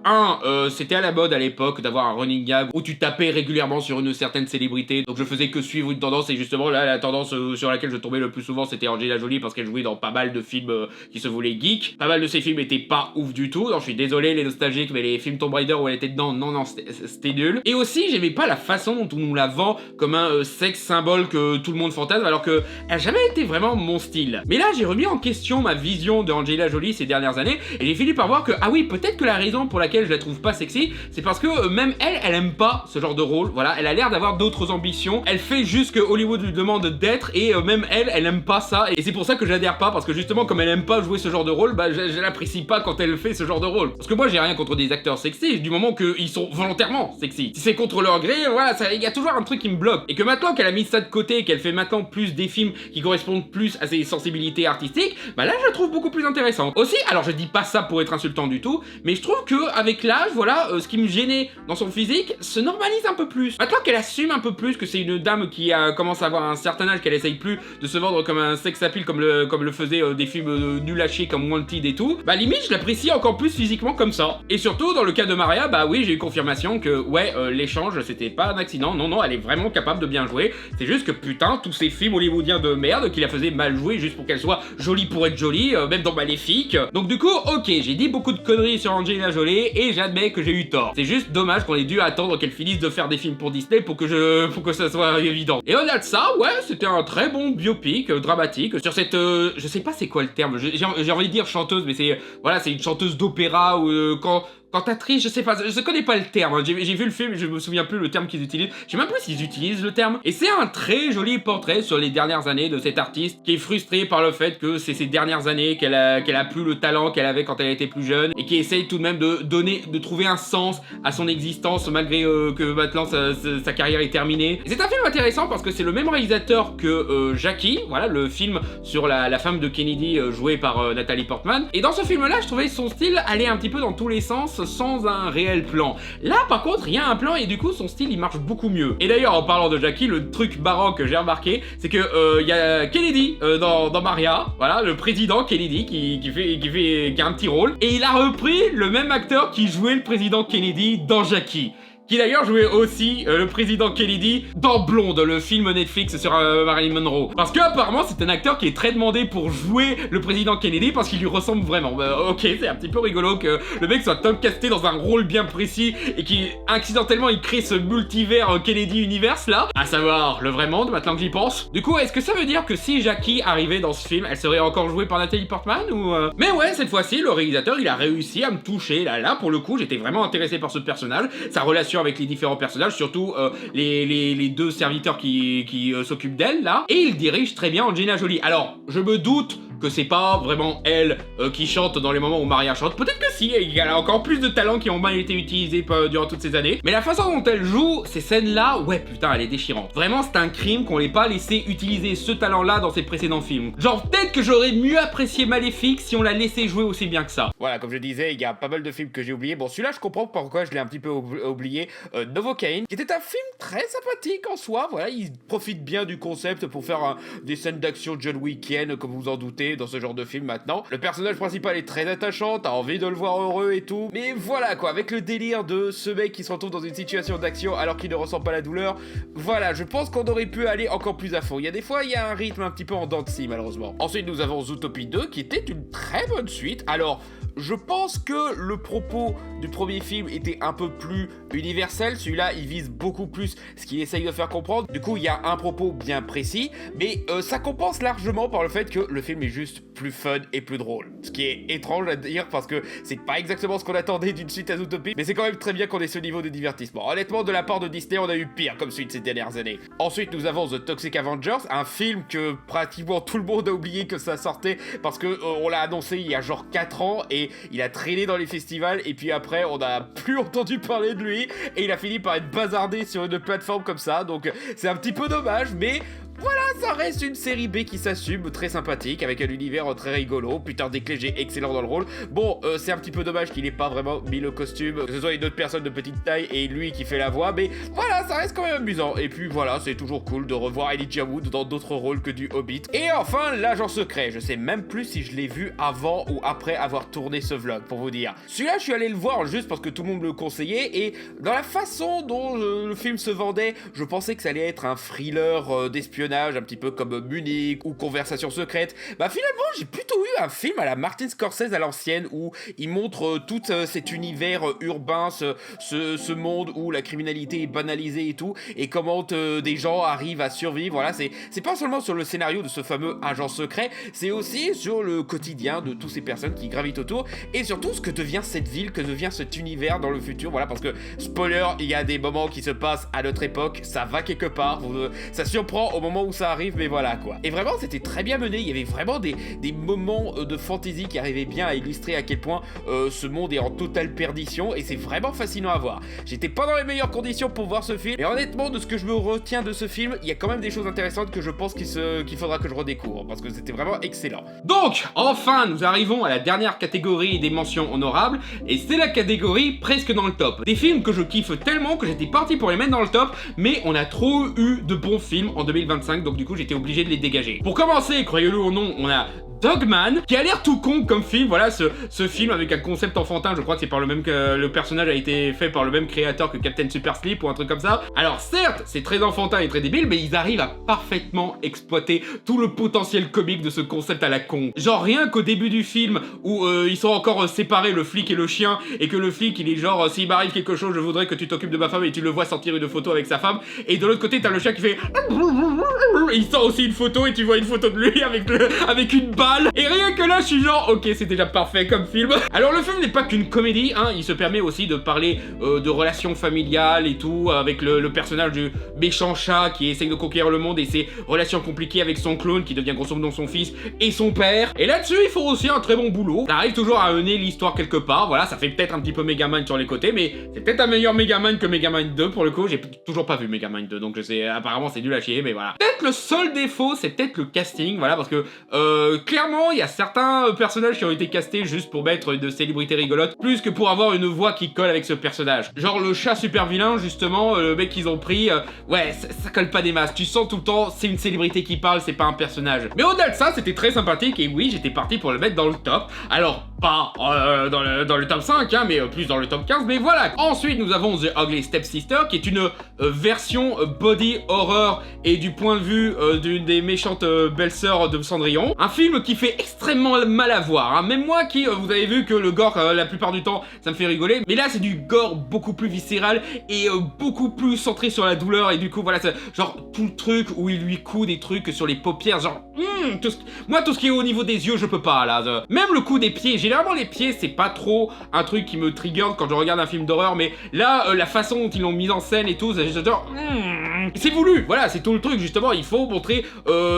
C'était à la mode à l'époque d'avoir un running gag où tu tapais régulièrement sur une certaine célébrité, donc je faisais que suivre une tendance, et justement là la tendance sur laquelle je tombais le plus souvent c'était Angelina Jolie parce qu'elle jouait dans pas mal de films qui se voulaient geeks. Pas mal de ces films étaient pas ouf du tout, donc je suis désolé les nostalgiques, mais les films Tomb Raider où elle était dedans, non c'était nul. Et aussi j'aimais pas la façon dont on nous la vend comme un sexe symbole que tout le monde fantasme, alors que elle a jamais été vraiment mon style. Mais là j'ai remis en question ma vision vision de Angelina Jolie ces dernières années, et j'ai fini par voir que, ah oui, peut-être que la raison pour laquelle je la trouve pas sexy, c'est parce que même elle aime pas ce genre de rôle, voilà, elle a l'air d'avoir d'autres ambitions, elle fait juste que Hollywood lui demande d'être, et même elle aime pas ça, et c'est pour ça que j'adhère pas, parce que justement, comme elle aime pas jouer ce genre de rôle, bah je l'apprécie pas quand elle fait ce genre de rôle. Parce que moi j'ai rien contre des acteurs sexy, du moment qu'ils sont volontairement sexy. Si c'est contre leur gré, voilà, il y a toujours un truc qui me bloque. Et que maintenant qu'elle a mis ça de côté, qu'elle fait maintenant plus des films qui correspondent plus à ses sensibilités artistiques, bah là je la trouve beaucoup plus intéressante. Aussi, alors je dis pas ça pour être insultant du tout, mais je trouve que avec l'âge, voilà, ce qui me gênait dans son physique se normalise un peu plus. Maintenant qu'elle assume un peu plus que c'est une dame qui commence à avoir un certain âge, qu'elle essaye plus de se vendre comme un sex appeal comme le faisaient des films nuls à chier comme Wanted et tout, bah limite je l'apprécie encore plus physiquement comme ça. Et surtout dans le cas de Maria, bah oui j'ai eu confirmation que ouais l'échange c'était pas un accident, non elle est vraiment capable de bien jouer, c'est juste que putain tous ces films hollywoodiens de merde qui la faisaient mal jouer juste pour qu'elle soit jolie pour être jolie, même dans Maléfique. Donc du coup ok, j'ai dit beaucoup de conneries sur Angelina Jolie et j'admets que j'ai eu tort. C'est juste dommage qu'on ait dû attendre qu'elle finisse de faire des films pour Disney pour que ça soit évident. Et au-delà de ça, ouais c'était un très bon biopic dramatique sur cette je sais pas c'est quoi le terme, j'ai envie de dire chanteuse, mais c'est voilà, c'est une chanteuse d'opéra ou cantatrice, je sais pas, je connais pas le terme, hein. J'ai vu le film, je me souviens plus le terme qu'ils utilisent, je sais même plus s'ils utilisent le terme, et c'est un très joli portrait sur les dernières années de cette artiste qui est frustrée par le fait que c'est ces dernières années qu'elle a plus le talent qu'elle avait quand elle était plus jeune, et qui essaye tout de même de trouver un sens à son existence malgré que maintenant sa carrière est terminée. Et c'est un film intéressant parce que c'est le même réalisateur que Jackie, voilà, le film sur la femme de Kennedy jouée par Natalie Portman, et dans ce film-là, je trouvais son style aller un petit peu dans tous les sens sans un réel plan. Là par contre il y a un plan et du coup son style il marche beaucoup mieux. Et d'ailleurs en parlant de Jackie, le truc marrant que j'ai remarqué c'est que il y a Kennedy dans Maria, voilà, le président Kennedy qui a un petit rôle, et il a repris le même acteur qui jouait le président Kennedy dans Jackie, qui d'ailleurs jouait aussi le président Kennedy dans Blonde, le film Netflix sur Marilyn Monroe. Parce que apparemment c'est un acteur qui est très demandé pour jouer le président Kennedy parce qu'il lui ressemble vraiment. Bah, ok, c'est un petit peu rigolo que le mec soit casté dans un rôle bien précis et qui accidentellement il crée ce multivers Kennedy Universe là, à savoir le vrai monde maintenant que j'y pense. Du coup, est-ce que ça veut dire que si Jackie arrivait dans ce film, elle serait encore jouée par Natalie Portman ou Mais ouais, cette fois-ci le réalisateur il a réussi à me toucher. Là pour le coup j'étais vraiment intéressé par ce personnage, sa relation avec les différents personnages, surtout les deux serviteurs qui s'occupent d'elle là, et il dirige très bien Angelina Jolie. Alors je me doute que c'est pas vraiment elle qui chante dans les moments où Maria chante, peut-être que si, elle a encore plus de talents qui ont mal été utilisés durant toutes ces années, mais la façon dont elle joue ces scènes là, ouais putain elle est déchirante. Vraiment c'est un crime qu'on l'ait pas laissé utiliser ce talent là dans ses précédents films. Genre peut-être que j'aurais mieux apprécié Maléfique si on l'a laissé jouer aussi bien que ça. Voilà, comme je disais, il y a pas mal de films que j'ai oubliés. Bon celui-là je comprends pourquoi je l'ai un petit peu oublié. Novocaine, qui était un film très sympathique en soi, voilà, il profite bien du concept pour faire des scènes d'action John Wick-ienne, comme vous en doutez, dans ce genre de film maintenant. Le personnage principal est très attachant, t'as envie de le voir heureux et tout, mais voilà quoi, avec le délire de ce mec qui se retrouve dans une situation d'action alors qu'il ne ressent pas la douleur, voilà, je pense qu'on aurait pu aller encore plus à fond. Il y a des fois, il y a un rythme un petit peu en dents de scie, malheureusement. Ensuite, nous avons Zootopie 2, qui était une très bonne suite. Alors, je pense que le propos du premier film était un peu plus universel, celui-là il vise beaucoup plus ce qu'il essaye de faire comprendre, du coup il y a un propos bien précis, mais ça compense largement par le fait que le film est juste plus fun et plus drôle. Ce qui est étrange à dire parce que c'est pas exactement ce qu'on attendait d'une suite à Zootopie, mais c'est quand même très bien qu'on ait ce niveau de divertissement. Honnêtement, de la part de Disney, on a eu pire comme suite ces dernières années. Ensuite, nous avons The Toxic Avengers, un film que pratiquement tout le monde a oublié que ça sortait parce que on l'a annoncé il y a genre 4 ans et il a traîné dans les festivals et puis après on n'a plus entendu parler de lui et il a fini par être bazardé sur une plateforme comme ça, donc c'est un petit peu dommage, mais voilà, ça reste une série B qui s'assume, très sympathique, avec un univers très rigolo. Peter Dinklage est excellent dans le rôle. Bon, c'est un petit peu dommage qu'il ait pas vraiment mis le costume, que ce soit une autre personne de petite taille et lui qui fait la voix, mais voilà, ça reste quand même amusant. Et puis voilà, c'est toujours cool de revoir Elijah Wood dans d'autres rôles que du Hobbit. Et enfin, l'agent secret, je sais même plus si je l'ai vu avant ou après avoir tourné ce vlog, pour vous dire. Celui-là, je suis allé le voir juste parce que tout le monde me le conseillait, et dans la façon dont le film se vendait, je pensais que ça allait être un thriller d'espionnage un petit petit peu comme Munich ou Conversation secrète, bah finalement j'ai plutôt eu un film à la Martin Scorsese à l'ancienne où il montre tout cet univers urbain, ce monde où la criminalité est banalisée et tout, et comment des gens arrivent à survivre. Voilà, c'est pas seulement sur le scénario de ce fameux agent secret, c'est aussi sur le quotidien de toutes ces personnes qui gravitent autour, et surtout ce que devient cette ville, que devient cet univers dans le futur. Voilà, parce que spoiler, il y a des moments qui se passent à notre époque, ça va quelque part, ça surprend au moment où ça arrive, mais voilà quoi. Et vraiment c'était très bien mené, il y avait vraiment des moments de fantasy qui arrivaient bien à illustrer à quel point ce monde est en totale perdition, et c'est vraiment fascinant à voir. J'étais pas dans les meilleures conditions pour voir ce film, mais honnêtement de ce que je me retiens de ce film, il y a quand même des choses intéressantes que je pense qu'il faudra que je redécouvre, parce que c'était vraiment excellent. Donc, enfin, nous arrivons à la dernière catégorie des mentions honorables, et c'est la catégorie presque dans le top. Des films que je kiffe tellement que j'étais parti pour les mettre dans le top, mais on a trop eu de bons films en 2025, donc du coup j'étais obligé de les dégager. Pour commencer, croyez-le ou non, on a Dogman, qui a l'air tout con comme film, voilà, ce film avec un concept enfantin, je crois que c'est par le même que le personnage a été fait par le même créateur que Captain Super Sleep ou un truc comme ça. Alors certes, c'est très enfantin et très débile, mais ils arrivent à parfaitement exploiter tout le potentiel comique de ce concept à la con. Genre rien qu'au début du film, où ils sont encore séparés, le flic et le chien, et que le flic il est genre, s'il m'arrive quelque chose, je voudrais que tu t'occupes de ma femme, et tu le vois sortir une photo avec sa femme, et de l'autre côté t'as le chien qui fait... il sort aussi une photo, et tu vois une photo de lui avec une balle. Et rien que là, je suis genre, ok, c'est déjà parfait comme film. Alors le film n'est pas qu'une comédie, hein, il se permet aussi de parler de relations familiales et tout, avec le personnage du méchant chat qui essaye de conquérir le monde et ses relations compliquées avec son clone qui devient grosso modo son fils et son père. Et là-dessus, ils font aussi un très bon boulot. Ça arrive toujours à mener l'histoire quelque part, voilà, ça fait peut-être un petit peu Megaman sur les côtés, mais c'est peut-être un meilleur Megaman que Megaman 2 pour le coup. J'ai toujours pas vu Megaman 2, donc je sais, apparemment c'est nul à chier, mais voilà. Peut-être le seul défaut, c'est peut-être le casting, voilà, parce que clairement, il y a certains personnages qui ont été castés juste pour mettre une célébrité rigolote, plus que pour avoir une voix qui colle avec ce personnage. Genre le chat super vilain, justement, le mec qu'ils ont pris, ouais, ça colle pas des masses. Tu sens tout le temps, c'est une célébrité qui parle, c'est pas un personnage. Mais au-delà de ça, c'était très sympathique, et oui, j'étais parti pour le mettre dans le top. Alors, pas dans le top 5, hein, mais plus dans le top 15, mais voilà. Ensuite, nous avons The Ugly Stepsister, qui est une version body horror, et du point de vue d'une des méchantes belles-sœurs de Cendrillon. Un film qui fait extrêmement mal à voir, hein. Même moi qui, vous avez vu que le gore, la plupart du temps, ça me fait rigoler, mais là c'est du gore beaucoup plus viscéral et beaucoup plus centré sur la douleur, et du coup voilà, genre tout le truc où il lui coud des trucs sur les paupières, genre moi tout ce qui est au niveau des yeux je peux pas là, même le coup des pieds, généralement les pieds c'est pas trop un truc qui me trigger quand je regarde un film d'horreur, mais là la façon dont ils l'ont mis en scène et tout, genre c'est voulu, voilà, c'est tout le truc justement, il faut montrer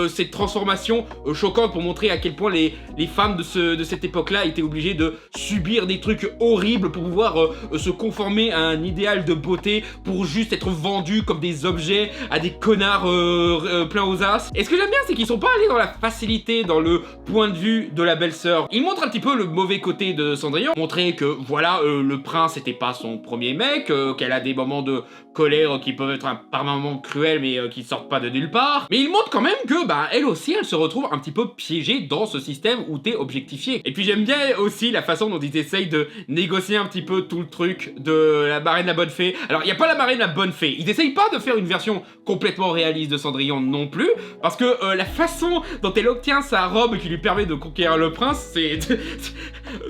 cette transformation choquante pour montrer à quel point les femmes de cette époque-là étaient obligées de subir des trucs horribles pour pouvoir se conformer à un idéal de beauté, pour juste être vendus comme des objets à des connards pleins aux as. Et ce que j'aime bien, c'est qu'ils sont pas allés dans la facilité, dans le point de vue de la belle-sœur. Ils montrent un petit peu le mauvais côté de Cendrillon, montrer que voilà, le prince était pas son premier mec, qu'elle a des moments de colère qui peuvent être par moments cruels, mais qui sortent pas de nulle part. Mais ils montrent quand même que, bah, elle aussi, elle se retrouve un petit peu piégée dans ce système où t'es objectifié. Et puis j'aime bien aussi la façon dont ils essayent de négocier un petit peu tout le truc de la marraine de la bonne fée. Alors il y a pas la marraine de la bonne fée, ils essayent pas de faire une version complètement réaliste de Cendrillon non plus, parce que la façon dont elle obtient sa robe qui lui permet de conquérir le prince, c'est...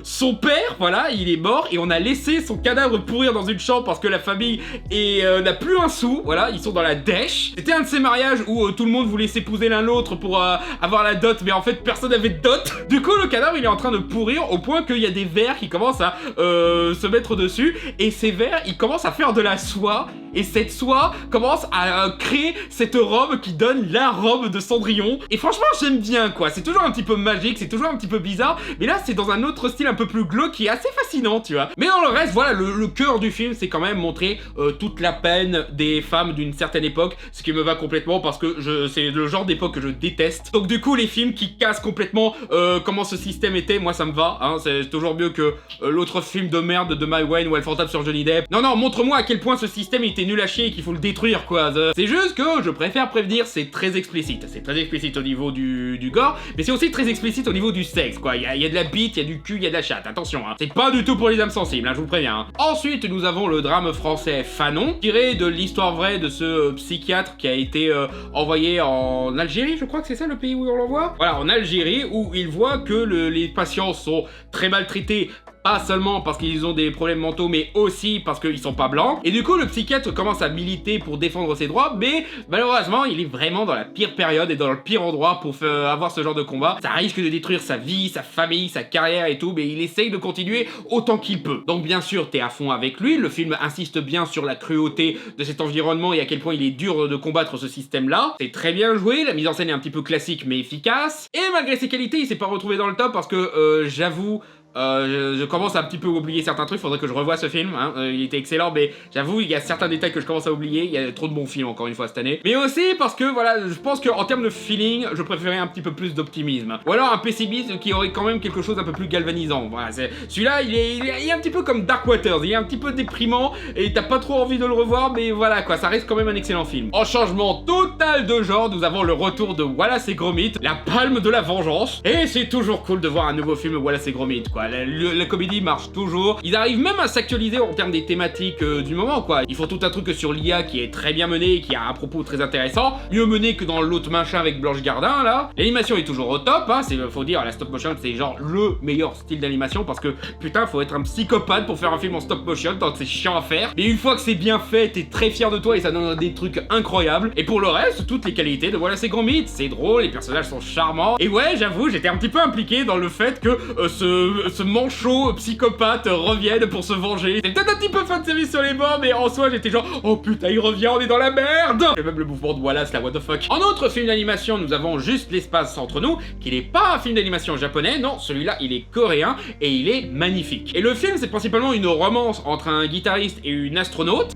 son père, voilà, il est mort, et on a laissé son cadavre pourrir dans une chambre parce que la famille n'a plus un sou, voilà, ils sont dans la dèche. C'était un de ces mariages où tout le monde voulait s'épouser l'un l'autre pour avoir la dot, mais en fait personne n'avait de dot. Du coup le cadavre il est en train de pourrir au point qu'il y a des vers qui commencent à se mettre dessus, et ces vers ils commencent à faire de la soie, et cette soie commence à créer cette robe qui donne la robe de Cendrillon. Et franchement j'aime bien quoi, c'est toujours un petit peu magique, c'est toujours un petit peu bizarre, mais là c'est dans un autre style un peu plus glauque qui est assez fascinant, tu vois. Mais dans le reste, voilà, le cœur du film, c'est quand même montrer toute la peine des femmes d'une certaine époque, ce qui me va complètement parce que c'est le genre d'époque que je déteste. Donc du coup, les films qui cassent complètement comment ce système était, moi ça me va, hein, c'est toujours mieux que l'autre film de merde de Mai Wayne où elle fantasme sur Johnny Depp. Non, montre-moi à quel point ce système était nul à chier et qu'il faut le détruire, quoi. C'est juste que je préfère prévenir, c'est très explicite. C'est très explicite au niveau du gore, mais c'est aussi très explicite au niveau du sexe, quoi. Il y a de la bite, il y a du cul, il y a de la chatte, attention, hein. C'est pas du tout pour les âmes sensibles, hein, je vous le préviens. Hein. Ensuite, nous avons le drame français Fanon, tiré de l'histoire vraie de ce psychiatre qui a été envoyé en Algérie, je crois que c'est ça le pays où on l'envoie. Voilà, en Algérie, où il voit que les patients sont très maltraités. Pas seulement parce qu'ils ont des problèmes mentaux, mais aussi parce qu'ils sont pas blancs. Et du coup, le psychiatre commence à militer pour défendre ses droits, mais malheureusement, il est vraiment dans la pire période et dans le pire endroit pour avoir ce genre de combat. Ça risque de détruire sa vie, sa famille, sa carrière et tout, mais il essaye de continuer autant qu'il peut. Donc bien sûr, t'es à fond avec lui. Le film insiste bien sur la cruauté de cet environnement et à quel point il est dur de combattre ce système-là. C'est très bien joué, la mise en scène est un petit peu classique mais efficace. Et malgré ses qualités, il s'est pas retrouvé dans le top parce que j'avoue, je commence à un petit peu oublier certains trucs, faudrait que je revoie ce film, hein. Il était excellent, mais j'avoue, il y a certains détails que je commence à oublier, il y a trop de bons films encore une fois cette année. Mais aussi parce que voilà, je pense qu'en termes de feeling, je préférais un petit peu plus d'optimisme. Ou alors un pessimisme qui aurait quand même quelque chose un peu plus galvanisant. Voilà, celui-là, il est un petit peu comme Dark Waters, il est un petit peu déprimant, et t'as pas trop envie de le revoir, mais voilà quoi, ça reste quand même un excellent film. En changement total de genre, nous avons le retour de Wallace et Gromit, la palme de la vengeance, et c'est toujours cool de voir un nouveau film Wallace et Gromit, quoi. La comédie marche toujours. Ils arrivent même à s'actualiser en termes des thématiques du moment, quoi. Ils font tout un truc sur l'IA qui est très bien mené et qui a un propos très intéressant. Mieux mené que dans l'autre machin avec Blanche Gardin, là. L'animation est toujours au top, hein. Faut dire, la stop motion, c'est genre le meilleur style d'animation parce que, putain, faut être un psychopathe pour faire un film en stop motion, tant que c'est chiant à faire. Mais une fois que c'est bien fait, t'es très fier de toi et ça donne des trucs incroyables. Et pour le reste, toutes les qualités de Wallace et Gromit. C'est drôle, les personnages sont charmants. Et ouais, j'avoue, j'étais un petit peu impliqué dans le fait que ce manchot psychopathe revienne pour se venger. C'est peut-être un petit peu fan de service sur les bords, mais en soi j'étais genre oh putain il revient, on est dans la merde. Et même le mouvement de Wallace là, what the fuck. En autre film d'animation, nous avons Juste l'espace entre nous, qui n'est pas un film d'animation japonais, non, celui-là il est coréen et il est magnifique. Et le film c'est principalement une romance entre un guitariste et une astronaute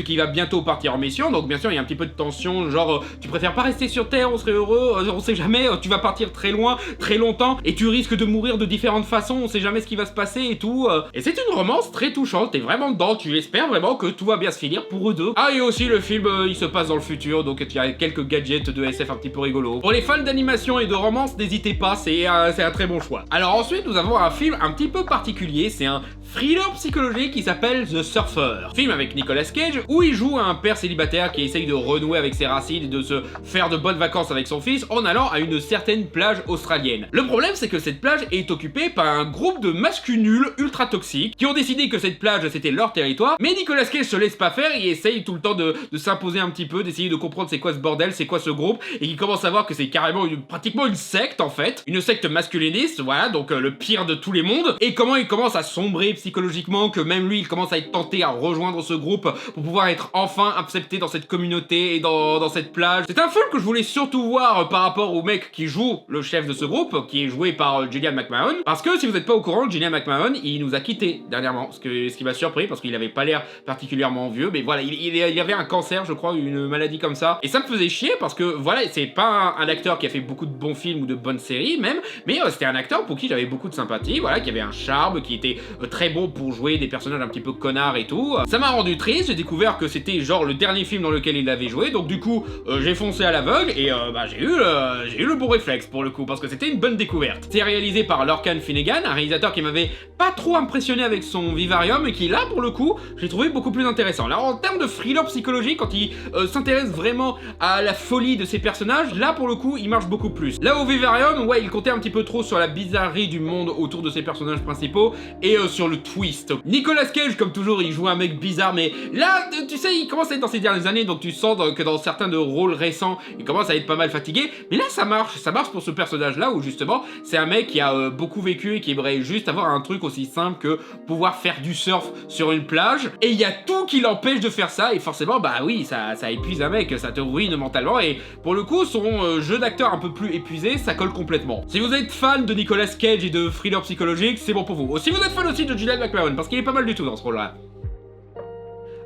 qui va bientôt partir en mission, donc bien sûr il y a un petit peu de tension, genre tu préfères pas rester sur Terre, on serait heureux, on sait jamais, tu vas partir très loin, très longtemps, et tu risques de mourir de différentes façons, on sait jamais ce qui va se passer et tout. Et c'est une romance très touchante, t'es vraiment dedans, tu espères vraiment que tout va bien se finir pour eux deux. Ah et aussi le film il se passe dans le futur, donc il y a quelques gadgets de SF un petit peu rigolos. Pour les fans d'animation et de romance, n'hésitez pas, c'est un très bon choix. Alors ensuite nous avons un film un petit peu particulier, c'est un thriller psychologique qui s'appelle The Surfer. Film avec Nicolas Cage où il joue un père célibataire qui essaye de renouer avec ses racines et de se faire de bonnes vacances avec son fils en allant à une certaine plage australienne. Le problème c'est que cette plage est occupée par un groupe de masculins nuls, ultra toxiques, qui ont décidé que cette plage c'était leur territoire, mais Nicolas Cage se laisse pas faire, il essaye tout le temps de s'imposer un petit peu, d'essayer de comprendre c'est quoi ce bordel, c'est quoi ce groupe, et il commence à voir que c'est carrément pratiquement une secte en fait, une secte masculiniste, voilà, donc le pire de tous les mondes, et comment il commence à sombrer psychologiquement, que même lui il commence à être tenté à rejoindre ce groupe pour pouvoir être enfin accepté dans cette communauté et dans cette plage. C'est un film que je voulais surtout voir par rapport au mec qui joue le chef de ce groupe, qui est joué par Gillian McMahon, parce que si vous n'êtes pas au courant, Gillian McMahon, il nous a quittés dernièrement, ce qui m'a surpris parce qu'il avait pas l'air particulièrement vieux, mais voilà, il avait un cancer, je crois, une maladie comme ça, et ça me faisait chier parce que voilà, c'est pas un acteur qui a fait beaucoup de bons films ou de bonnes séries même, mais c'était un acteur pour qui j'avais beaucoup de sympathie, voilà, qui avait un charme, qui était très bon pour jouer des personnages un petit peu connards et tout. Ça m'a rendu triste, j'ai découvert que c'était genre le dernier film dans lequel il avait joué, donc du coup j'ai foncé à l'aveugle et j'ai eu le bon réflexe pour le coup, parce que c'était une bonne découverte. C'est réalisé par Lorcan Finnegan, un réalisateur qui m'avait pas trop impressionné avec son Vivarium et qui là pour le coup j'ai trouvé beaucoup plus intéressant. Là en termes de thriller psychologique, quand il s'intéresse vraiment à la folie de ses personnages, là pour le coup il marche beaucoup plus. Là au Vivarium, ouais, il comptait un petit peu trop sur la bizarrerie du monde autour de ses personnages principaux et sur le twist. Nicolas Cage comme toujours il joue un mec bizarre, mais là tu sais il commence à être dans ses dernières années, donc tu sens que dans certains de rôles récents il commence à être pas mal fatigué, mais là ça marche pour ce personnage là où justement c'est un mec qui a beaucoup vécu et qui aimerait juste avoir un truc aussi simple que pouvoir faire du surf sur une plage, et il y a tout qui l'empêche de faire ça, et forcément bah oui ça épuise un mec, ça te ruine mentalement, et pour le coup son jeu d'acteur un peu plus épuisé, ça colle complètement. Si vous êtes fan de Nicolas Cage et de thriller psychologique, c'est bon pour vous. Si vous êtes fan aussi de Gillian McMahon, parce qu'il est pas mal du tout dans ce rôle là.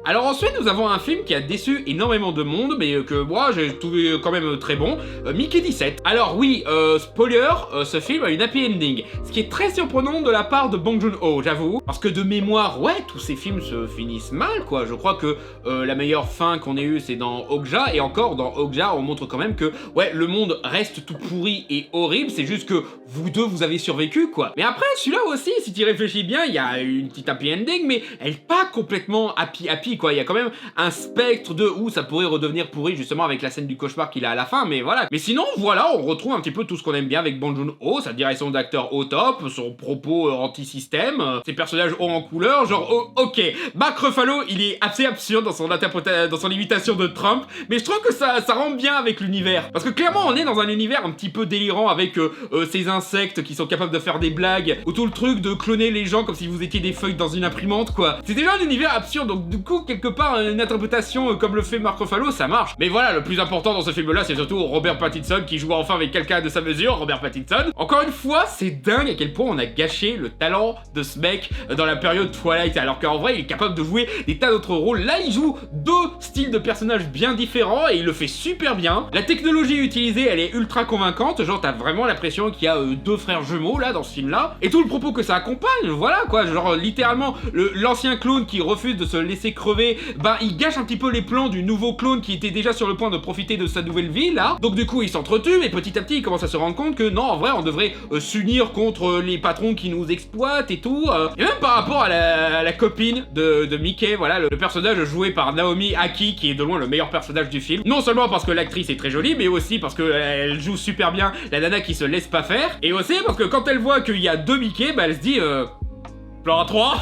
Alors ensuite nous avons un film qui a déçu énormément de monde, mais que moi j'ai trouvé quand même très bon, Mickey 17. Alors oui, spoiler, ce film a une happy ending, ce qui est très surprenant de la part de Bong Joon-ho, j'avoue, parce que de mémoire, ouais, tous ces films se finissent mal quoi. Je crois que la meilleure fin qu'on ait eue c'est dans Okja, et encore dans Okja on montre quand même que ouais, le monde reste tout pourri et horrible, c'est juste que vous deux vous avez survécu quoi. Mais après celui-là aussi, si tu y réfléchis bien, il y a une petite happy ending, mais elle est pas complètement happy avis quoi, il y a quand même un spectre de où ça pourrait redevenir pourri justement avec la scène du cauchemar qu'il a à la fin, mais voilà. Mais sinon voilà, on retrouve un petit peu tout ce qu'on aime bien avec Bong Joon-ho, sa direction d'acteur au top, son propos anti-système, ses personnages hauts en couleur, genre ok, Mark Ruffalo il est assez absurde dans son imitation de Trump, mais je trouve que ça rend bien avec l'univers, parce que clairement on est dans un univers un petit peu délirant avec ces insectes qui sont capables de faire des blagues, ou tout le truc de cloner les gens comme si vous étiez des feuilles dans une imprimante quoi. C'est déjà un univers absurde, donc du coup quelque part une interprétation comme le fait Mark Ruffalo ça marche. Mais voilà, le plus important dans ce film là c'est surtout Robert Pattinson qui joue enfin avec quelqu'un de sa mesure, Robert Pattinson. Encore une fois c'est dingue à quel point on a gâché le talent de ce mec dans la période Twilight, alors qu'en vrai il est capable de jouer des tas d'autres rôles. Là il joue deux styles de personnages bien différents et il le fait super bien. La technologie utilisée elle est ultra convaincante, genre t'as vraiment l'impression qu'il y a deux frères jumeaux là dans ce film là, et tout le propos que ça accompagne, voilà quoi, genre littéralement l'ancien clone qui refuse de se laisser crever, bah il gâche un petit peu les plans du nouveau clone qui était déjà sur le point de profiter de sa nouvelle vie là, donc du coup il s'entretue et petit à petit il commence à se rendre compte que non en vrai on devrait s'unir contre les patrons qui nous exploitent et tout, et même par rapport à la copine de Mickey, voilà le personnage joué par Naomi Aki qui est de loin le meilleur personnage du film, non seulement parce que l'actrice est très jolie mais aussi parce qu'elle joue super bien la nana qui se laisse pas faire, et aussi parce que quand elle voit qu'il y a deux Mickey, bah elle se dit plan à 3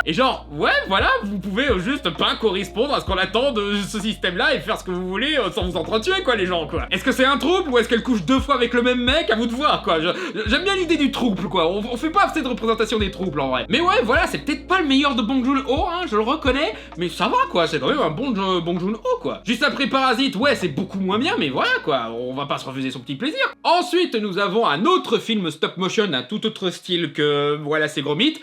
et genre, ouais, voilà, vous pouvez juste pas correspondre à ce qu'on attend de ce système-là et faire ce que vous voulez sans vous entretuer, quoi, les gens, quoi. Est-ce que c'est un trouble ou est-ce qu'elle couche deux fois avec le même mec? À vous de voir, quoi. J'aime bien l'idée du trouble, quoi. On fait pas assez de représentation des troubles, en vrai. Mais ouais, voilà, c'est peut-être pas le meilleur de Bong Joon-ho, hein, je le reconnais, mais ça va, quoi, c'est quand même un bon Bong Joon-ho, quoi. Juste après Parasite, ouais, c'est beaucoup moins bien, mais voilà, quoi, on va pas se refuser son petit plaisir. Ensuite, nous avons un autre film stop motion, un tout autre style que, voilà, c'est gros mythe,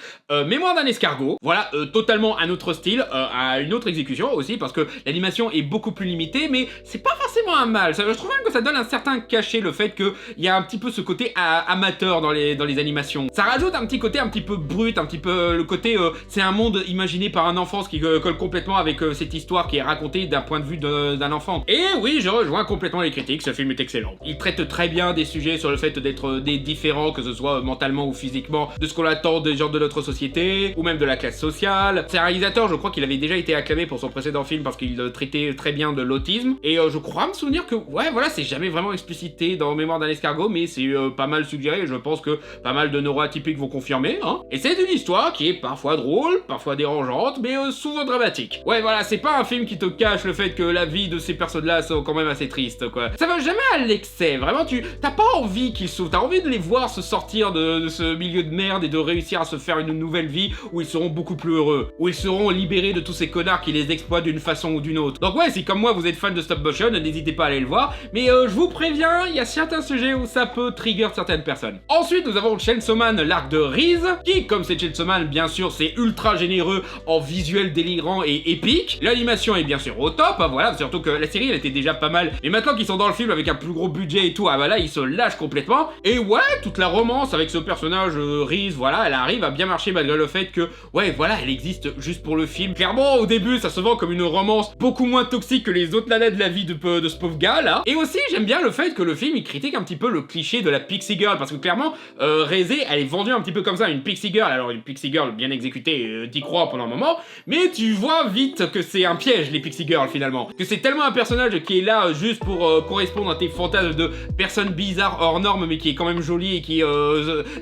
Mémoire d'un escargot, voilà, totalement un autre style, à une autre exécution aussi, parce que l'animation est beaucoup plus limitée, mais c'est pas forcément un mal. Je trouve même que ça donne un certain cachet, le fait qu'il y a un petit peu ce côté amateur dans les animations. Ça rajoute un petit côté un petit peu brut, un petit peu le côté, c'est un monde imaginé par un enfant, ce qui colle complètement avec cette histoire qui est racontée d'un point de vue d'un enfant. Et oui, je rejoins complètement les critiques, ce film est excellent. Il traite très bien des sujets sur le fait d'être des différents, que ce soit mentalement ou physiquement, de ce qu'on attend des gens de notre société, ou même de la classe sociale. C'est un réalisateur, je crois qu'il avait déjà été acclamé pour son précédent film parce qu'il traitait très bien de l'autisme, et je crois me souvenir que, ouais, voilà, c'est jamais vraiment explicité dans Mémoire d'un escargot, mais c'est pas mal suggéré, et je pense que pas mal de neuroatypiques vont confirmer, hein. Et c'est une histoire qui est parfois drôle, parfois dérangeante, mais souvent dramatique. Ouais, voilà, c'est pas un film qui te cache le fait que la vie de ces personnes-là sont quand même assez tristes, quoi. Ça va jamais à l'excès, vraiment, t'as pas envie qu'ils souffrent, t'as envie de les voir se sortir de ce milieu de merde et de réussir à se faire une nouvelle vie où ils seront beaucoup plus heureux, où ils seront libérés de tous ces connards qui les exploitent d'une façon ou d'une autre. Donc ouais, si comme moi vous êtes fan de stop motion, n'hésitez pas à aller le voir, mais je vous préviens, il y a certains sujets où ça peut trigger certaines personnes. Ensuite, nous avons Chainsaw Man, l'arc de Reese, qui, comme c'est Chainsaw Man, bien sûr, c'est ultra généreux en visuel délirant et épique. L'animation est bien sûr au top, hein, voilà, surtout que la série elle était déjà pas mal, mais maintenant qu'ils sont dans le film avec un plus gros budget et tout, ah bah là, ils se lâchent complètement. Et ouais, toute la romance avec ce personnage Reese, voilà, elle arrive à bien marcher malgré le fait que, ouais, voilà, elle existe juste pour le film. Clairement, au début, ça se vend comme une romance beaucoup moins toxique que les autres nanas de la vie de ce pauvre gars, là. Et aussi, j'aime bien le fait que le film, il critique un petit peu le cliché de la Pixie Girl, parce que clairement, Reese, elle est vendue un petit peu comme ça, une Pixie Girl. Alors, une Pixie Girl bien exécutée, t'y crois pendant un moment, mais tu vois vite que c'est un piège, les Pixie Girls, finalement. Que c'est tellement un personnage qui est là juste pour correspondre à tes fantasmes de personnes bizarres hors normes, mais qui est quand même jolie et qui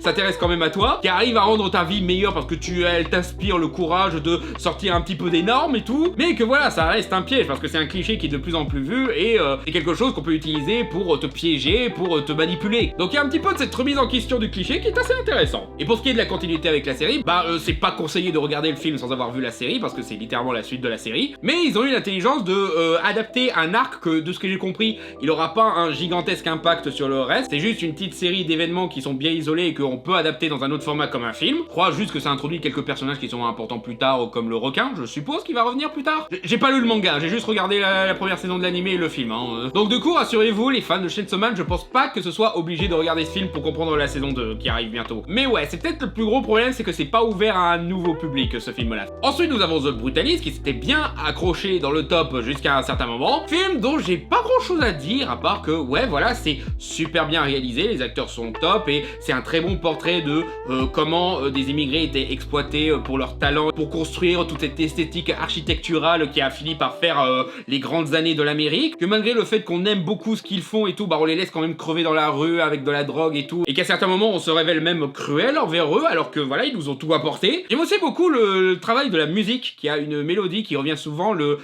s'intéresse quand même à toi, qui arrive à rendre ta vie meilleure parce que elle t'inspire le courage de sortir un petit peu des normes et tout, mais que voilà, ça reste un piège parce que c'est un cliché qui est de plus en plus vu et c'est quelque chose qu'on peut utiliser pour te piéger, pour te manipuler. Donc il y a un petit peu de cette remise en question du cliché qui est assez intéressant. Et pour ce qui est de la continuité avec la série, bah c'est pas conseillé de regarder le film sans avoir vu la série parce que c'est littéralement la suite de la série, mais ils ont eu l'intelligence de adapter un arc que, de ce que j'ai compris, il aura pas un gigantesque impact sur le reste, c'est juste une petite série d'événements qui sont bien isolés et qu'on peut adapter dans un autre format comme un film. Je crois juste que ça introduit quelques personnages qui sont importants plus tard, comme le requin, je suppose qu'il va revenir plus tard. J'ai pas lu le manga, j'ai juste regardé la première saison de l'anime et le film, hein. Donc du coup, rassurez-vous, les fans de Chainsaw Man, je pense pas que ce soit obligé de regarder ce film pour comprendre la saison 2 qui arrive bientôt. Mais ouais, c'est peut-être le plus gros problème, c'est que c'est pas ouvert à un nouveau public, ce film-là. Ensuite, nous avons The Brutalist, qui s'était bien accroché dans le top jusqu'à un certain moment. Film dont j'ai pas grand-chose à dire, à part que, ouais, voilà, c'est super bien réalisé, les acteurs sont top, et c'est un très bon portrait de comment des immigrés immigrés étaient exploités pour leur talent, pour construire toute cette esthétique architecturale qui a fini par faire les grandes années de l'Amérique, que malgré le fait qu'on aime beaucoup ce qu'ils font et tout, bah on les laisse quand même crever dans la rue avec de la drogue et tout, et qu'à certains moments on se révèle même cruel envers eux alors que voilà, ils nous ont tout apporté. J'aime aussi beaucoup le travail de la musique, qui a une mélodie qui revient souvent, le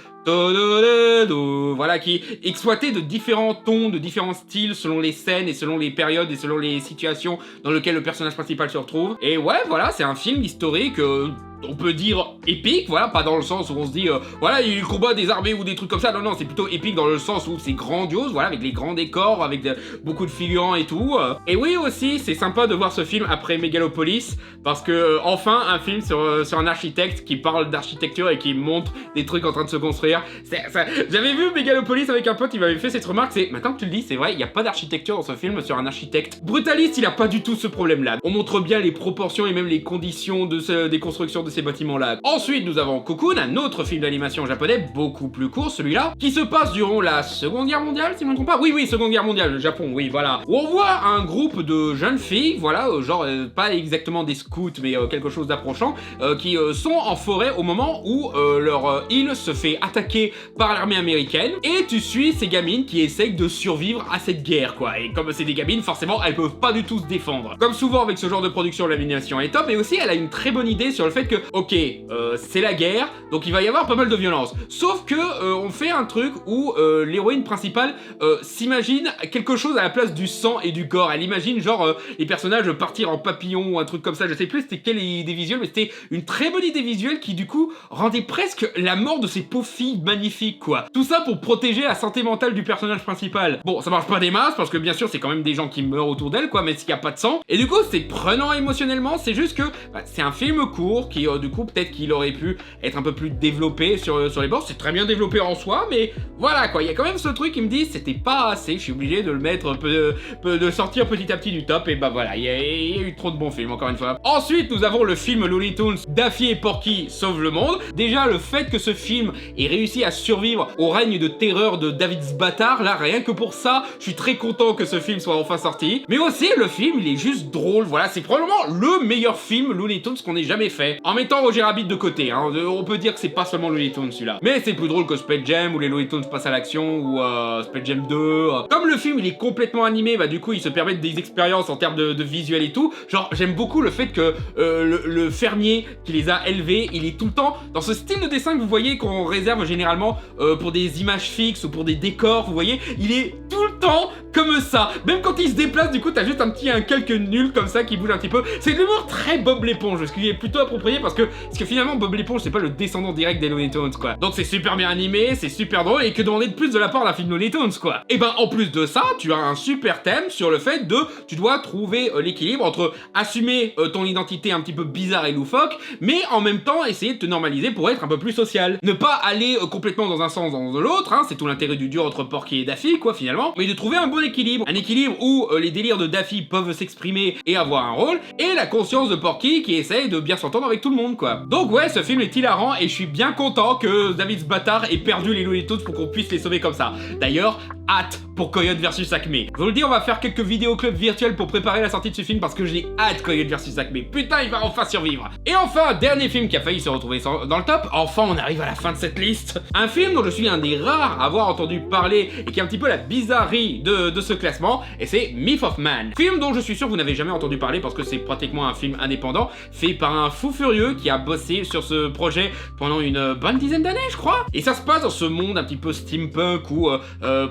voilà, qui est exploité de différents tons, de différents styles selon les scènes et selon les périodes et selon les situations dans lesquelles le personnage principal se retrouve. Et ouais, voilà, c'est un film historique, on peut dire épique, voilà, pas dans le sens où on se dit, voilà, il combat des armées ou des trucs comme ça, non, non, c'est plutôt épique dans le sens où c'est grandiose, voilà, avec les grands décors, avec beaucoup de figurants et tout. Et oui, aussi, c'est sympa de voir ce film après Megalopolis, parce que, enfin, un film sur un architecte qui parle d'architecture et qui montre des trucs en train de se construire. J'avais vu Megalopolis avec un pote, il m'avait fait cette remarque, c'est, maintenant que tu le dis, c'est vrai, il n'y a pas d'architecture dans ce film sur un architecte. Brutalist, il a pas du tout ce problème-là. On montre bien les proportions et même les conditions des constructions de ces bâtiments-là. Ensuite, nous avons Cocoon, un autre film d'animation japonais, beaucoup plus court, celui-là, qui se passe durant la Seconde Guerre mondiale, si je ne me trompe pas. Oui, Seconde Guerre mondiale, le Japon, oui, voilà. Où on voit un groupe de jeunes filles, voilà, genre, pas exactement des scouts, mais quelque chose d'approchant, qui sont en forêt au moment où leur île se fait attaquer par l'armée américaine, et tu suis ces gamines qui essayent de survivre à cette guerre, quoi. Et comme c'est des gamines, forcément, elles peuvent pas du tout se défendre. Comme souvent avec ce genre de production, l'animation est top, et aussi, elle a une très bonne idée sur le fait que, ok, c'est la guerre, donc il va y avoir pas mal de violence. Sauf que on fait un truc où l'héroïne principale s'imagine quelque chose à la place du sang et du corps. Elle imagine genre les personnages partir en papillon ou un truc comme ça. Je sais plus c'était quelle idée visuelle, mais c'était une très bonne idée visuelle qui du coup rendait presque la mort de ces pauvres filles magnifiques, quoi. Tout ça pour protéger la santé mentale du personnage principal. Bon, ça marche pas des masses parce que bien sûr c'est quand même des gens qui meurent autour d'elle, quoi, mais s'il y a pas de sang. Et du coup c'est prenant émotionnellement. C'est juste que c'est un film court qui du coup peut-être qu'il aurait pu être un peu plus développé sur les bords. C'est très bien développé en soi, mais voilà quoi, il y a quand même ce truc qui me dit c'était pas assez, je suis obligé de le mettre de sortir petit à petit du top, et bah voilà, il y a eu trop de bons films encore une fois. Ensuite nous avons le film Looney Tunes, Daffy et Porky sauvent le monde. Déjà le fait que ce film ait réussi à survivre au règne de terreur de David Bâtard, là rien que pour ça, je suis très content que ce film soit enfin sorti. Mais aussi le film il est juste drôle, voilà, c'est probablement le meilleur film Looney Tunes qu'on ait jamais fait. En mettant Roger Rabbit de côté, hein, on peut dire que c'est pas seulement Looney Tunes celui-là. Mais c'est plus drôle que Space Jam où les Looney Tunes passent à l'action, ou Space Jam 2. Comme le film il est complètement animé, bah du coup il se permet des expériences en termes de visuel et tout. Genre j'aime beaucoup le fait que le fermier qui les a élevés, il est tout le temps dans ce style de dessin que vous voyez qu'on réserve généralement pour des images fixes ou pour des décors, vous voyez, il est tout le temps comme ça. Même quand il se déplace, du coup t'as juste un calque nul comme ça qui bouge un petit peu. C'est de l'humour très Bob l'éponge, ce qui est plutôt approprié parce que finalement Bob l'éponge c'est pas le descendant direct des Looney Tunes, quoi. Donc c'est super bien animé, c'est super drôle, et que demander de plus de la part d'un film Looney Tunes, quoi. Et ben en plus de ça, tu as un super thème sur le fait de tu dois trouver l'équilibre entre assumer ton identité un petit peu bizarre et loufoque, mais en même temps essayer de te normaliser pour être un peu plus social. Ne pas aller complètement dans un sens dans l'autre, hein, c'est tout l'intérêt du duo entre Porky et Daffy, quoi, finalement, mais de trouver un bon équilibre. Un équilibre où les délires de Daffy peuvent s'exprimer et avoir un rôle, et la conscience de Porky qui essaye de bien s'entendre avec tout le monde, quoi. Donc ouais, ce film est hilarant et je suis bien content que David Bâtard ait perdu les Looney Tunes pour qu'on puisse les sauver comme ça. D'ailleurs, hâte pour Coyote vs Acme. Je vous le dis, on va faire quelques vidéos club virtuels pour préparer la sortie de ce film parce que j'ai hâte Coyote vs Acme. Putain, il va enfin survivre. Et enfin, dernier film qui a failli se retrouver dans le top. Enfin, on arrive à la fin de cette liste. Un film dont je suis un des rares à avoir entendu parler et qui est un petit peu la bizarrerie de ce classement, et c'est Myth of Man. Film dont je suis sûr que vous n'avez jamais entendu parler parce que c'est pratiquement un film indépendant fait par un fou furieux qui a bossé sur ce projet pendant une bonne dizaine d'années, je crois. Et ça se passe dans ce monde un petit peu steampunk où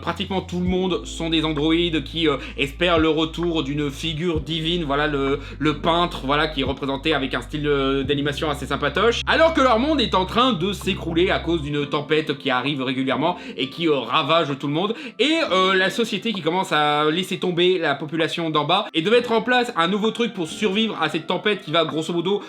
pratiquement tout le monde sont des androïdes qui espèrent le retour d'une figure divine, voilà le peintre, voilà, qui est représenté avec un style d'animation assez sympatoche, alors que leur monde est en train de s'écrouler à cause d'une tempête qui arrive régulièrement et qui ravage tout le monde, et la société qui commence à laisser tomber la population d'en bas et de mettre en place un nouveau truc pour survivre à cette tempête qui va grosso modo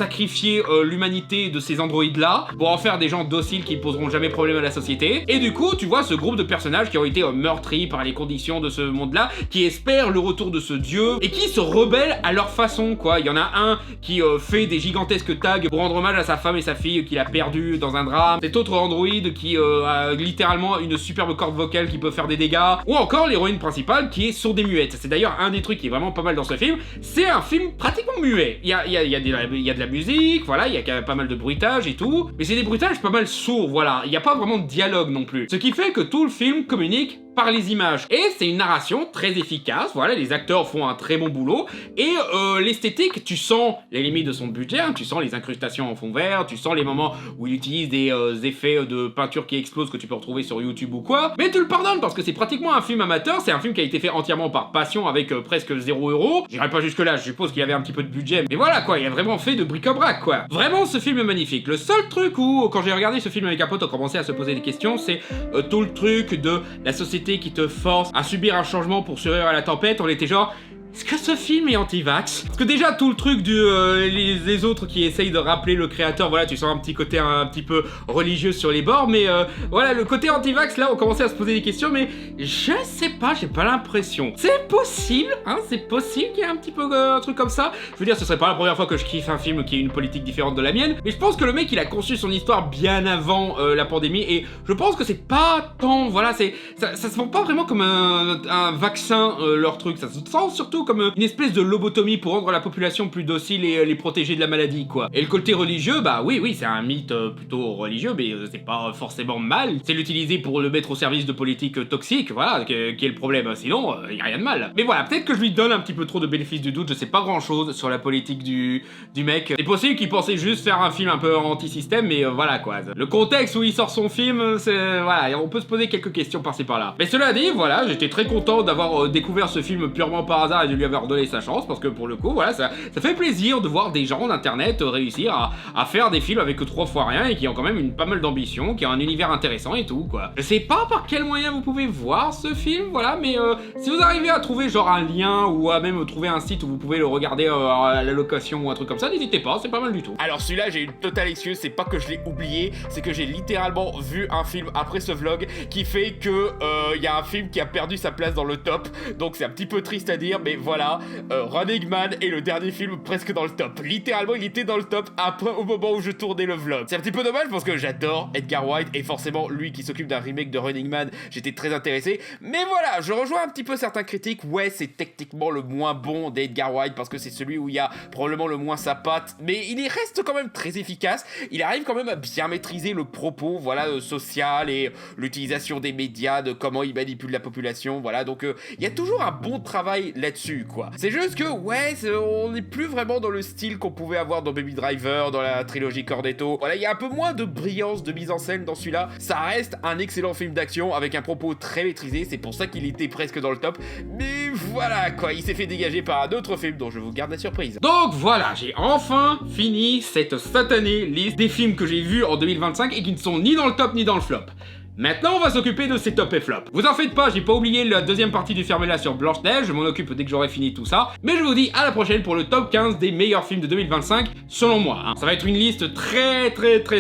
sacrifier l'humanité de ces androïdes là pour en faire des gens dociles qui poseront jamais problème à la société. Et du coup, tu vois ce groupe de personnages qui ont été meurtris par les conditions de ce monde-là, qui espèrent le retour de ce dieu et qui se rebellent à leur façon, quoi. Il y en a un qui fait des gigantesques tags pour rendre hommage à sa femme et sa fille qu'il a perdues dans un drame. Cet autre androïde qui a littéralement une superbe corde vocale qui peut faire des dégâts. Ou encore l'héroïne principale qui est sourde et muette. C'est d'ailleurs un des trucs qui est vraiment pas mal dans ce film. C'est un film pratiquement muet. Il y a de la musique, voilà, il y a quand même pas mal de bruitage et tout. Mais c'est des bruitages pas mal sourds, voilà. Il n'y a pas vraiment de dialogue non plus. Ce qui fait que tout le film communique par les images. Et c'est une narration très efficace, voilà, les acteurs font un très bon boulot, et l'esthétique, tu sens les limites de son budget, hein, tu sens les incrustations en fond vert, tu sens les moments où il utilise des effets de peinture qui explosent que tu peux retrouver sur YouTube ou quoi, mais tu le pardonnes parce que c'est pratiquement un film amateur, c'est un film qui a été fait entièrement par passion avec presque 0 €, j'irai pas jusque là, je suppose qu'il y avait un petit peu de budget, mais voilà quoi, il a vraiment fait de bric-à-brac quoi. Vraiment ce film est magnifique. Le seul truc où, quand j'ai regardé ce film avec un pote, on commençait à se poser des questions, c'est tout le truc de la société qui te force à subir un changement pour survivre à la tempête, on était genre... Est-ce que ce film est anti-vax? Parce que déjà tout le truc les autres qui essayent de rappeler le créateur, voilà, tu sens un petit côté un petit peu religieux sur les bords, mais voilà, le côté anti-vax, là on commençait à se poser des questions, mais je sais pas, j'ai pas l'impression. C'est possible, hein, c'est possible qu'il y ait un petit peu un truc comme ça. Je veux dire, ce serait pas la première fois que je kiffe un film qui a une politique différente de la mienne, mais je pense que le mec il a conçu son histoire bien avant la pandémie, et je pense que c'est pas tant, voilà, ça se vend pas vraiment comme un vaccin leur truc, ça se sent surtout comme une espèce de lobotomie pour rendre la population plus docile et les protéger de la maladie, quoi. Et le côté religieux, bah oui, c'est un mythe plutôt religieux, mais c'est pas forcément mal. C'est l'utiliser pour le mettre au service de politiques toxiques, voilà, qui est le problème. Sinon, y a rien de mal. Mais voilà, peut-être que je lui donne un petit peu trop de bénéfice du doute, je sais pas grand-chose sur la politique du mec. C'est possible qu'il pensait juste faire un film un peu anti-système, mais voilà, quoi. Le contexte où il sort son film, c'est... Voilà, on peut se poser quelques questions par-ci par-là. Mais cela dit, voilà, j'étais très content d'avoir découvert ce film purement par hasard et de lui avoir donné sa chance, parce que pour le coup, voilà, ça fait plaisir de voir des gens d'internet réussir à faire des films avec 3 fois rien et qui ont quand même pas mal d'ambition, qui ont un univers intéressant et tout, quoi. Je sais pas par quel moyen vous pouvez voir ce film, voilà, mais si vous arrivez à trouver genre un lien ou à même trouver un site où vous pouvez le regarder à la location ou un truc comme ça, n'hésitez pas, c'est pas mal du tout. Alors celui-là, j'ai une totale excuse, c'est pas que je l'ai oublié, c'est que j'ai littéralement vu un film après ce vlog qui fait que y a un film qui a perdu sa place dans le top, donc c'est un petit peu triste à dire, mais voilà, Running Man est le dernier film presque dans le top. Littéralement, il était dans le top après, au moment où je tournais le vlog. C'est un petit peu dommage parce que j'adore Edgar Wright et forcément lui qui s'occupe d'un remake de Running Man, j'étais très intéressé. Mais voilà, je rejoins un petit peu certains critiques. Ouais, c'est techniquement le moins bon d'Edgar Wright parce que c'est celui où il y a probablement le moins sa patte, mais il y reste quand même très efficace. Il arrive quand même à bien maîtriser le propos, voilà, social et l'utilisation des médias, de comment il manipule la population, voilà. Donc il y a toujours un bon travail là-dessus, quoi. C'est juste que, ouais, on n'est plus vraiment dans le style qu'on pouvait avoir dans Baby Driver, dans la trilogie Cornetto. Voilà, il y a un peu moins de brillance de mise en scène dans celui-là. Ça reste un excellent film d'action avec un propos très maîtrisé, c'est pour ça qu'il était presque dans le top. Mais voilà, quoi, il s'est fait dégager par un autre film dont je vous garde la surprise. Donc voilà, j'ai enfin fini cette satanée liste des films que j'ai vus en 2025 et qui ne sont ni dans le top ni dans le flop. Maintenant, on va s'occuper de ces top et flop. Vous en faites pas, j'ai pas oublié la deuxième partie du Fermez-la sur Blanche-Neige, je m'en occupe dès que j'aurai fini tout ça. Mais je vous dis à la prochaine pour le top 15 des meilleurs films de 2025, selon moi. Hein. Ça va être une liste très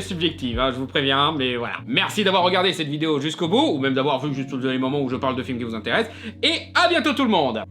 subjective, hein, je vous préviens, mais voilà. Merci d'avoir regardé cette vidéo jusqu'au bout, ou même d'avoir vu juste le dernier moment où je parle de films qui vous intéressent. Et à bientôt tout le monde!